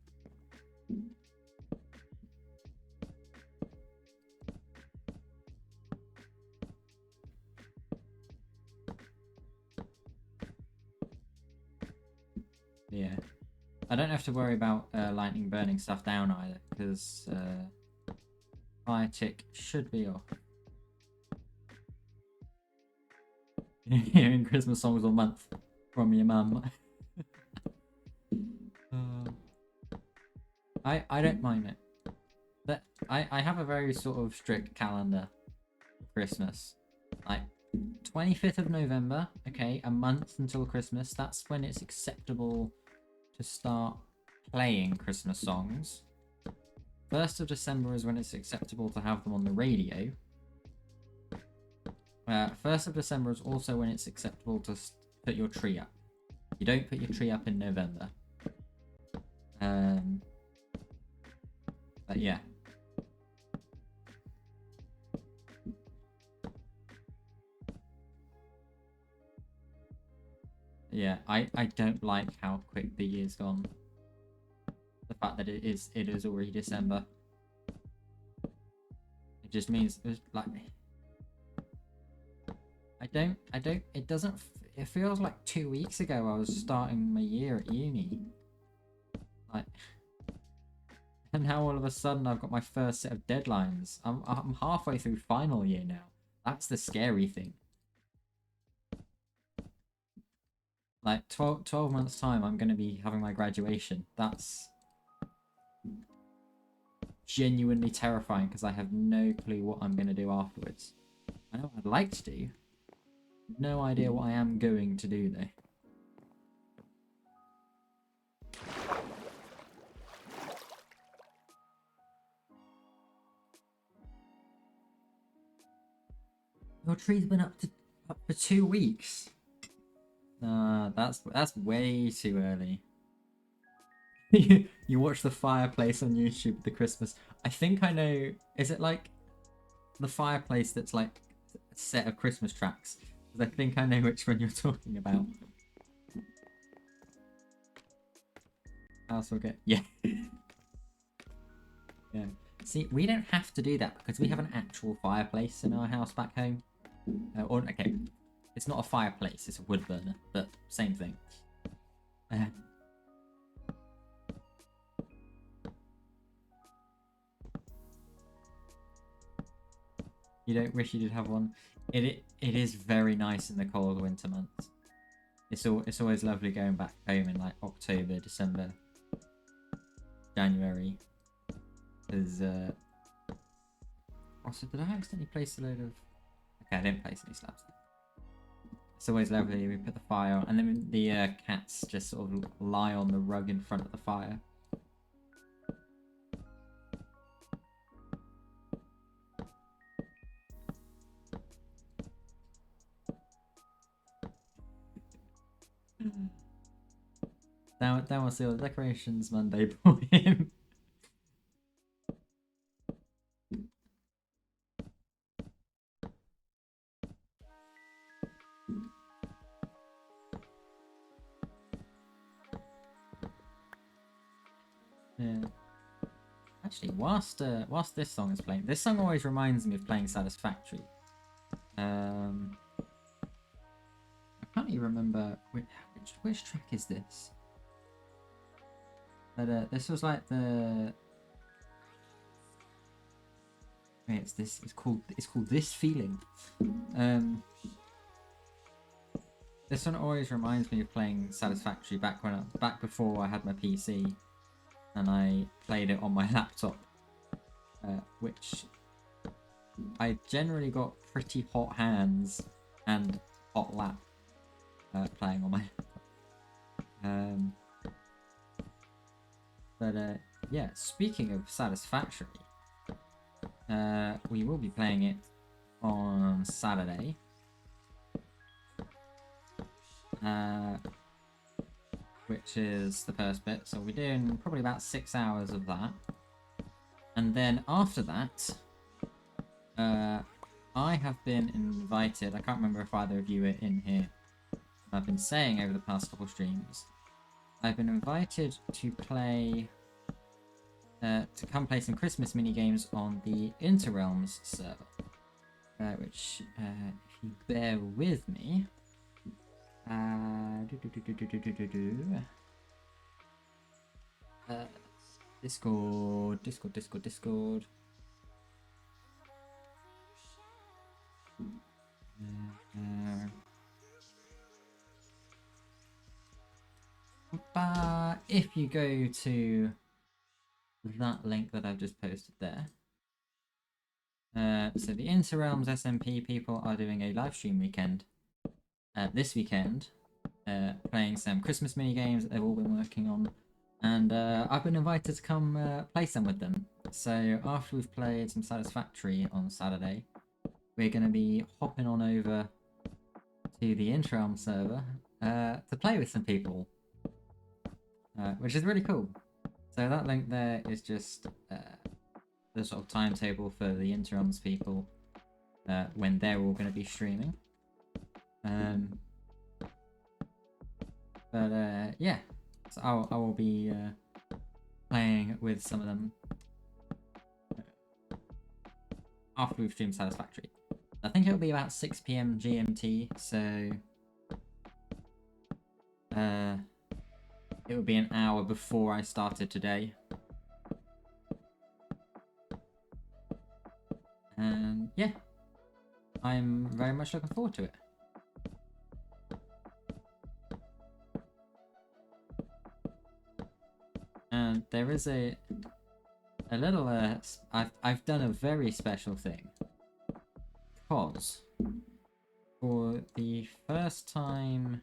Yeah. I don't have to worry about lightning burning stuff down either, because fire tick should be off. Hearing Christmas songs all month from your mum. I don't mind it. But I have a very sort of strict calendar for Christmas. Like 25th of November, okay, a month until Christmas. That's when it's acceptable to start playing Christmas songs. 1st of December is when it's acceptable to have them on the radio. 1st of December is also when it's acceptable to put your tree up. You don't put your tree up in November. But yeah. Yeah, I don't like how quick the year's gone. The fact that it is already December. It just means like it doesn't it feels like 2 weeks ago I was starting my year at uni. Like, and now all of a sudden I've got my first set of deadlines. I'm halfway through final year now. That's the scary thing. Like 12 months time I'm going to be having my graduation. That's genuinely terrifying because I have no clue what I'm going to do afterwards. I know what I'd like to do. No idea what I am going to do though. Your tree's been up for 2 weeks. That's way too early. You watch the fireplace on YouTube with the Christmas. I think I know. Is it like the fireplace that's like a set of Christmas tracks? Because I think I know which one you're talking about. House will get yeah. Yeah. See, we don't have to do that because we have an actual fireplace in our house back home. Okay, it's not a fireplace; it's a wood burner, but same thing. You don't wish you did have one. It is very nice in the cold winter months. It's always lovely going back home in like October, December, January. There's also, did I accidentally place a load of? Okay, I didn't place any slabs. It's always lovely. We put the fire on, and then the cats just sort of lie on the rug in front of the fire. Down we'll see all the decorations Monday for him. Yeah. Actually, whilst this song is playing, this song always reminds me of playing Satisfactory. I can't even remember which track is this. But this was like the. Wait, it's called This Feeling. This one always reminds me of playing Satisfactory back before I had my PC, and I played it on my laptop, which I generally got pretty hot hands and hot lap playing on my yeah, speaking of Satisfactory, we will be playing it on Saturday, which is the first bit, so we're doing probably about 6 hours of that, and then after that I have been invited. I can't remember if either of you are in here. I've been saying over the past couple streams, I've been invited to play, to come play some Christmas mini games on the Interrealms server, which, if you bear with me, Discord. If you go to that link that I've just posted there, so the Interrealms SMP people are doing a live stream weekend this weekend, playing some Christmas mini games that they've all been working on, and I've been invited to come play some with them. So after we've played some Satisfactory on Saturday, we're going to be hopping on over to the Interrealm server to play with some people, which is really cool. So that link there is just the sort of timetable for the Interrealms people when they're all going to be streaming. But yeah, so I will be playing with some of them after we've streamed Satisfactory. I think it'll be about 6 p.m. GMT, so it will be an hour before I started today. And yeah, I'm very much looking forward to it. And there is a little I've done a very special thing, because for the first time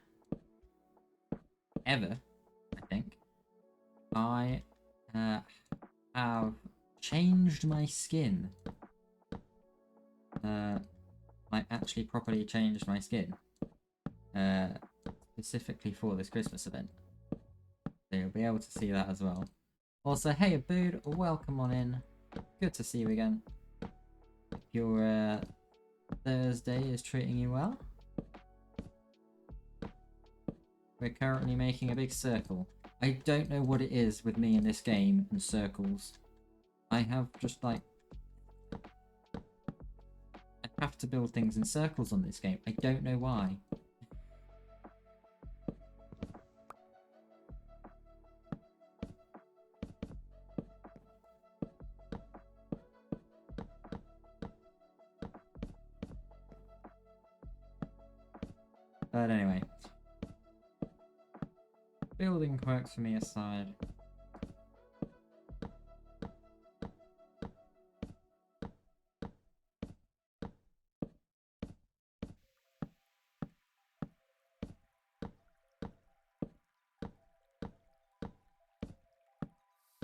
ever, I think, I have changed my skin. Like actually properly changed my skin. Specifically for this Christmas event. So you'll be able to see that as well. Also, hey Abood, welcome on in. Good to see you again. If your Thursday is treating you well. We're currently making a big circle. I don't know what it is with me in this game and circles. I have just like... I have to build things in circles on this game. I don't know why. But anyway. Building quirks for me aside.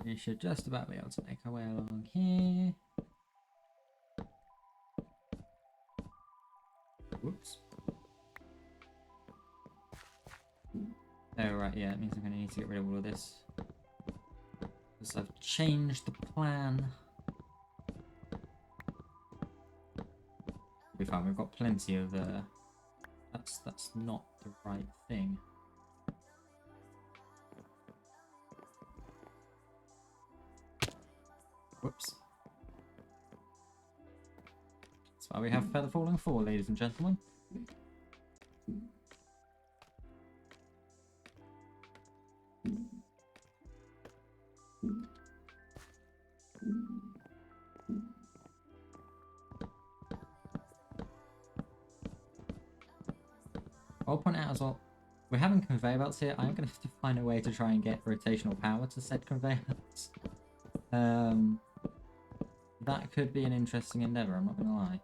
We should just about be able to make our way along here. Whoops. Oh, right, yeah, it means I'm going to need to get rid of all of this. Because I've changed the plan. We'll be fine, we've got plenty of, that's not the right thing. Whoops. That's why we have Feather Falling 4, ladies and gentlemen. I'll point out as well, we're having conveyor belts here. I'm going to have to find a way to try and get rotational power to said conveyor belts. That could be an interesting endeavour, I'm not going to lie.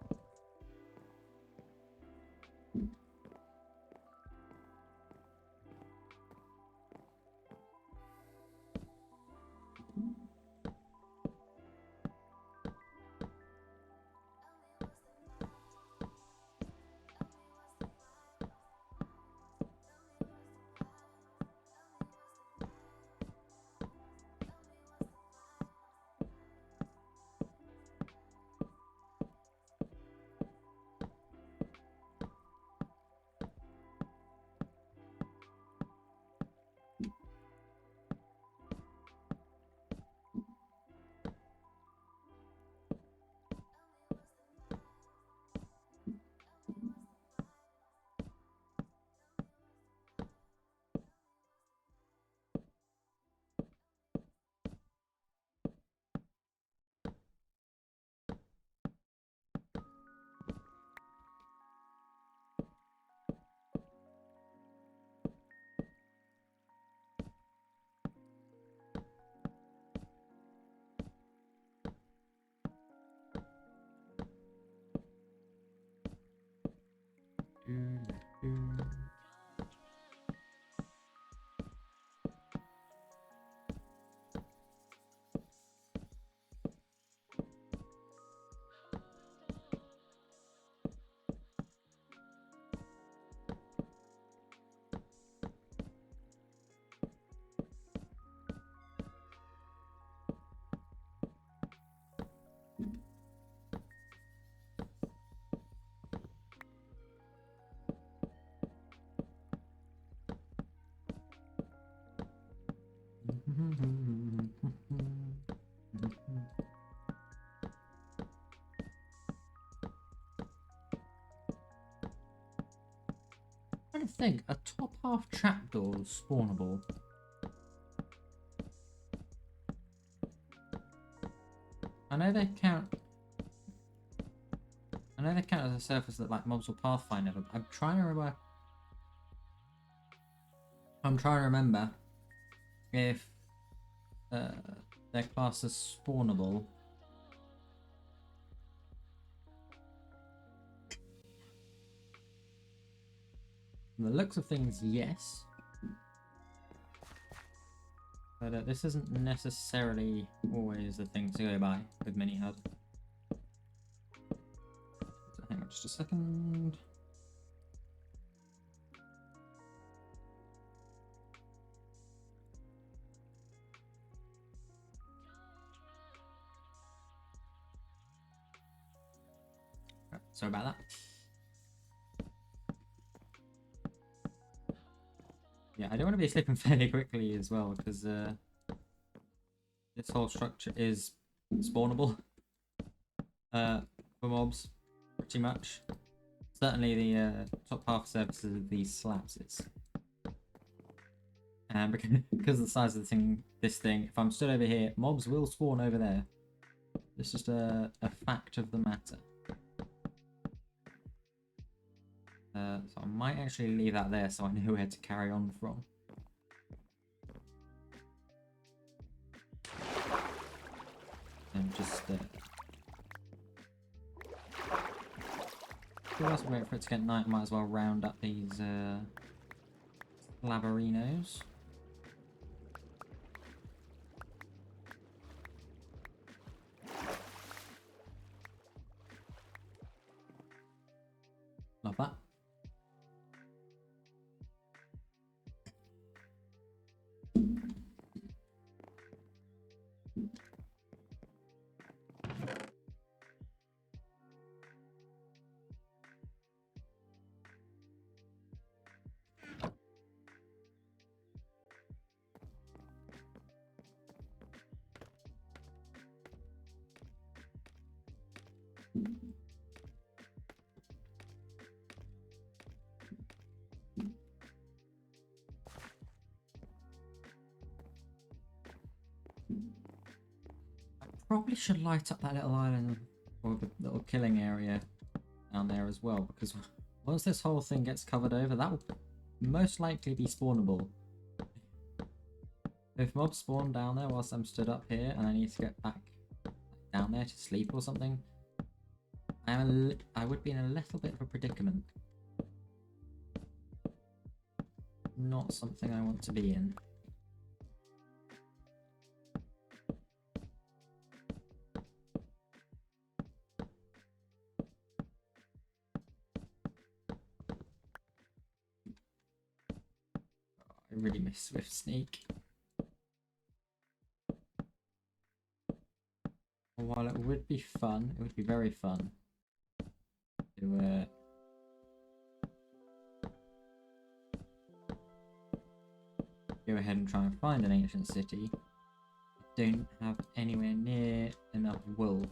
trying to think. A top half trapdoor spawnable. I know they count. I know they count as a surface that like mobs will pathfinder. But I'm trying to remember. If their class is spawnable. From the looks of things, yes. But this isn't necessarily always the thing to go by with mini-HUD. So hang on just a second. Sorry about that. Yeah, I don't want to be sleeping fairly quickly as well, because this whole structure is spawnable for mobs, pretty much. Certainly the top half surfaces of these slabs is. And because of the size of this thing, if I'm stood over here, mobs will spawn over there. It's just a fact of the matter. So I might actually leave that there so I know where to carry on from. And just whilst we wait for it to get night, I might as well round up these laberinos. Love that. Probably should light up that little island or the little killing area down there as well, because once this whole thing gets covered over, that will most likely be spawnable. If mobs spawn down there whilst I'm stood up here and I need to get back down there to sleep or something, I would be in a little bit of a predicament. Not something I want to be in. I really miss Swift Sneak. While it would be fun, it would be very fun to go ahead and try and find an ancient city. I don't have anywhere near enough wool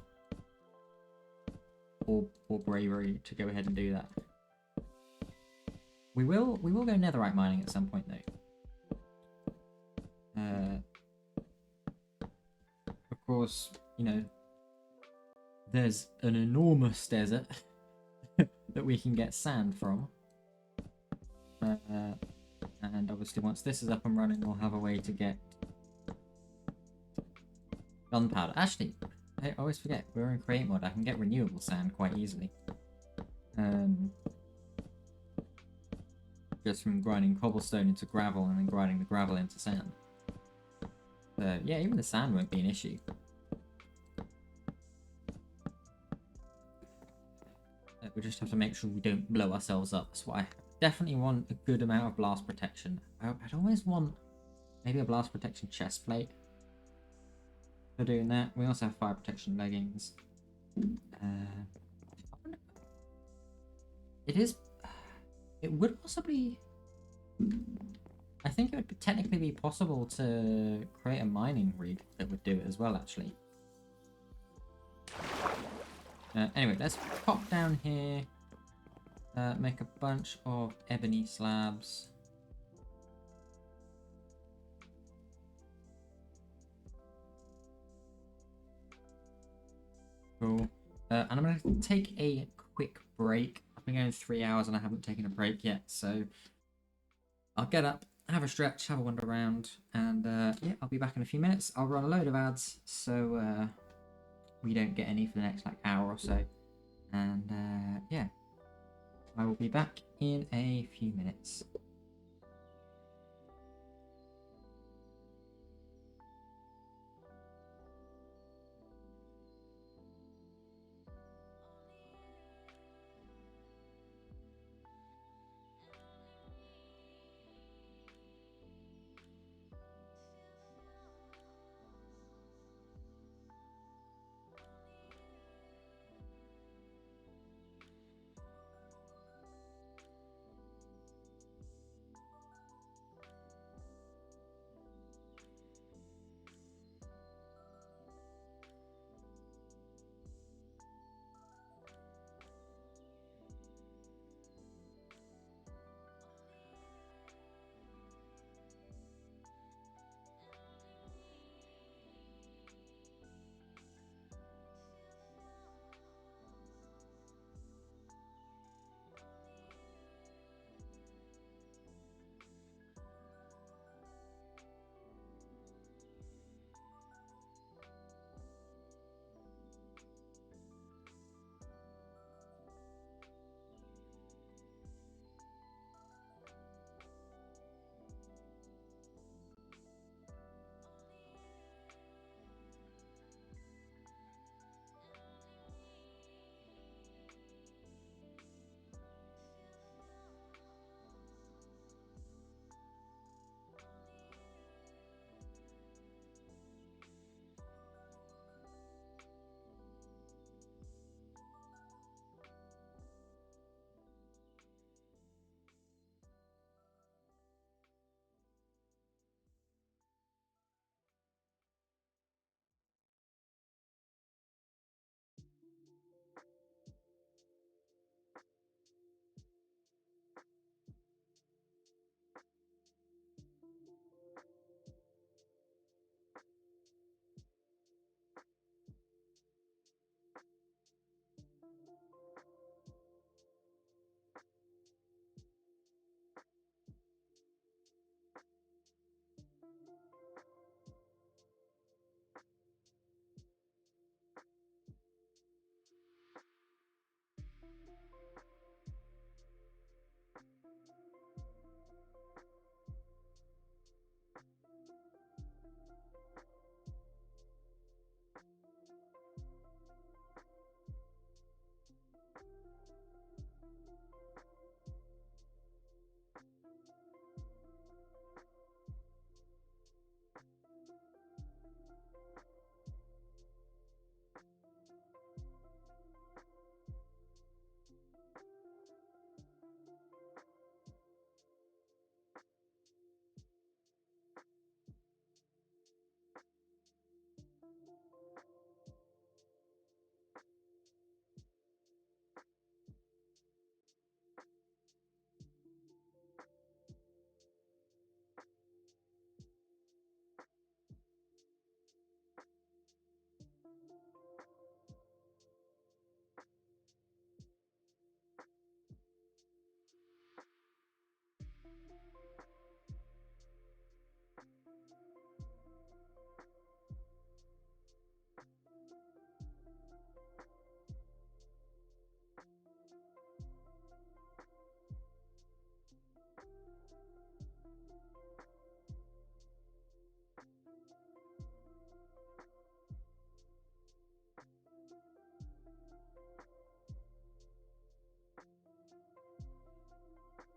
or bravery to go ahead and do that. We will go netherite mining at some point though. Of course, you know, there's an enormous desert that we can get sand from. And obviously once this is up and running, we'll have a way to get gunpowder. Actually, I always forget, we're in create mode, I can get renewable sand quite easily. Just from grinding cobblestone into gravel and then grinding the gravel into sand. Yeah, even the sand won't be an issue. We just have to make sure we don't blow ourselves up. That's why I definitely want a good amount of blast protection. I'd always want maybe a blast protection chest plate for doing that. We also have fire protection leggings. It would possibly... I think it would technically be possible to create a mining rig that would do it as well, actually. Anyway, let's pop down here. make a bunch of ebony slabs. Cool. And I'm going to take a quick break. I've been going 3 hours and I haven't taken a break yet, so I'll get up, have a stretch, have a wander around, and yeah, I'll be back in a few minutes. I'll run a load of ads, so we don't get any for the next like hour or so. And yeah, I will be back in a few minutes.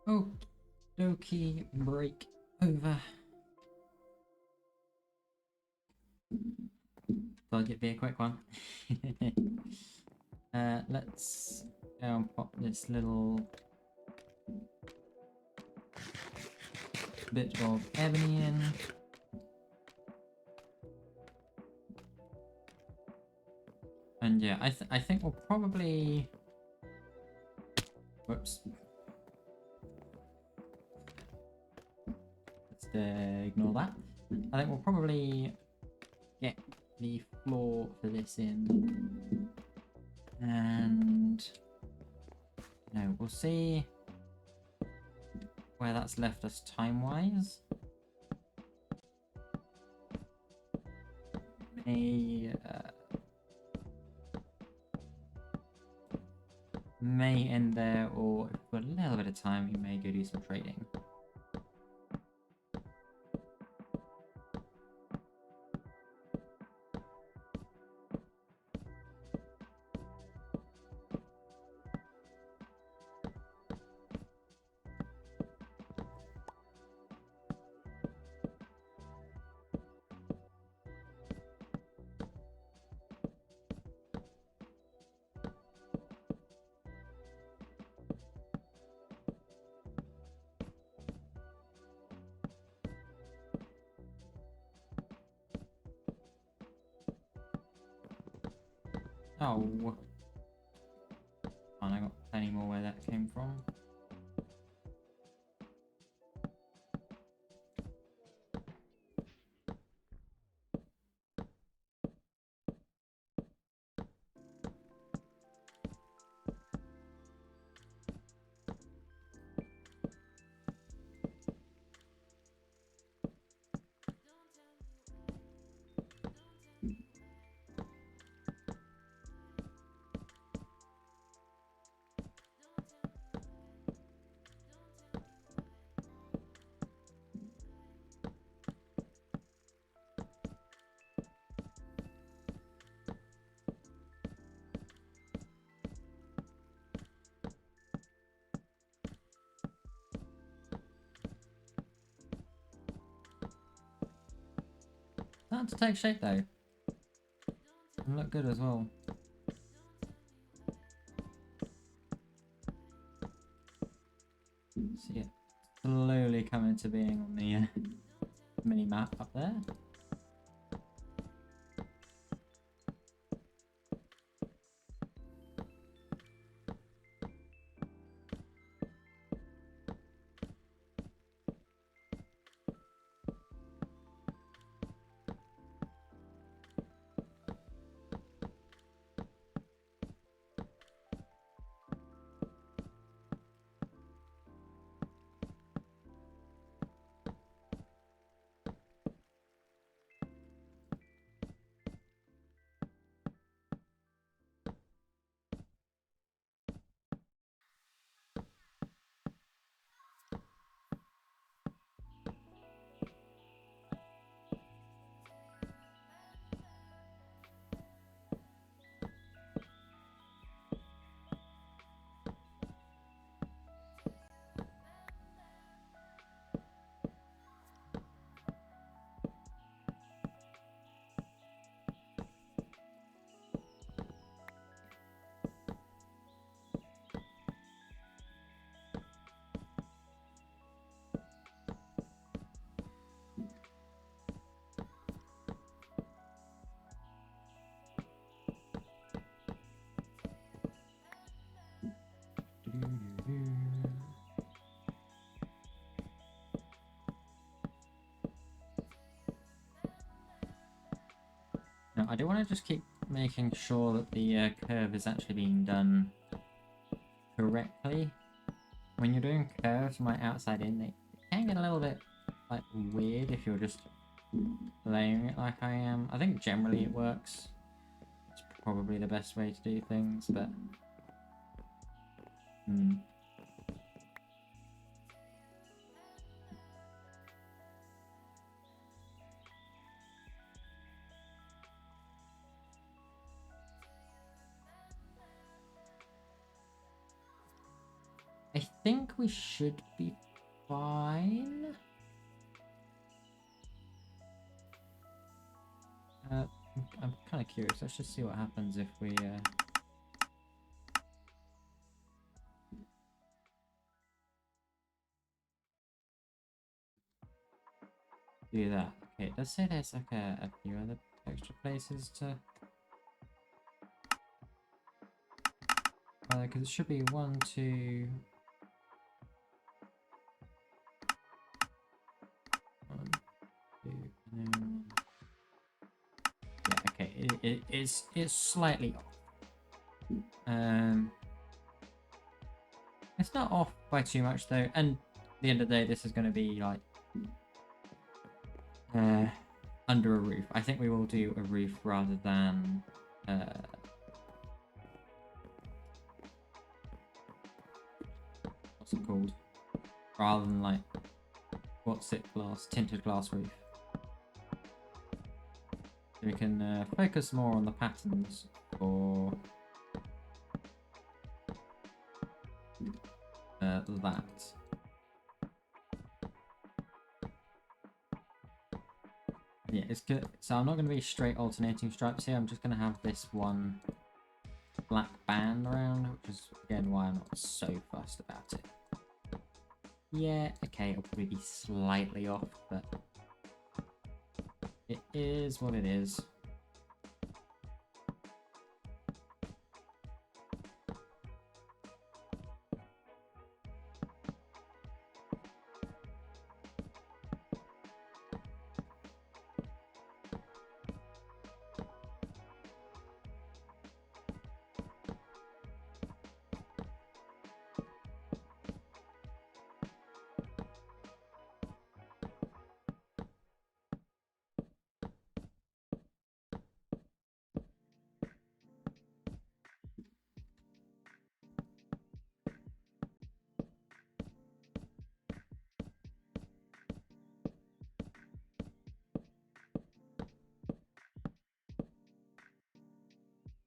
Okie dokie, break over. Thought it'd be a quick one. Let's go and pop this little bit of ebony in. And yeah, I think we'll Whoops. Let's ignore that. I think we'll probably get the floor for this in. And no, we'll see where that's left us time-wise. May end there, or if we've got a little bit of time, we may go do some trading. Oh, and I got plenty more where that came from. Starting to take shape though. And look good as well. See it slowly coming to being on the mini map up there. Now, I do want to just keep making sure that the curve is actually being done correctly. When you're doing curves from like outside in, they can get a little bit like weird if you're just layering it like I am. I think generally it works. It's probably the best way to do things, but I think we should be fine. I'm kind of curious. Let's just see what happens if we do that. Okay, it does say there's like a few other extra places to Because it should be 1, 2... 1, 2, and then... Yeah, okay, it's slightly off. It's not off by too much though, and at the end of the day, this is going to be like under a roof. I think we will do a roof rather than what's it called? Rather than like tinted glass roof. So we can focus more on the patterns for that. Yeah, it's good. So I'm not going to be straight alternating stripes here. I'm just going to have this one black band around, which is again why I'm not so fussed about it. Yeah, okay, it'll probably be slightly off, but it is what it is.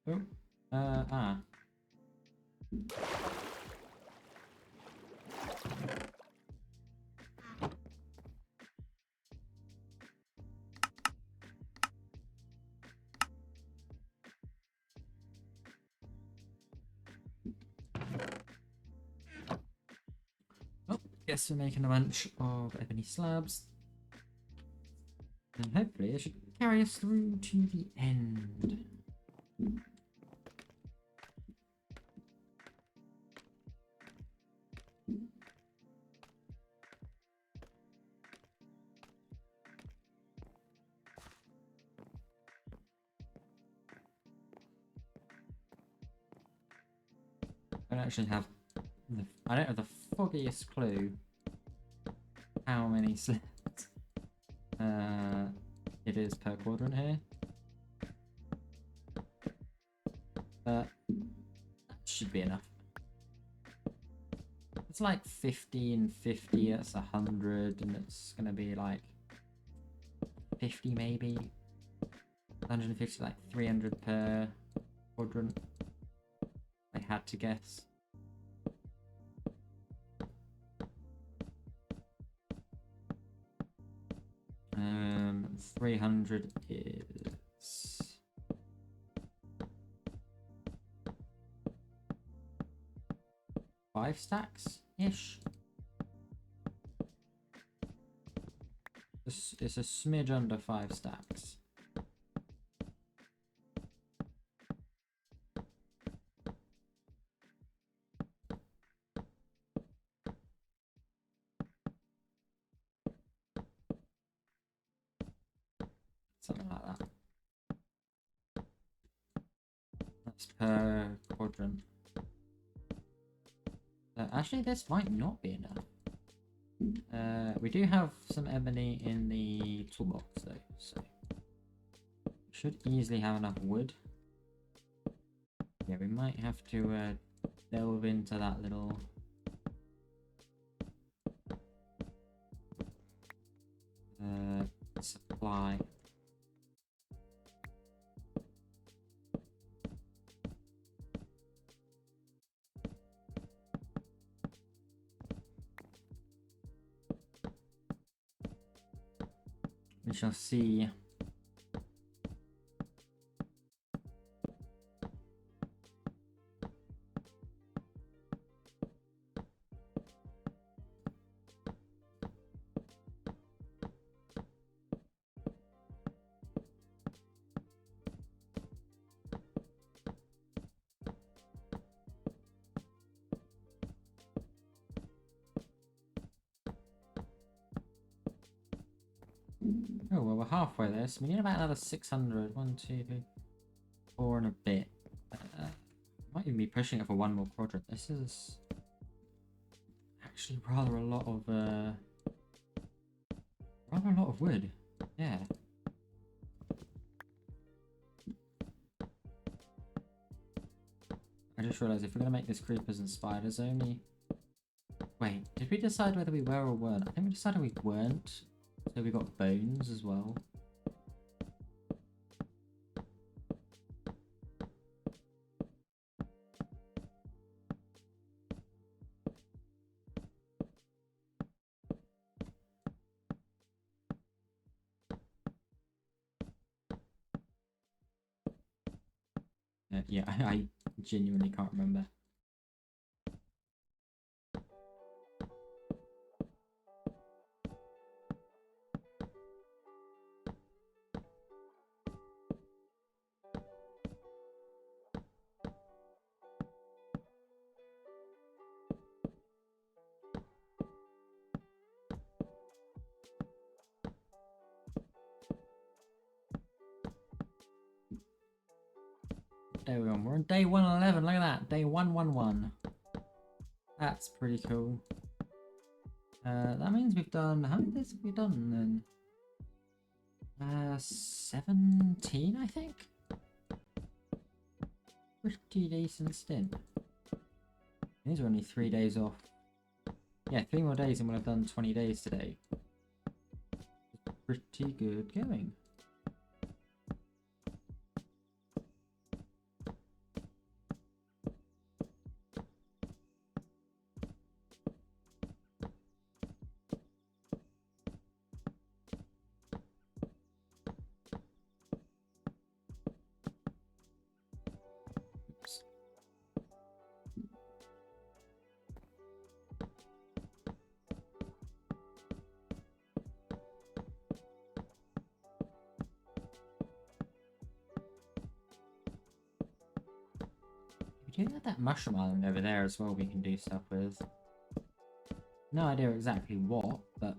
Oh, Oh, guess we're making a bunch of ebony slabs. And hopefully it should carry us through to the end. I don't actually have I don't have the foggiest clue how many slabs it is per quadrant here. But that should be enough. It's like 50 and 50, that's 100, and it's gonna be like 50 maybe. 150, like 300 per quadrant. I had to guess. 300 is 5 stacks-ish. It's a smidge under 5 stacks. Something like that. That's per quadrant. Actually, this might not be enough. We do have some ebony in the toolbox though, so should easily have enough wood. Yeah, we might have to delve into that little supply. We shall see. Oh, well, we're halfway there, so we need about another 600. 1, 2, 3, 4 and a bit. Might even be pushing it for one more quadrant. This is actually rather a lot of wood. Yeah. I just realised if we're gonna make this creepers and spiders only. Wait, did we decide whether we were or weren't? I think we decided we weren't. So we got bones as well. Yeah, I genuinely can't remember. There we go. We're on day 111. Look at that. Day 111. That's pretty cool. That means we've done... How many days have we done then? 17, I think? Pretty decent stint. These are only 3 days off. Yeah, 3 more days and we'll have done 20 days today. Pretty good going. We do have that mushroom island over there as well we can do stuff with. No idea exactly what, but...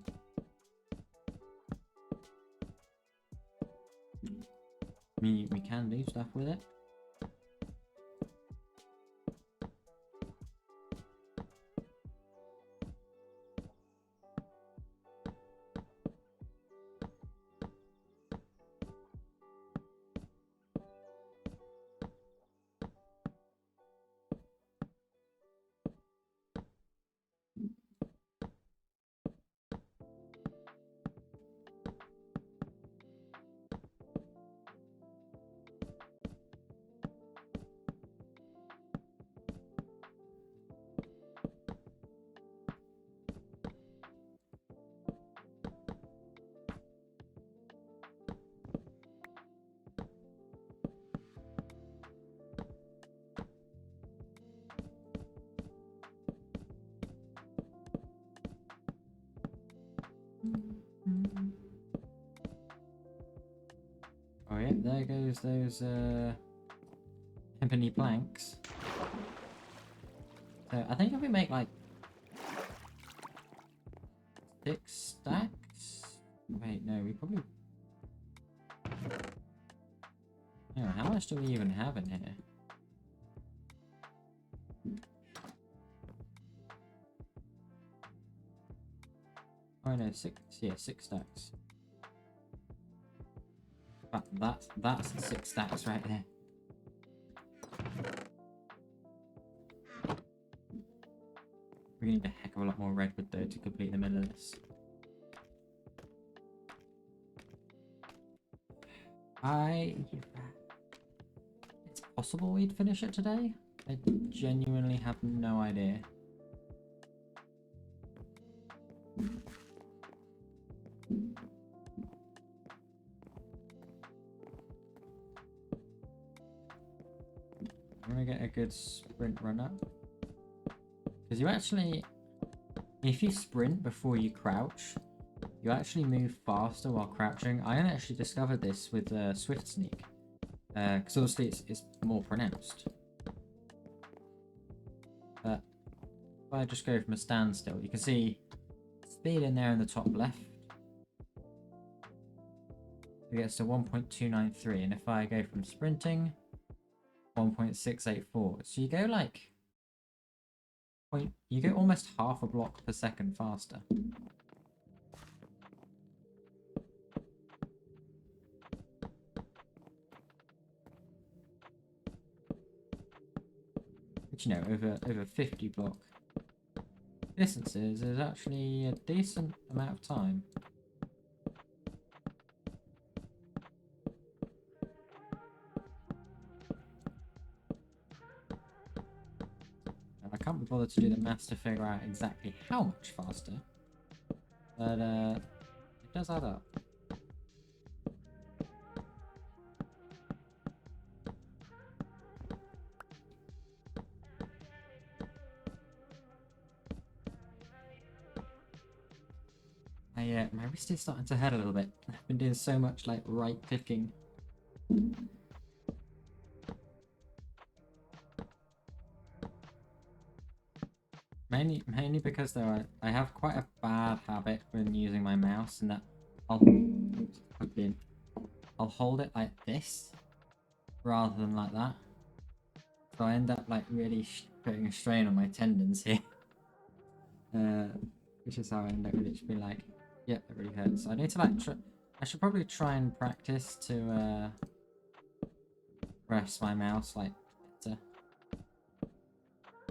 we can do stuff with it. Oh yeah, there goes those ebony planks. So I think if we make like 6 stacks. Wait, no, we probably. No, how much do we even have in here? Oh no, 6. Yeah, 6 stacks. That's 6 stacks right there. We need a heck of a lot more redwood though to complete the middle of this. It's possible we'd finish it today. I genuinely have no idea. I'm gonna get a good sprint run up. Because you actually, if you sprint before you crouch, you actually move faster while crouching. I only actually discovered this with Swift Sneak. Because obviously it's more pronounced. But if I just go from a standstill, you can see speed in there in the top left. it gets to 1.293, and if I go from sprinting, 1.684. So you go like you go almost half a block per second faster. Which, you know, over 50 block distances is actually a decent amount of time. I can't be bothered to do the maths to figure out exactly how much faster, but it does add up. My wrist is starting to hurt a little bit. I've been doing so much like right clicking. Mainly because though I have quite a bad habit when using my mouse, and that I'll hold it like this rather than like that. So I end up like really putting a strain on my tendons here. Which is how I end up with it just being like, yep, it really hurts. So I need to like I should probably try and practice to press my mouse like better.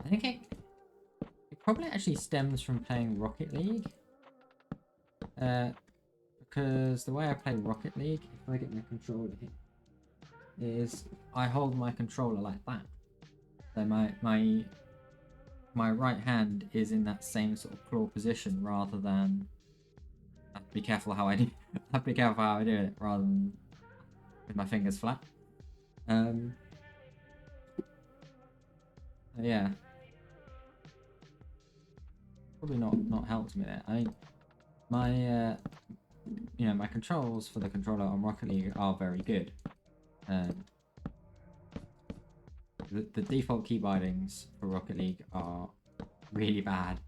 I think it probably actually stems from playing Rocket League. Because the way I play Rocket League, if I get my controller here, is I hold my controller like that. So my right hand is in that same sort of claw position rather than. I have to be careful how I do. I have to be careful how I do it rather than with my fingers flat. Yeah. Probably not helped me there. I mean, my my controls for the controller on Rocket League are very good. The default key bindings for Rocket League are really bad.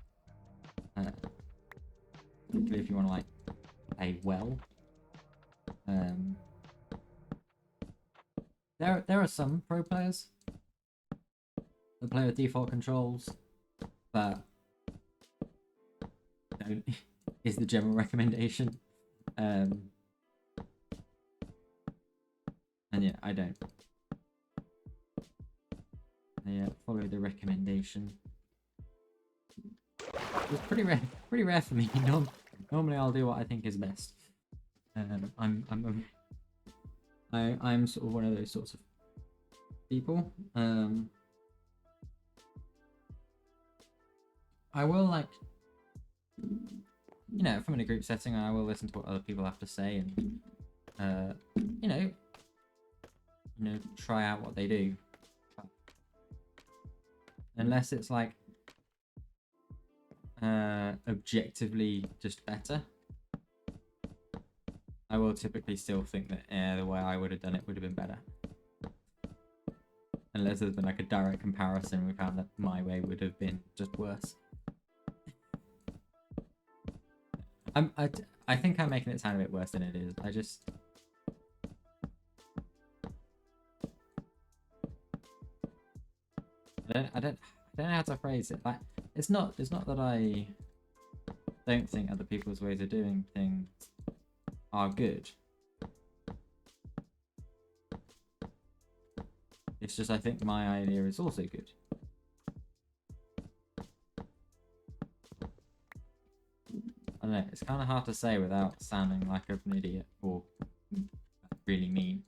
Particularly if you want to like play well. There are some pro players that play with default controls, but don't is the general recommendation. And yeah, I don't. Yeah, follow the recommendation. It's pretty rare for me. Normally I'll do what I think is best. I'm sort of one of those sorts of people. I will like, if I'm in a group setting, I will listen to what other people have to say and, try out what they do. Unless it's like objectively just better, I will typically still think that the way I would have done it would have been better. Unless there's been like a direct comparison, we found that my way would have been just worse. I think I'm making it sound a bit worse than it is. I don't know how to phrase it. Like, it's not that I don't think other people's ways of doing things are good. It's just I think my idea is also good. I don't know, it's kind of hard to say without sounding like an idiot or really mean.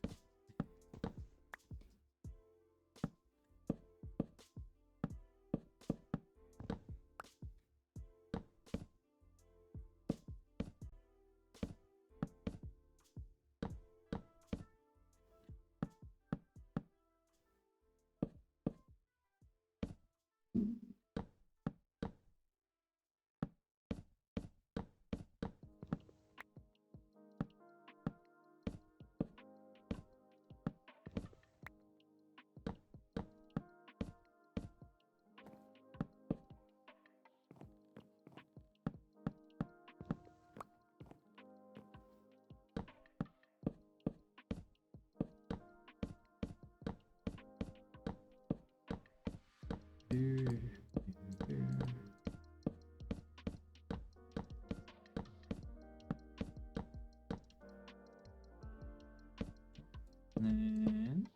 Then...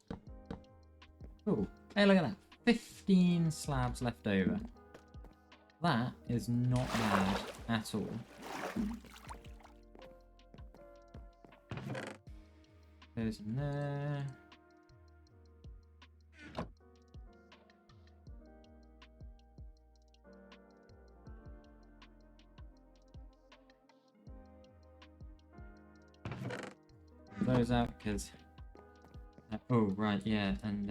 Oh, hey, look at that. 15 slabs left over. That is not bad at all. There's in there. Those out because... oh, right, yeah, and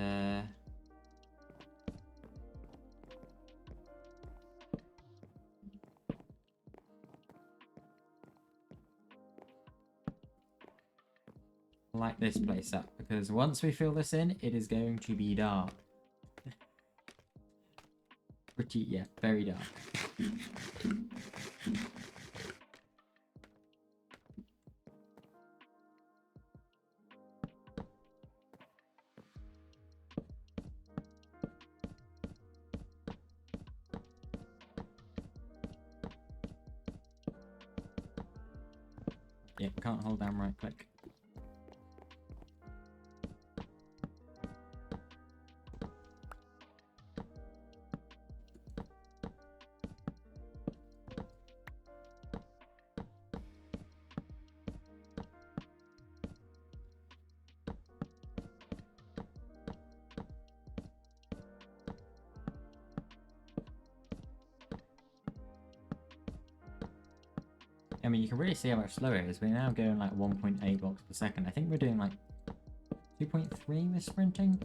light this place up, because once we fill this in, it is going to be dark. Pretty, yeah, very dark. Yeah, can't hold down right click. I mean, you can really see how much slower it is. We're now going like 1.8 blocks per second. I think we're doing like 2.3 with sprinting.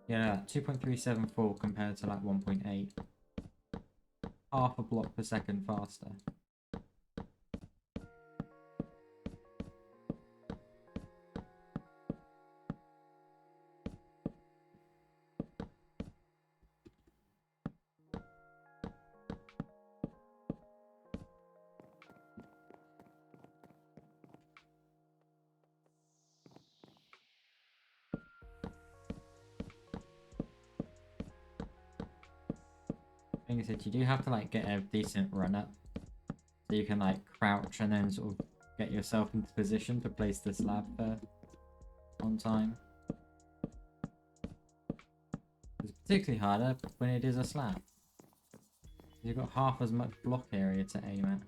Yeah, 2.374 compared to like 1.8. Half a block per second faster. Like I said, you do have to like get a decent run up, so you can like crouch and then sort of get yourself into position to place the slab on time. It's particularly harder when it is a slab. You've got half as much block area to aim at.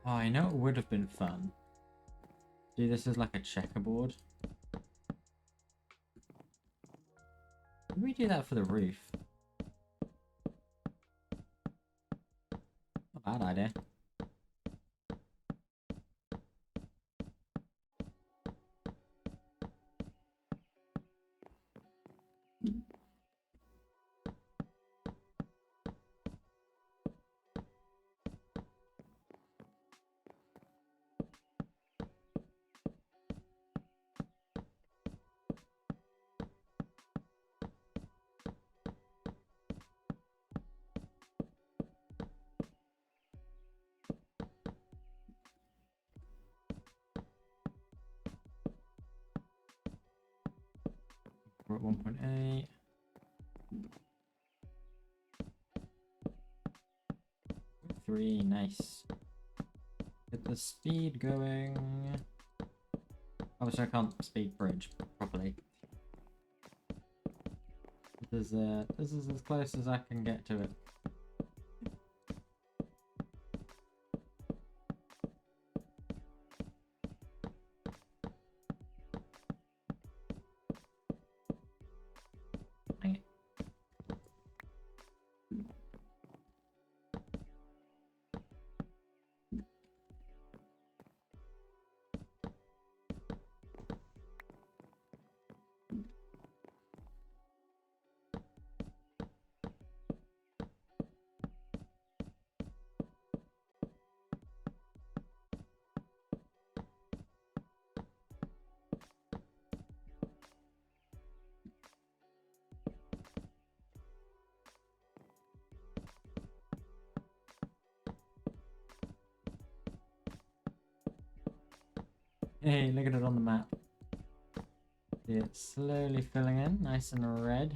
Oh, I know it would have been fun. Do this as like a checkerboard. Can we do that for the roof? Not a bad idea. We're at 1.8. 2.3, nice. Get the speed going. Obviously I can't speed bridge properly. This is as close as I can get to it. Dang it. Hey, look at it on the map. See it slowly filling in, nice and red.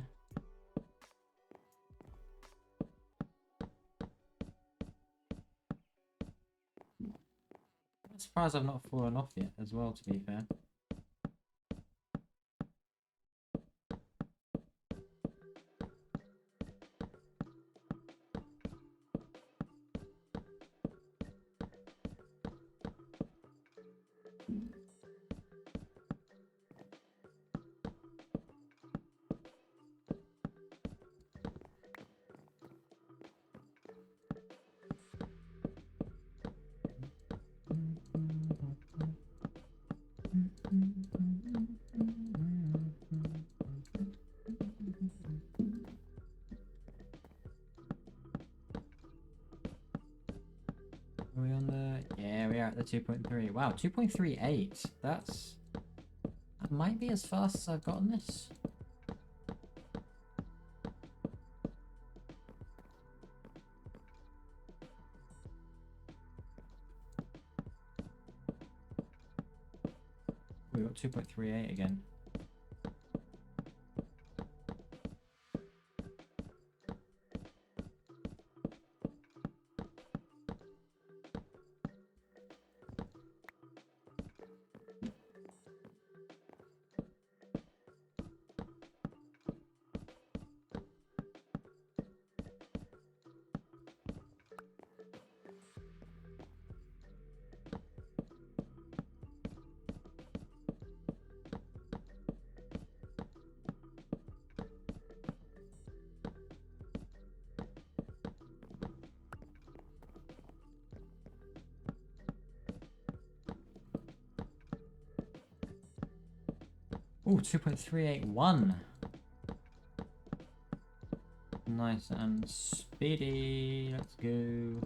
I'm surprised I've not fallen off yet as well, to be fair. Are we on the... Yeah, we are at the 2.3. Wow, 2.38. That might be as fast as I've gotten this. We got 2.38 again. Oh, 2.381. Nice and speedy. Let's go.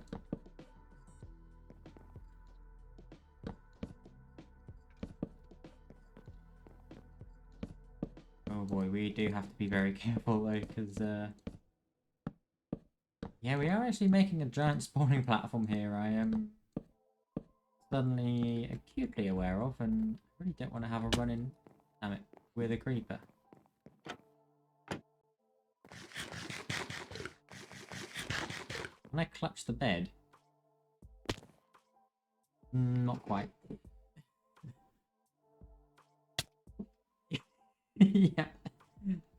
Oh boy, we do have to be very careful though, because yeah, we are actually making a giant spawning platform here. I am suddenly acutely aware of, and I really don't want to have a run-in, damn it, with a creeper. Can I clutch the bed? Not quite. Yeah,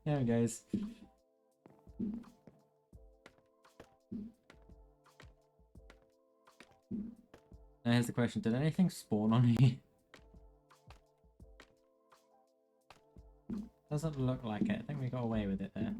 there it goes. Now here's the question, did anything spawn on me? Doesn't look like it. I think we got away with it there.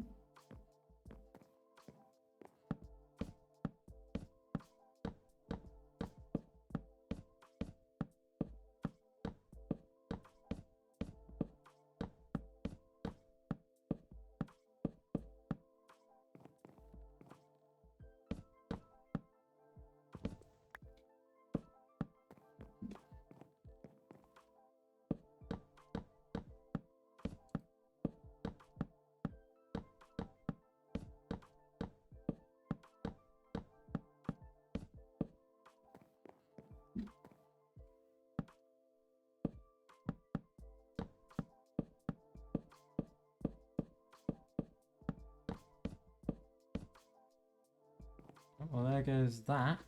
Well, there goes that.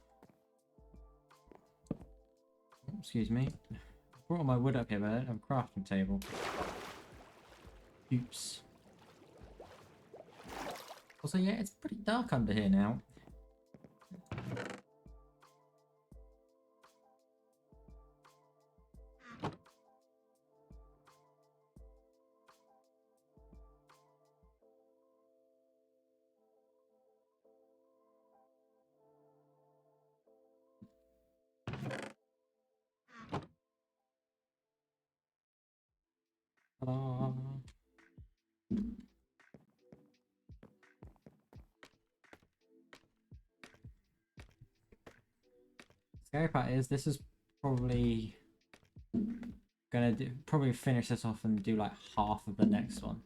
excuse me. I brought all my wood up here, but I don't have a crafting table. Oops. Also, yeah, it's pretty dark under here now. Ta-da. Scary part is this is probably gonna probably finish this off and do like half of the next one.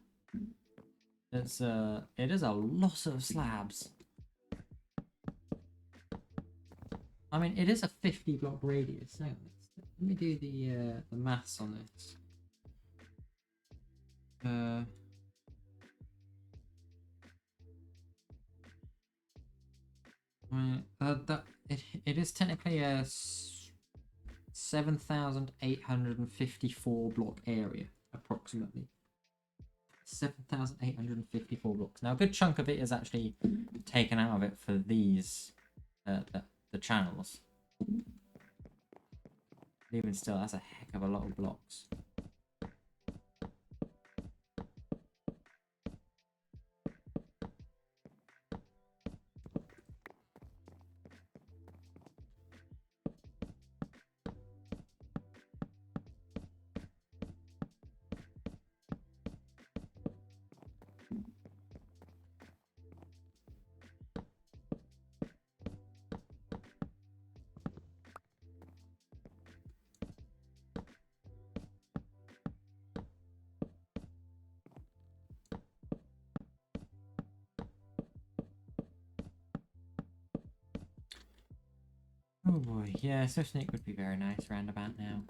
It is a lot of slabs. I mean, it is a 50 block radius. So let me do the maths on this. It is technically a 7,854 block area, approximately. 7,854 blocks. Now, a good chunk of it is actually taken out of it for these, the channels. But even still, that's a heck of a lot of blocks. Oh boy, yeah, so Snake would be very nice roundabout now.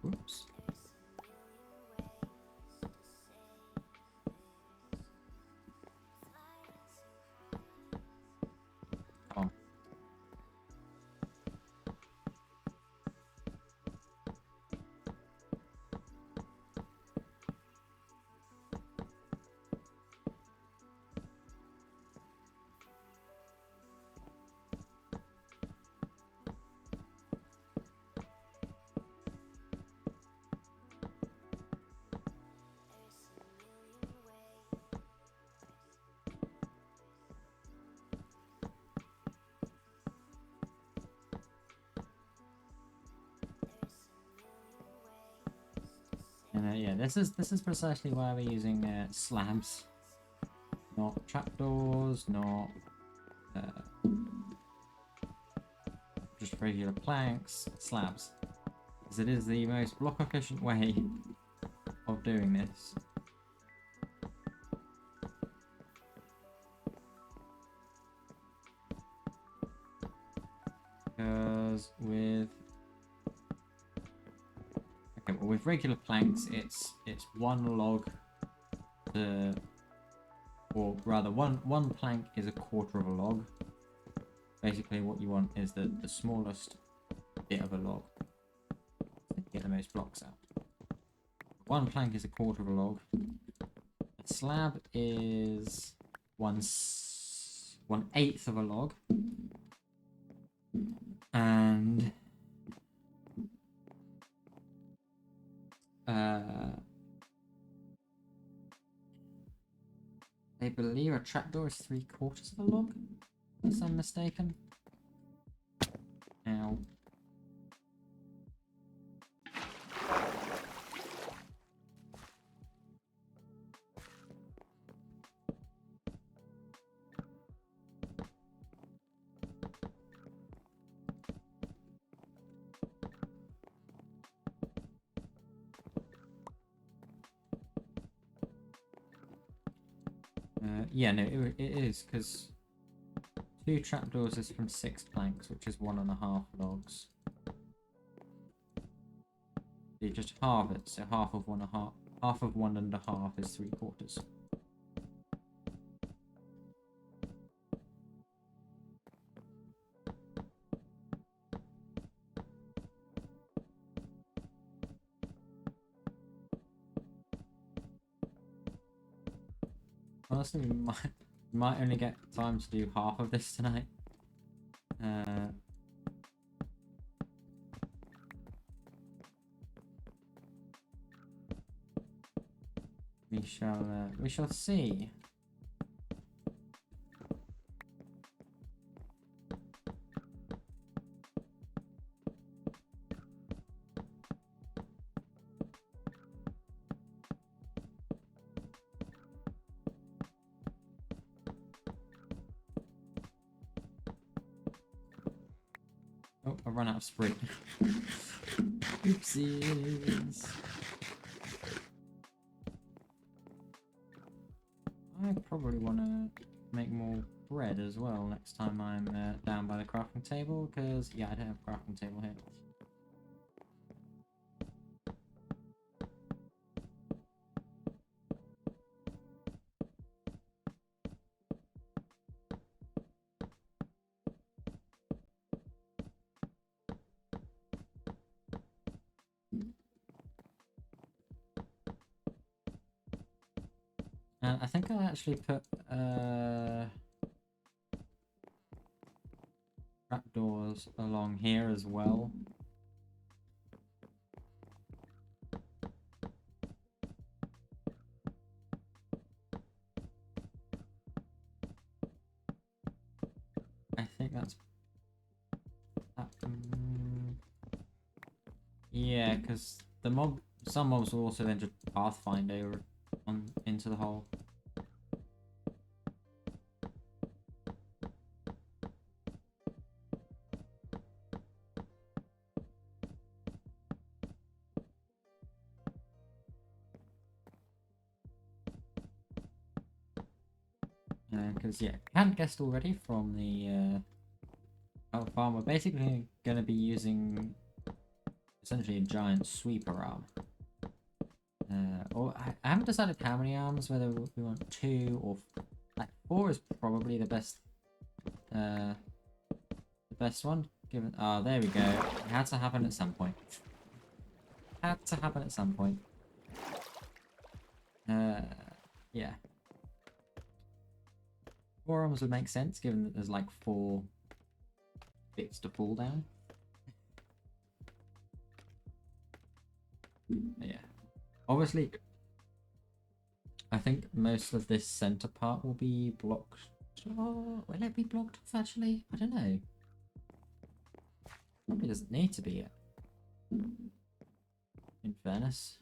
Oops. Oh. And yeah, this is precisely why we're using slabs, not trapdoors, not just regular planks, slabs, because it is the most block efficient way of doing this. Because with regular planks, it's one log to, or rather one plank is a quarter of a log. Basically, what you want is the smallest bit of a log to get the most blocks out. One plank is a quarter of a log. A slab is 1/8 of a log, and I believe a trapdoor is 3/4 of a log, unless I'm mistaken. Ow. Yeah, no, it is, because 2 trapdoors is from 6 planks, which is 1.5 logs. You just halve it, so half of 1.5, half of 1.5 is 3/4. Honestly, we might only get time to do half of this tonight. We shall see. Oh, I've run out of sprint. Oopsies. I probably want to make more bread as well next time I'm down by the crafting table, because, yeah, I don't have a crafting table here. And I think I'll actually put trapdoors along here as well. I think that's... yeah, because some mobs will also then just pathfind over into the hole. Because, yeah, if you hadn't guessed already from the kelp farm, we're basically going to be using essentially a giant sweeper arm. Or I haven't decided how many arms, whether we want 2 or... like 4 is probably the best one. Given, oh, there we go. It had to happen at some point. Had to happen at some point. Yeah. 4 arms would make sense, given that there's like 4 bits to pull down. Yeah. Obviously, I think most of this center part will be blocked. Oh, will it be blocked off actually? I don't know. Probably doesn't need to be it. In fairness.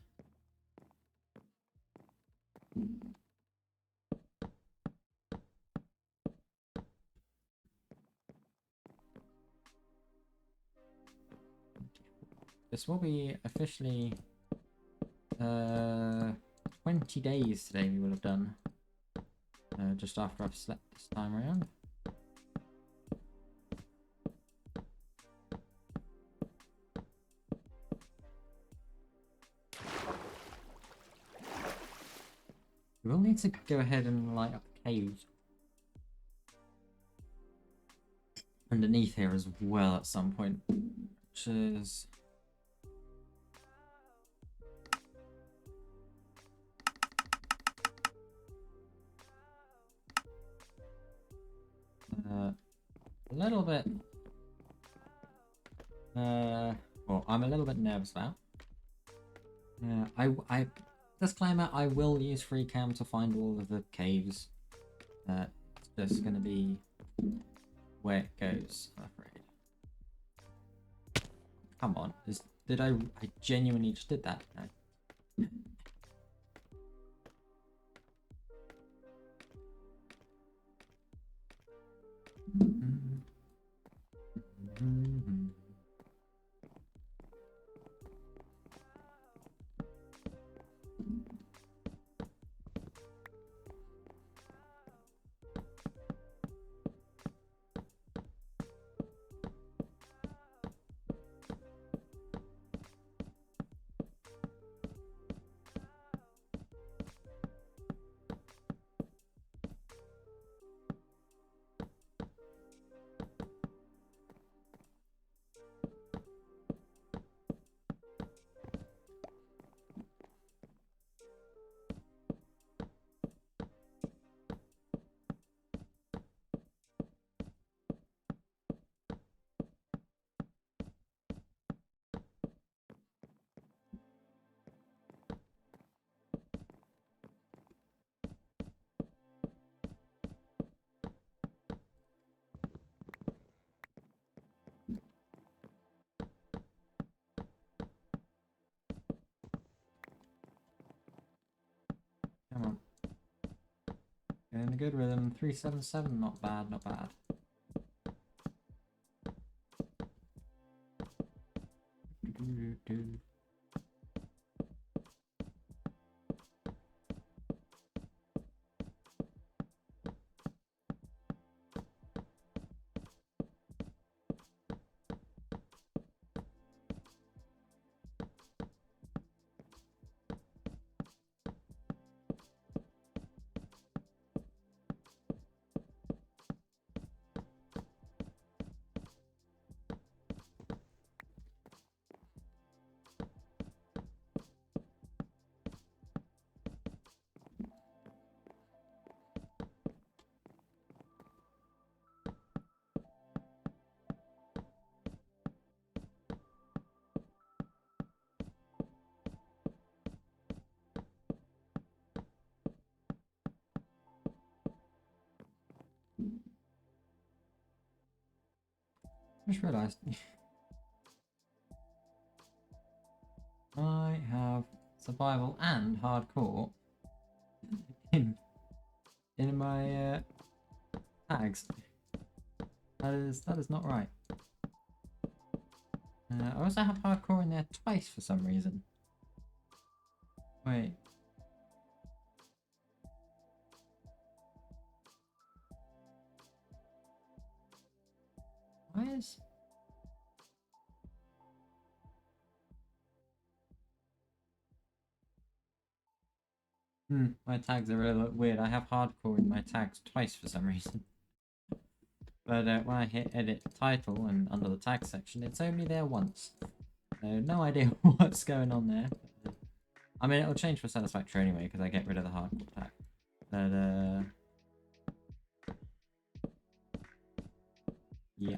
This will be officially 20 days today we will have done. Just after I've slept this time around. We will need to go ahead and light up the caves underneath here as well at some point, which is... a little bit... well, I'm a little bit nervous about. Disclaimer, I will use free cam to find all of the caves. It's just going to be where it goes, I'm afraid. Come on. Did I genuinely just did that? No. Come on. Get in a good rhythm. 377. Not bad. Not bad. I just realised I have survival and hardcore in my tags. That is not right. I also have hardcore in there twice for some reason. Wait. Why is... my tags are a little weird. I have hardcore in my tags twice for some reason. But when I hit edit title and under the tag section, it's only there once. So no idea what's going on there. But, I mean, it'll change for satisfactory anyway because I get rid of the hardcore tag. But yeah.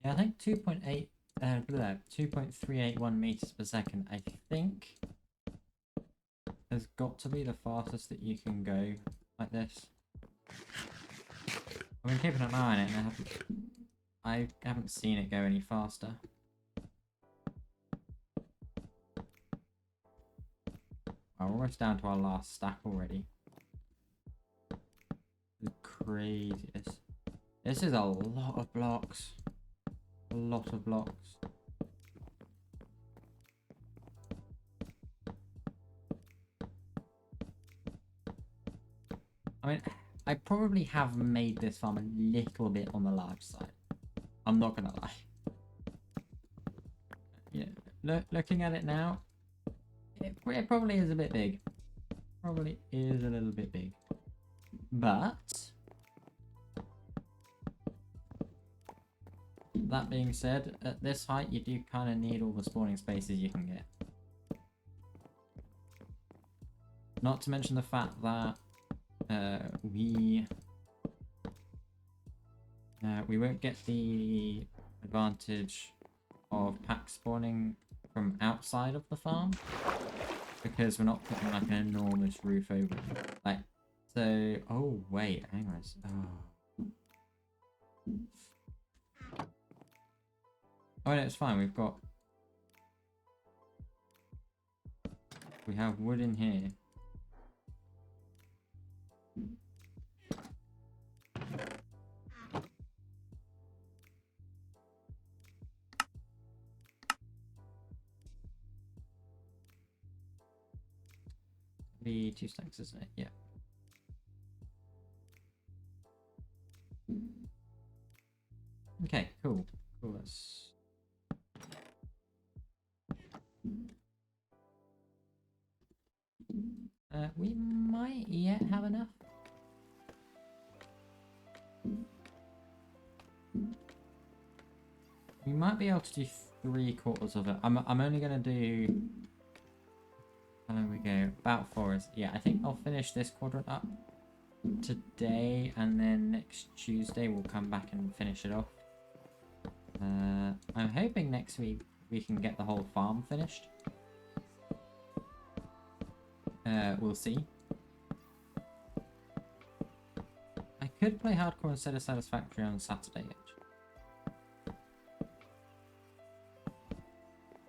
Yeah, I think 2.381 meters per second, I think, has got to be the fastest that you can go like this. I've been keeping an eye on it and I haven't seen it go any faster. We're almost down to our last stack already. This is crazy. This is a lot of blocks. A lot of blocks. I mean, I probably have made this farm a little bit on the large side. I'm not gonna lie. Yeah, looking at it now, it probably is a bit big. Probably is a little bit big. But that being said, at this height, you do kind of need all the spawning spaces you can get. Not to mention the fact that we won't get the advantage of pack spawning from outside of the farm because we're not putting like an enormous roof over it. Like, so, oh wait, hang on. Oh no, it's fine. We have wood in here. Be 2 stacks, isn't it? Yeah. Okay, cool. Cool. We might yet have enough. We might be able to do 3/4 of it. I'm only gonna do. How long we go? About 4 is. Yeah, I think I'll finish this quadrant up today, and then next Tuesday we'll come back and finish it off. I'm hoping next week we can get the whole farm finished. We'll see. I could play hardcore instead of satisfactory on Saturday, actually.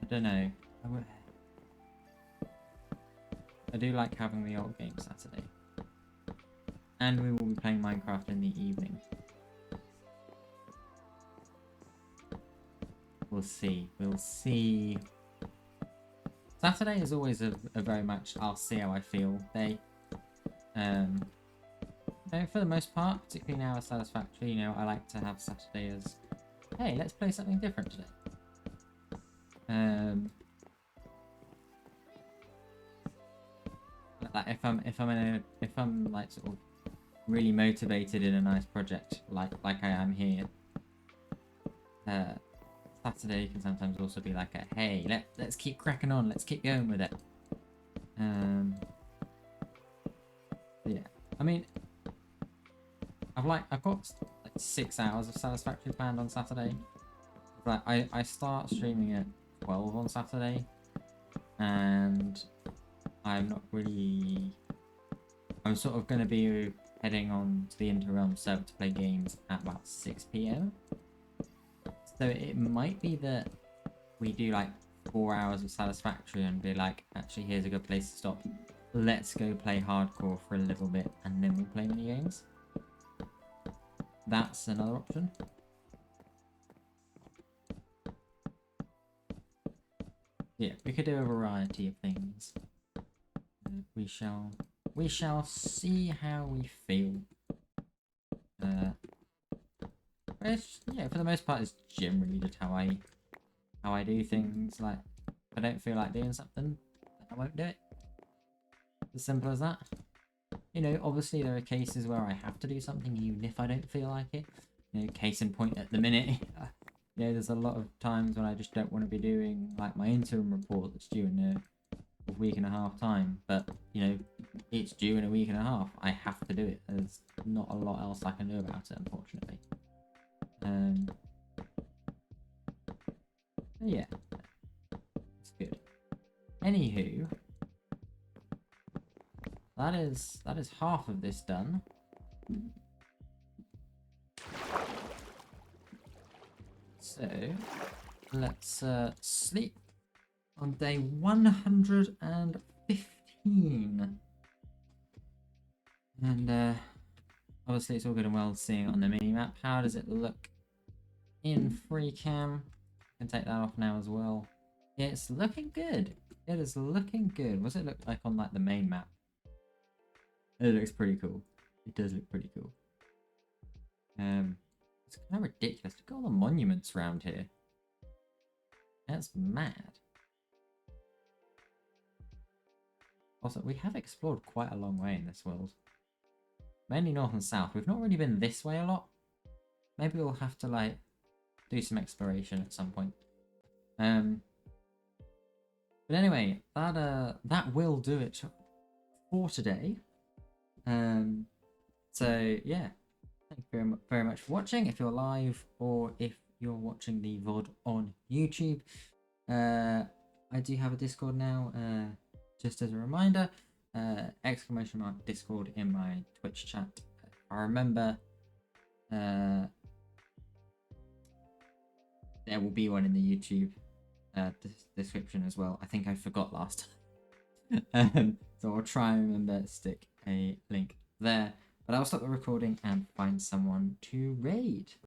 I don't know. I do like having the old game Saturday. And we will be playing Minecraft in the evening. We'll see. We'll see. Saturday is always a very much I'll see how I feel day. For the most part, particularly now as Satisfactory, you know, I like to have Saturday as, hey, let's play something different today. Like if I'm like sort of really motivated in a nice project like I am here, Saturday can sometimes also be like a, hey, let's keep cracking on, let's keep going with it. Yeah, I mean, I've got like 6 hours of Satisfactory planned on Saturday. But I start streaming at 12 on Saturday, and I'm sort of going to be heading on to the Interrealm server to play games at about 6 PM. So it might be that we do like 4 hours of Satisfactory and be like, actually, here's a good place to stop. Let's go play hardcore for a little bit and then we'll play mini games. That's another option. Yeah, we could do a variety of things. We shall see how we feel. Yeah, for the most part, it's generally just how I do things. Like, if I don't feel like doing something, then I won't do it. As simple as that. You know, obviously there are cases where I have to do something even if I don't feel like it. You know, case in point at the minute. You know, there's a lot of times when I just don't want to be doing like my interim report that's due in a week and a half time. But, you know, it's due in a week and a half. I have to do it. There's not a lot else I can do about it, unfortunately. Yeah, it's good. Anywho, that is half of this done. So let's sleep on day 115. And obviously it's all good and well seeing it on the mini map. How does it look in free cam? I can take that off now as well. It's looking good. It is looking good. What's it look like on like the main map? It looks pretty cool. It does look pretty cool. It's kind of ridiculous. Look at all the monuments around here. That's mad. Also, we have explored quite a long way in this world. Mainly north and south. We've not really been this way a lot. Maybe we'll have to like do some exploration at some point. But anyway, that will do it for today. So yeah, thank you very much for watching. If you're live or if you're watching the VOD on YouTube, I do have a Discord now. Just as a reminder, ! Discord in my Twitch chat. I remember there will be one in the YouTube description as well. I think I forgot last time. So I'll try and remember to stick a link there. But I'll stop the recording and find someone to raid.